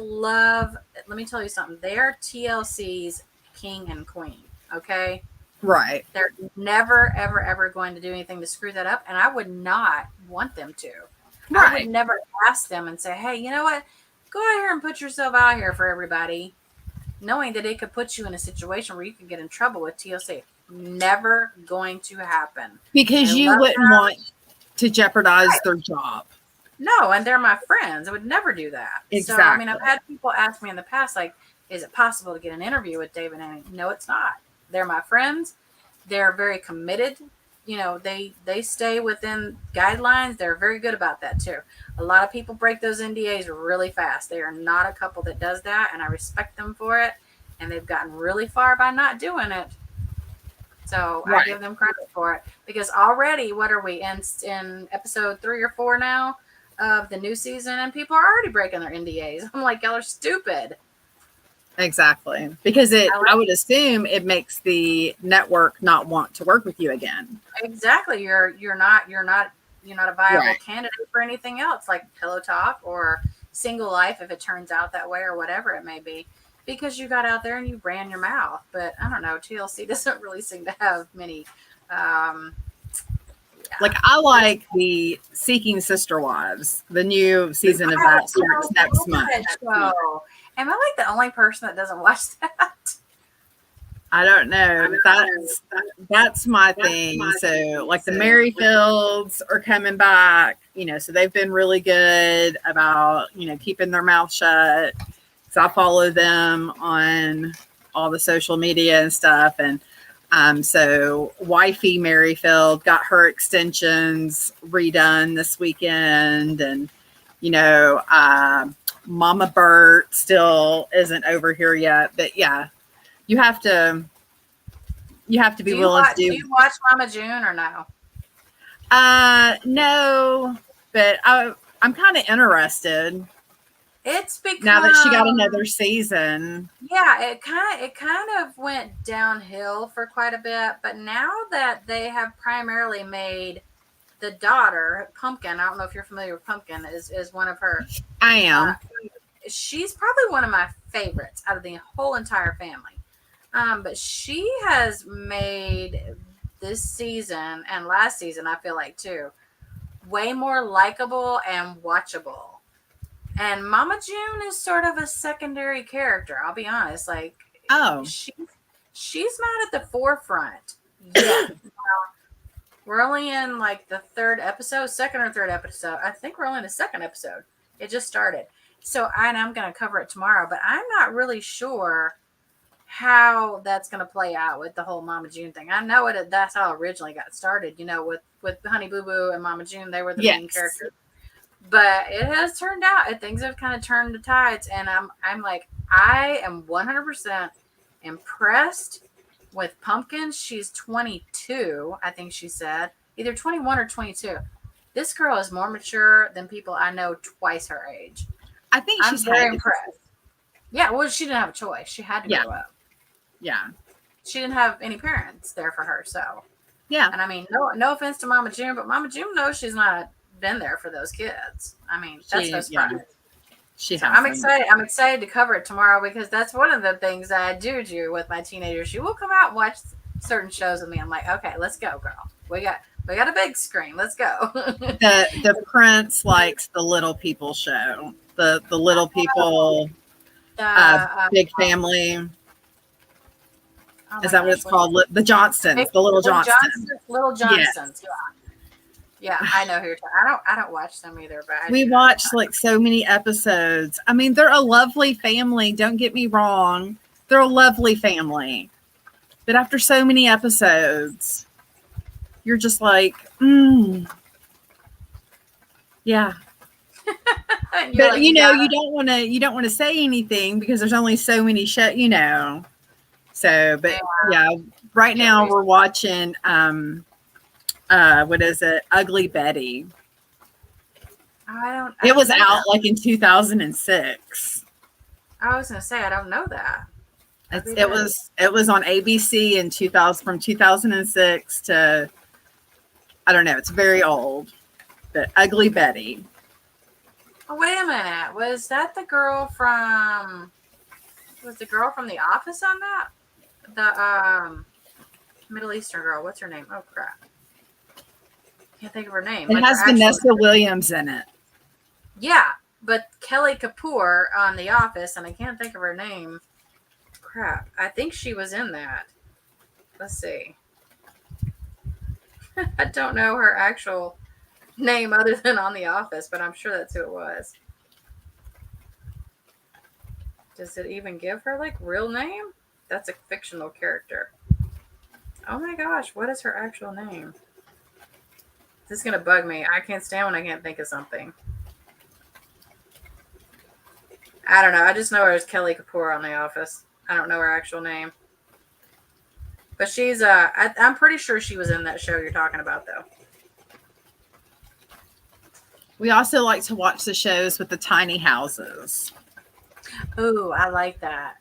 me tell you something. They're TLC's king and queen. Okay. Right. They're never, ever, ever going to do anything to screw that up. And I would not want them to. Right. I would never ask them and say, hey, you know what? Go out here and put yourself out here for everybody. knowing that it could put you in a situation where you could get in trouble with TLC. Never going to happen. Because I you love wouldn't them. want to jeopardize Right. their job. No, and they're my friends. I would never do that. So, I mean, I've Exactly. had people ask me in the past, like, is it possible to get an interview with David and Annie? No, it's not. They're my friends. They're very committed. You know, they stay within guidelines. They're very good about that too. A lot of people break those NDAs really fast. They are not a couple that does that, and I respect them for it. And they've gotten really far by not doing it. So Right. I give them credit for it, because already, what are we in episode 3 or 4 now of the new season, and people are already breaking their NDAs. I'm like, y'all are stupid. Exactly. Because I I would assume it makes the network not want to work with you again. Exactly. You're not a viable Right. candidate for anything else, like Pillow Talk or Single Life, if it turns out that way, or whatever it may be, because you got out there and you ran your mouth. But I don't know, TLC doesn't really seem to have many. Like, I like the Seeking Sister Wives, the new season of that starts next month. So, am I like the only person that doesn't watch that? I don't know. That's my thing. So, like, the Merrifields are coming back, you know, so they've been really good about, you know, keeping their mouth shut. So I follow them on all the social media and stuff. And so wifey Merrifield got her extensions redone this weekend. And, you know, Mama Bert still isn't over here yet. But yeah, you have to be willing to do. Do you watch Mama June or no? No, but I'm kind of interested It's because now that she got another season. Yeah, it kind of went downhill for quite a bit, but now that they have primarily made the daughter, Pumpkin, I don't know if you're familiar with Pumpkin, is one of her. I am. She's probably one of my favorites out of the whole entire family. But she has made this season and last season, I feel like too, way more likable and watchable. And Mama June is sort of a secondary character, I'll be honest. Like, Oh, she's not at the forefront yet. We're only in like the second or third episode. I think we're only in the second episode. It just started. So I'm going to cover it tomorrow, but I'm not really sure how that's going to play out with the whole Mama June thing. I know that's how it originally got started, you know, with Honey Boo Boo and Mama June. They were the main characters. But it has turned out, things have kind of turned the tides, and I'm like, I am 100% impressed with Pumpkin. She's 22, I think she said, either 21 or 22. This girl is more mature than people I know twice her age. I think I'm she's very impressed. Yeah, well, she didn't have a choice. She had to grow up. Yeah. She didn't have any parents there for her, so. Yeah. And I mean, no offense to Mama June, but Mama June knows she's not been there for those kids. I mean, that's no surprise. So I'm excited. I'm excited to cover it tomorrow, because that's one of the things I do with my teenagers. She will come out and watch certain shows with me. I'm like, okay, let's go, girl. We got a big screen. Let's go. The Prince likes the Little People show. The Little People Big Family. Oh Is that what it's called? The Johnsons, the Little Johnsons. Little Johnsons. Yes. Yeah, I know who you're talking. I don't watch them either, but we watched like so many episodes. I mean, they're a lovely family. Don't get me wrong. They're a lovely family. But after so many episodes, you're just like, yeah. But like, you don't want to say anything because there's only so many shows, you know. So, but yeah, right now we're watching what is it? Ugly Betty. It was out like in 2006. I was gonna say I don't know that. It was on ABC in 2000 from 2006 to, I don't know. It's very old, but Ugly Betty. Oh, wait a minute. Was that the girl from? Was the girl from The Office on that? The Middle Eastern girl. What's her name? Oh crap. Can't think of her name. It has Vanessa Williams in it. Yeah, but Kelly Kapoor on The Office, and I can't think of her name. crap. I think she was in that. Let's see. I don't know her actual name other than on The Office, but I'm sure that's who it was. Does it even give her like real name? That's a fictional character. Oh my gosh, what is her actual name? This is gonna bug me. I can't stand when I can't think of something. I don't know. I just know her as Kelly Kapoor on The Office. I don't know her actual name. But she's I'm pretty sure she was in that show you're talking about though. We also like to watch the shows with the tiny houses. Ooh, I like that.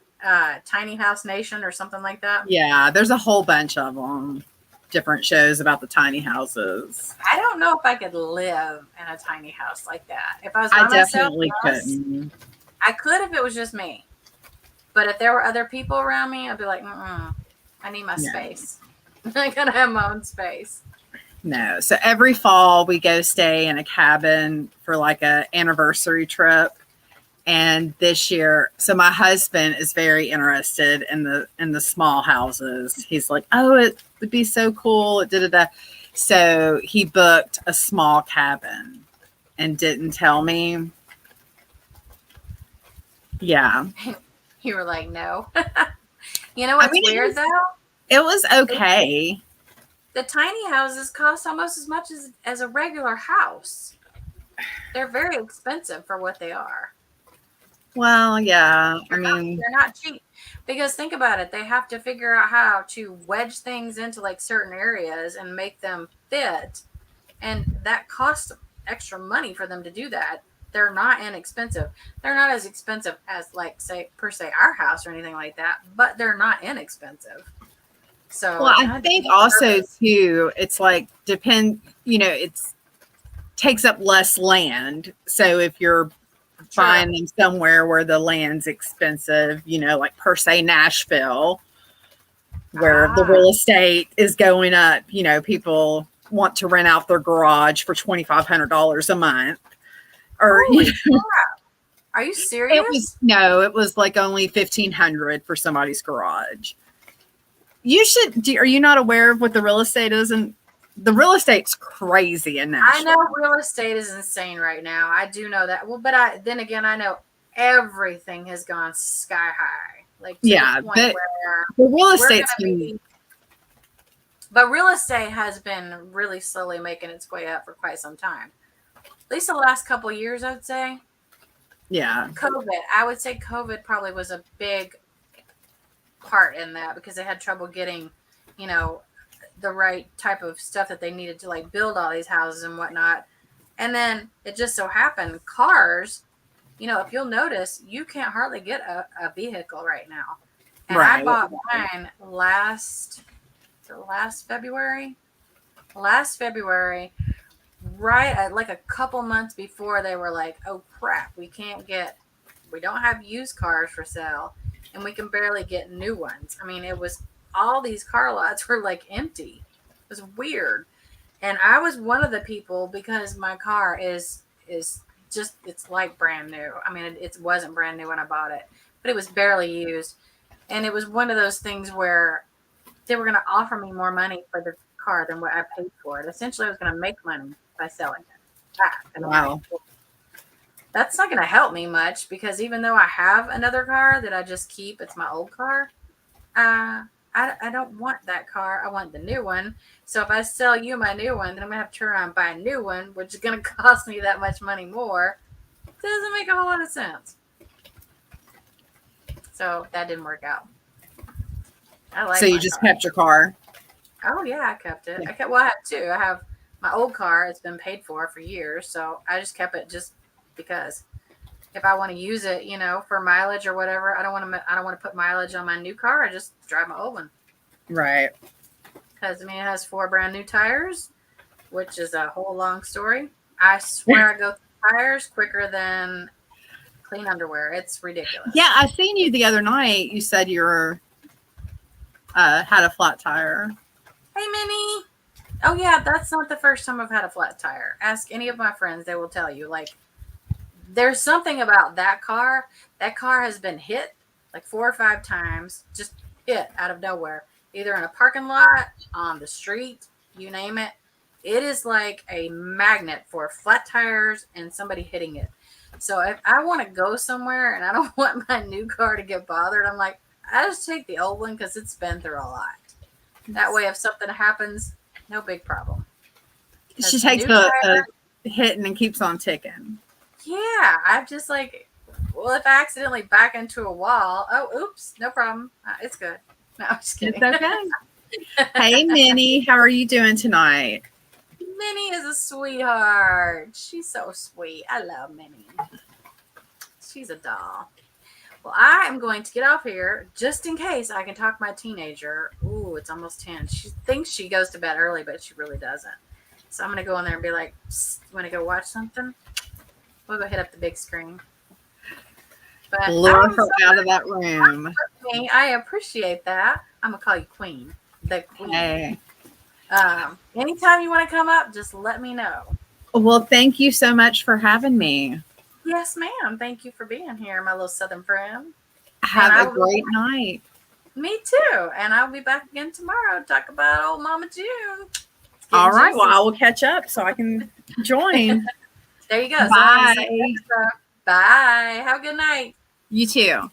Tiny House Nation or something like that. Yeah, there's a whole bunch of them. Different shows about the tiny houses. I don't know if I could live in a tiny house like that. If I was by I myself, definitely yes, couldn't. I could if it was just me. But if there were other people around me, I'd be like, I need my space. I gotta have my own space. No. So every fall we go stay in a cabin for like a anniversary trip. And this year, so my husband is very interested in the small houses. He's like, oh, it would be so cool. So he booked a small cabin and didn't tell me. Yeah. You were like, no. You know what's weird though? It was okay. The tiny houses cost almost as much as a regular house. They're very expensive for what they are. Well, yeah. They're not cheap. Because think about it, they have to figure out how to wedge things into like certain areas and make them fit. And that costs extra money for them to do that. They're not inexpensive. They're not as expensive as like say our house or anything like that, but they're not inexpensive. So well, I think also too, it's like it's takes up less land. So if you're buying them somewhere where the land's expensive, like per se Nashville, where the real estate is going up, people want to rent out their garage for $2,500 a month. Or are you serious? It was like only $1,500 for somebody's garage. Are you not aware of what the real estate is? And the real estate's crazy in Nashville. I know real estate is insane right now. I do know that. Well, but then again, I know everything has gone sky high. Like to the point where the real estate's but real estate has been really slowly making its way up for quite some time. At least the last couple of years, I would say. Yeah. I would say COVID probably was a big part in that because they had trouble getting, the right type of stuff that they needed to like build all these houses and whatnot. And then it just so happened cars, if you'll notice, you can't hardly get a vehicle right now. And I bought mine last February, right at like a couple months before they were like, oh crap, we don't have used cars for sale and we can barely get new ones. I mean, all these car lots were like empty. It was weird. And I was one of the people because my car is just, it's like brand new. I mean, it wasn't brand new when I bought it, but it was barely used. And it was one of those things where they were going to offer me more money for the car than what I paid for it. Essentially, I was going to make money by selling it back. And wow. That's not going to help me much because even though I have another car that I just keep, it's my old car. I don't want that car. I want the new one. So if I sell you my new one, then I'm going to have to turn around and buy a new one, which is going to cost me that much money more. It doesn't make a whole lot of sense. So that didn't work out. So you just kept your car? Oh, yeah, I kept it. I have two. I have my old car. It's been paid for years. So I just kept it just because if I want to use it, for mileage or whatever, I don't want to put mileage on my new car. I just drive my old one. Right. Because, it has 4 brand new tires, which is a whole long story. I swear I go through tires quicker than clean underwear. It's ridiculous. Yeah, I seen you the other night. You said you were had a flat tire. Hey, Minnie. Oh, yeah, that's not the first time I've had a flat tire. Ask any of my friends. They will tell you. Like, there's something about that car. That car has been hit like 4 or 5 times, just hit out of nowhere, either in a parking lot, on the street, you name it. It is like a magnet for flat tires and somebody hitting it. So if I want to go somewhere and I don't want my new car to get bothered, I'm like, I just take the old one because it's been through a lot. That way, if something happens, no big problem. She takes a hit and then keeps on ticking. Yeah, I'm just like, well, if I accidentally back into a wall, oh, oops, no problem. It's good. No, I'm just kidding. It's okay. Hey, Minnie, how are you doing tonight? Minnie is a sweetheart. She's so sweet. I love Minnie. She's a doll. Well, I am going to get off here just in case I can talk my teenager. Ooh, it's almost 10. She thinks she goes to bed early, but she really doesn't. So I'm going to go in there and be like, you want to go watch something? We'll go hit up the big screen. But Lure her out of that room. I appreciate that. I'm going to call you Queen. The Queen. Hey. Anytime you want to come up, just let me know. Well, thank you so much for having me. Yes, ma'am. Thank you for being here, my little Southern friend. Have a great night. Me too. And I'll be back again tomorrow to talk about old Mama June. All right. Well, I will catch up so I can join. There you go. Bye. Bye. Have a good night. You too.